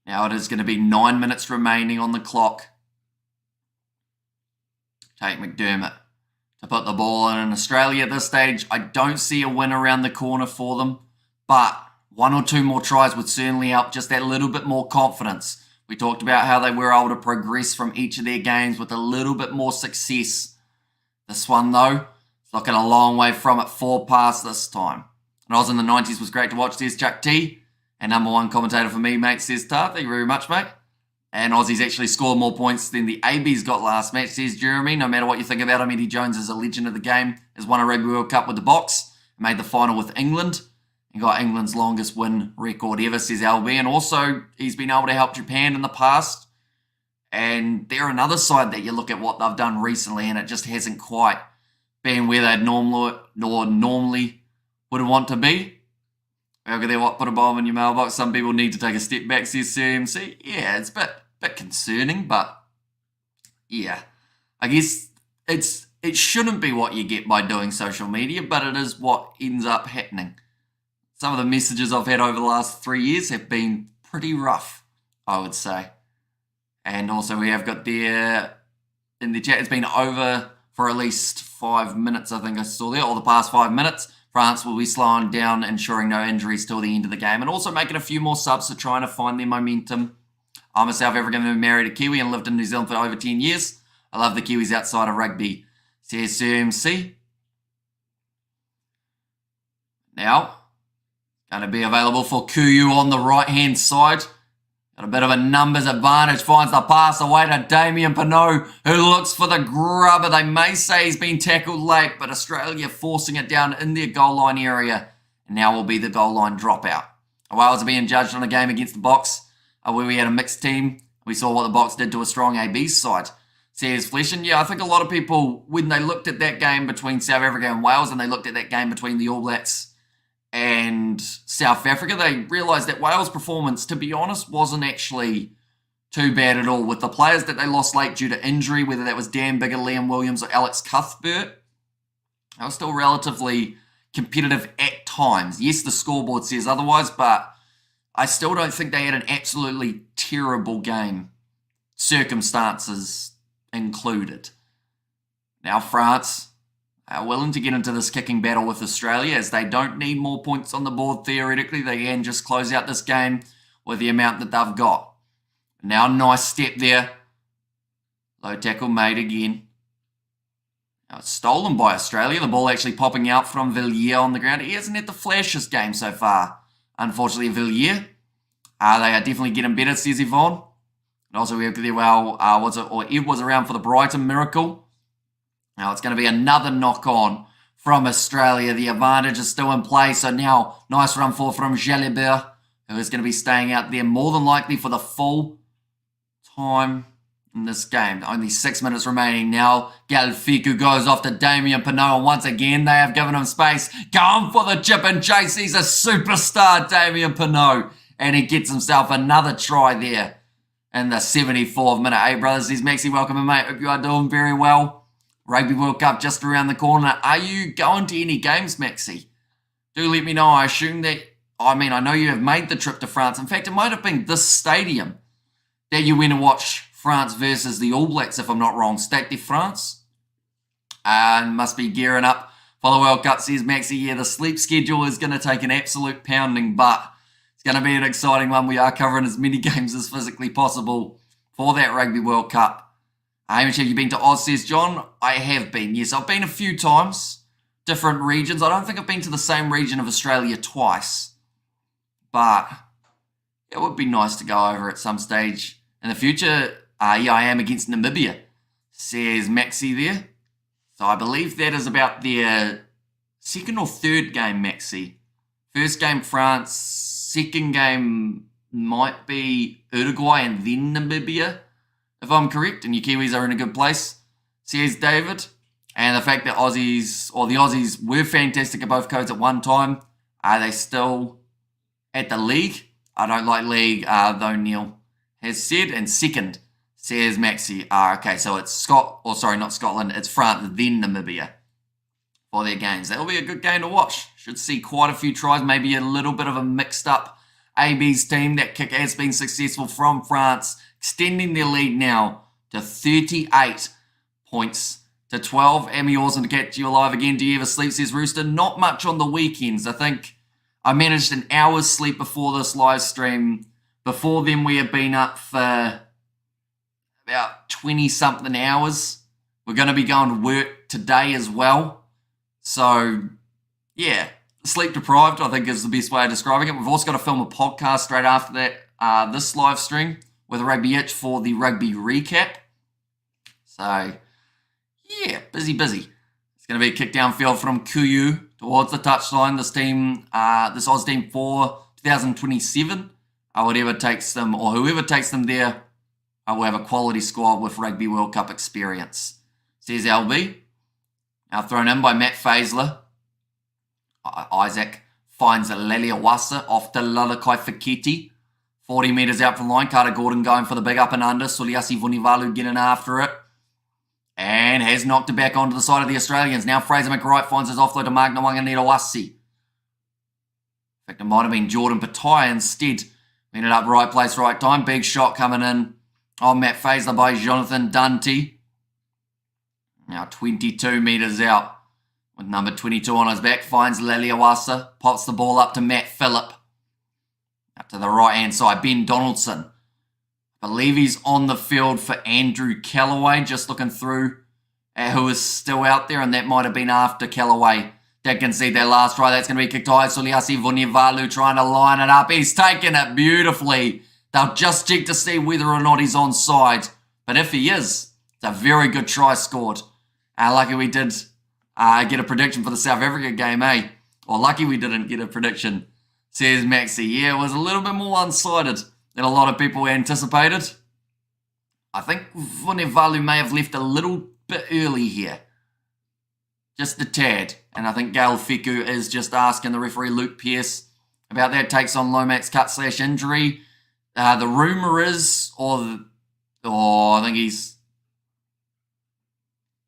Now it is going to be 9 minutes remaining on the clock. Take McDermott to put the ball in Australia at this stage. I don't see a win around the corner for them, but 1 or 2 more tries would certainly help, just that little bit more confidence. We talked about how they were able to progress from each of their games with a little bit more success. This one, though, is looking a long way from it. 4 past this time. And I was in the 90s, was great to watch, says Chuck T. And number 1 commentator for me, mate, says Tar. Thank you very much, mate. And Aussies actually scored more points than the ABs got last match, says Jeremy. No matter what you think about him, Eddie Jones is a legend of the game. Has won a Rugby World Cup with the Box. Made the final with England. And got England's longest win record ever, says LB. And also, he's been able to help Japan in the past. And they're another side that you look at what they've done recently, and it just hasn't quite been where they'd normally would want to be. Okay, there, what, put a bomb in your mailbox. Some people need to take a step back, says CMC. Yeah, it's a bit concerning, but yeah. I guess it shouldn't be what you get by doing social media, but it is what ends up happening. Some of the messages I've had over the last 3 years have been pretty rough, I would say. And also we have got there in the chat, it's been over for at least 5 minutes, I think I saw there, or the past 5 minutes. France will be slowing down, ensuring no injuries till the end of the game, and also making a few more subs to trying to find their momentum. I'm a South African who married a Kiwi and lived in New Zealand for over 10 years. I love the Kiwis outside of rugby, says CMC. Now, going to be available for Kuyu on the right-hand side. Got a bit of a numbers advantage, finds the pass away to Damien Pinot, who looks for the grubber. They may say he's been tackled late, but Australia forcing it down in their goal line area. And now will be the goal line dropout. Wales are being judged on a game against the Box, where we had a mixed team. We saw what the Box did to a strong AB side. Says Flesh, and yeah, I think a lot of people, when they looked at that game between South Africa and Wales, and they looked at that game between the All Blacks and South Africa, they realised that Wales' performance, to be honest, wasn't actually too bad at all. With the players that they lost late due to injury, whether that was Dan Biggar, Liam Williams, or Alex Cuthbert, they were still relatively competitive at times. Yes, the scoreboard says otherwise, but I still don't think they had an absolutely terrible game, circumstances included. Now France are willing to get into this kicking battle with Australia, as they don't need more points on the board theoretically. They can just close out this game with the amount that they've got. Now, nice step there. Low tackle made again. Now it's stolen by Australia. The ball actually popping out from Villiers on the ground. He hasn't had the flashiest game so far, unfortunately, Villiers. They are definitely getting better, says Yvonne. And also, we have there, Ed was around for the Brighton miracle. Now it's going to be another knock-on from Australia. The advantage is still in play. So now, nice run forward from Jalibert, who is going to be staying out there more than likely for the full time in this game. Only 6 minutes remaining now. Galfiku goes off to Damien Pinot, and once again, they have given him space. Going for the chip and chase. He's a superstar, Damien Pinot. And he gets himself another try there in the 74th minute. Hey, brothers, he's Maxi. Welcome in, mate. Hope you are doing very well. Rugby World Cup just around the corner. Are you going to any games, Maxi? Do let me know. I assume that, I know you have made the trip to France. In fact, it might have been this stadium that you went to watch France versus the All Blacks, if I'm not wrong. Stade de France. And must be gearing up for the World Cup, says Maxi. Yeah, the sleep schedule is going to take an absolute pounding, but it's going to be an exciting one. We are covering as many games as physically possible for that Rugby World Cup. Hamish, have you been to Oz, says John? I have been, yes. I've been a few times, different regions. I don't think I've been to the same region of Australia twice, but it would be nice to go over at some stage in the future. Yeah, I am against Namibia, says Maxi there. So I believe that is about their second or third game, Maxi. First game, France. Second game might be Uruguay and then Namibia, if I'm correct, and your Kiwis are in a good place, says David. And the fact that the Aussies were fantastic at both codes at one time, are they still at the league? I don't like league, though Neil has said. And second, says Maxi. Okay, so it's not Scotland, it's France, then Namibia for their games. That'll be a good game to watch. Should see quite a few tries, maybe a little bit of a mixed up AB's team. That kick has been successful from France, extending their lead now to 38 points to 12. Amy, awesome to catch you alive again. Do you ever sleep, says Rooster? Not much on the weekends. I think I managed an hour's sleep before this live stream. Before then, we have been up for about 20-something hours. We're going to be going to work today as well. So, yeah, sleep deprived, I think, is the best way of describing it. We've also got to film a podcast straight after that, this live stream with Rugby Itch for the rugby recap. So, yeah, busy. It's going to be a kick downfield from Kuyu towards the touchline. This Oz team for 2027, whatever takes them, or whoever takes them there, will have a quality squad with Rugby World Cup experience, says LB. Now thrown in by Matt Faisler. Isaac finds Leliawasa off to Lalakai Fakiti. 40 metres out from line. Carter Gordon going for the big up and under. Suliasi Vunivalu getting after it. And has knocked it back onto the side of the Australians. Now Fraser McWright finds his offload to Mark Nawanganitawasi. In fact, it might have been Jordan Pattaya instead. Ended up right place, right time. Big shot coming in on Matt Faisler by Jonathan Dante. Now 22 metres out With number 22 on his back, finds Laliawasa, pops the ball up to Matt Phillip. Up to the right-hand side, Ben Donaldson. I believe he's on the field for Andrew Callaway, just looking through at who is still out there, and that might have been after Callaway. Did concede their last try. That's going to be kicked high. Suliasi Vunivalu trying to line it up. He's taken it beautifully. They'll just check to see whether or not he's onside. But if he is, it's a very good try scored. Lucky we did get a prediction for the South Africa game, eh? Or lucky we didn't get a prediction, says Maxi. Yeah, it was a little bit more one-sided than a lot of people anticipated. I think Vunivalu may have left a little bit early here. Just a tad. And I think Gail Feku is just asking the referee Luke Pearce about that. Takes on Lomax cut/injury. The rumour is, I think he's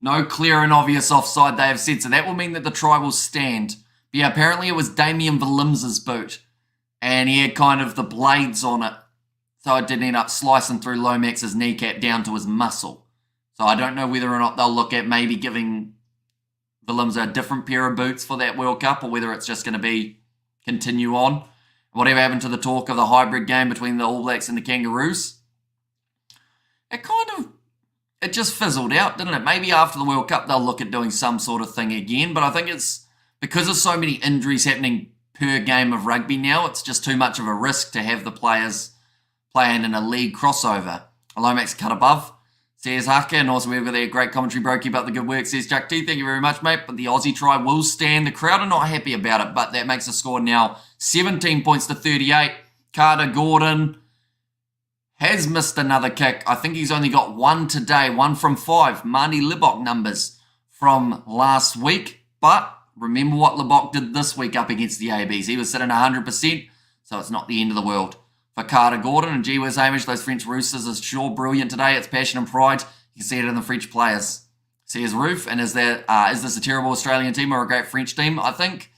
no clear and obvious offside, they have said. So that will mean that the try will stand. But yeah, apparently it was Damien Willems's boot. And he had kind of the blades on it. So it didn't end up slicing through Lomax's kneecap down to his muscle. So I don't know whether or not they'll look at maybe giving Willems a different pair of boots for that World Cup, or whether it's just going to be continue on. Whatever happened to the talk of the hybrid game between the All Blacks and the Kangaroos? It just fizzled out, didn't it? Maybe after the World Cup they'll look at doing some sort of thing again, but I think it's because of so many injuries happening per game of rugby now, it's just too much of a risk to have the players playing in a league crossover. Lomax cut above, says Haka, and also we've got a great commentary, bro. Keep up the good work, says Chuck T. Thank you very much, mate. But the Aussie try will stand. The crowd are not happy about it, but that makes the score now 17 points to 38. Carter Gordon has missed another kick. I think he's only got one today, 1 from 5. Marnie Libok numbers from last week. But remember what Libok did this week up against the ABs. He was sitting 100%, so it's not the end of the world for Carter Gordon. And gee whiz, Hamish, those French Roosters is sure brilliant today. It's passion and pride. You can see it in the French players. See his roof, and is this a terrible Australian team or a great French team? I think,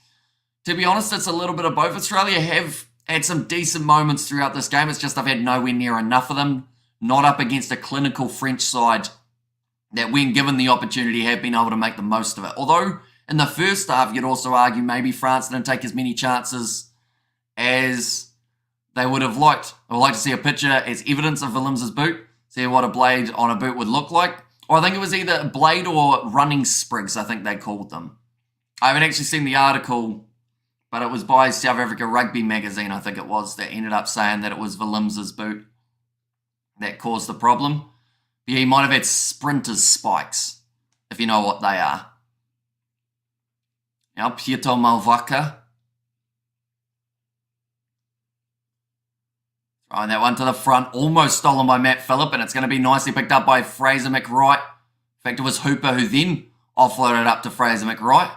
to be honest, it's a little bit of both. Australia have had some decent moments throughout this game. It's just I've had nowhere near enough of them. Not up against a clinical French side that, when given the opportunity, have been able to make the most of it. Although, in the first half, you'd also argue maybe France didn't take as many chances as they would have liked. I would like to see a picture as evidence of Willems's boot. See what a blade on a boot would look like. Or I think it was either blade or running sprigs, I think they called them. I haven't actually seen the article, but it was by South Africa Rugby magazine, I think it was, that ended up saying that it was Willems's boot that caused the problem. But yeah, he might have had sprinters spikes, if you know what they are. Now, Pietro Malvaca. Throwing that one to the front, almost stolen by Matt Phillip, and it's going to be nicely picked up by Fraser McWright. In fact, it was Hooper who then offloaded up to Fraser McWright.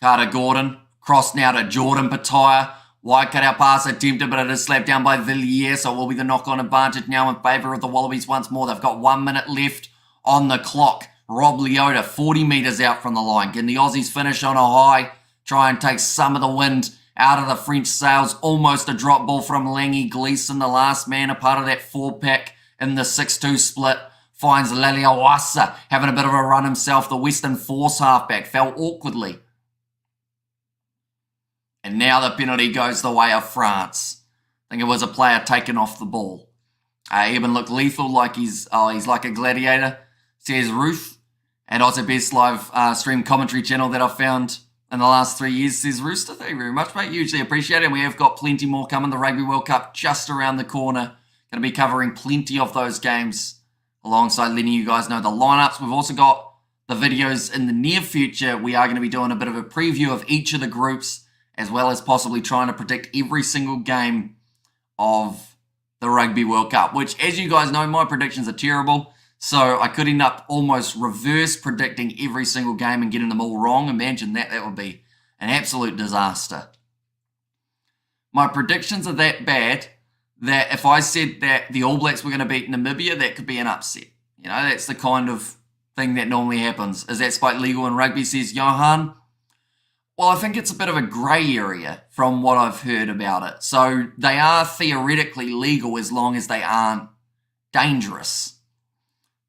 Carter Gordon, cross now to Jordan Pataya. Wide cut-out pass attempted, but it is slapped down by Villiers, so it will be the knock-on advantage now in favour of the Wallabies once more. They've got 1 minute left on the clock. Rob Leota, 40 metres out from the line. Can the Aussies finish on a high? Try and take some of the wind out of the French sails. Almost a drop ball from Langy Gleeson, the last man, a part of that 4-pack in the 6-2 split. Finds Laliawasa having a bit of a run himself. The Western Force halfback fell awkwardly. And now the penalty goes the way of France. I think it was a player taken off the ball. Eben looked lethal, like he's like a gladiator, says Ruth. And also best live stream commentary channel that I've found in the last 3 years, says Rooster. Thank you very much, mate. Hugely appreciate it. And we have got plenty more coming. The Rugby World Cup just around the corner. Going to be covering plenty of those games alongside letting you guys know the lineups. We've also got the videos in the near future. We are going to be doing a bit of a preview of each of the groups, as well as possibly trying to predict every single game of the Rugby World Cup, which, as you guys know, my predictions are terrible. So I could end up almost reverse predicting every single game and getting them all wrong. Imagine that. That would be an absolute disaster. My predictions are that bad that if I said that the All Blacks were going to beat Namibia, that could be an upset. You know, that's the kind of thing that normally happens. Is that spike legal in rugby, says Johan? Well, I think it's a bit of a grey area from what I've heard about it. So they are theoretically legal as long as they aren't dangerous.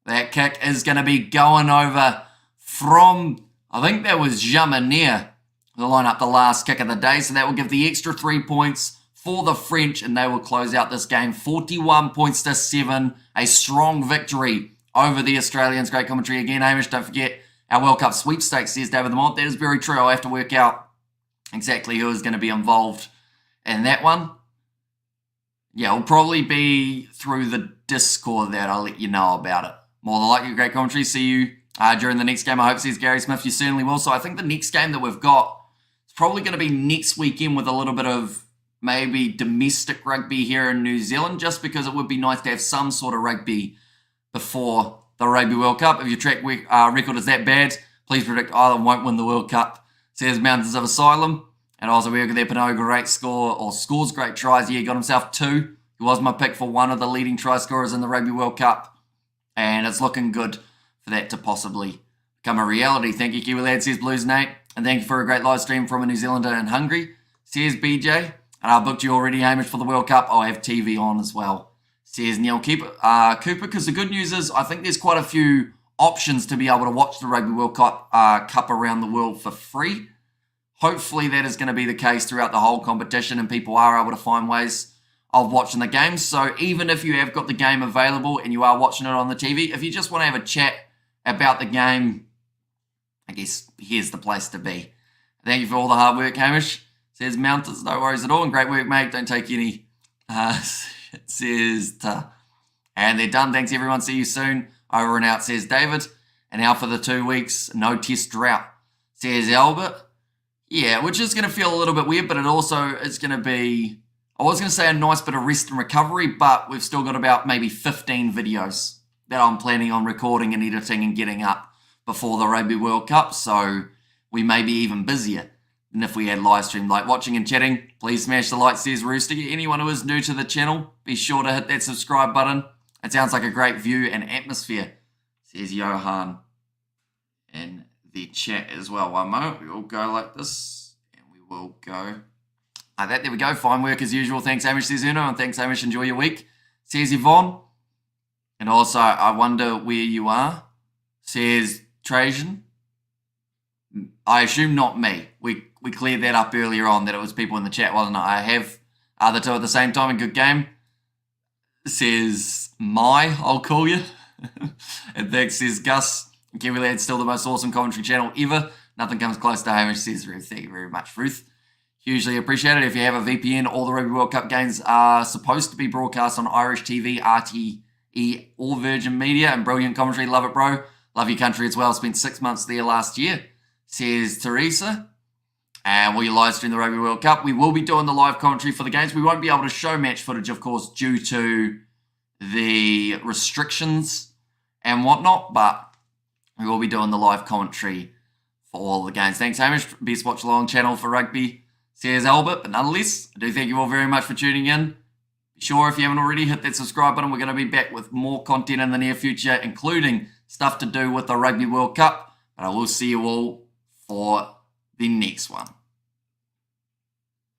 That kick is going to be going over from, I think that was Jamanier to line up the last kick of the day. So that will give the extra 3 points for the French, and they will close out this game 41 points to 7. A strong victory over the Australians. Great commentary again, Hamish. Don't forget our World Cup sweepstakes, says David Lamont. That is very true. I'll have to work out exactly who is going to be involved in that one. Yeah, it'll probably be through the Discord that I'll let you know about it. More than likely, great commentary. See you during the next game. I hope, says Gary Smith. You certainly will. So I think the next game that we've got is probably going to be next weekend with a little bit of maybe domestic rugby here in New Zealand, just because it would be nice to have some sort of rugby before the Rugby World Cup. If your track record is that bad, please predict Ireland won't win the World Cup, says Mountains of Asylum. And also, we got there, Pinot, great score, or scores great tries. Yeah, he got himself 2. He was my pick for one of the leading try scorers in the Rugby World Cup. And it's looking good for that to possibly become a reality. Thank you, Kiwi Lad, says Blues Nate. And thank you for a great live stream from a New Zealander in Hungary, says BJ. And I booked you already, Hamish, for the World Cup. I'll have TV on as well, says Neil Cooper. Because the good news is I think there's quite a few options to be able to watch the Rugby World Cup around the world for free. Hopefully that is going to be the case throughout the whole competition and people are able to find ways of watching the games. So even if you have got the game available and you are watching it on the TV, if you just want to have a chat about the game, I guess here's the place to be. Thank you for all the hard work, Hamish, says Mountains. No worries at all. And great work, mate. Don't take any. Says and they're done. Thanks, everyone. See you soon. Over and out, says David. And out for the 2 weeks. No test drought, says Albert. Yeah, which is going to feel a little bit weird, but it's going to be, I was going to say a nice bit of rest and recovery, but we've still got about maybe 15 videos that I'm planning on recording and editing and getting up before the Rugby World Cup, so we may be even busier than if we had live stream. Like watching and chatting, please smash the like, says Rooster. Anyone who is new to the channel, be sure to hit that subscribe button. It sounds like a great view and atmosphere, says Johan in the chat as well. One moment, we will go like this, and we will go like that. There we go. Fine work as usual. Thanks, Hamish, says Uno, and thanks, Hamish. Enjoy your week, says Yvonne. And also, I wonder where you are, says Trajan. I assume not me. We cleared that up earlier on that it was people in the chat, wasn't it? I have the two at the same time. A good game, says I'll call you. And thanks, says Gus. Kiwi Lad's still the most awesome commentary channel ever. Nothing comes close to Hamish, says Ruth. Thank you very much, Ruth. Hugely appreciated. If you have a VPN, all the Rugby World Cup games are supposed to be broadcast on Irish TV, RTE, or Virgin Media. And brilliant commentary. Love it, bro. Love your country as well. Spent 6 months there last year, says Teresa. And will you live stream the Rugby World Cup? We will be doing the live commentary for the games. We won't be able to show match footage, of course, due to the restrictions and whatnot, but we will be doing the live commentary for all the games. Thanks, Hamish. Best watch along channel for rugby, says Albert. But nonetheless, I do thank you all very much for tuning in. Be sure, if you haven't already, hit that subscribe button. We're going to be back with more content in the near future, including stuff to do with the Rugby World Cup. But I will see you all for the next one.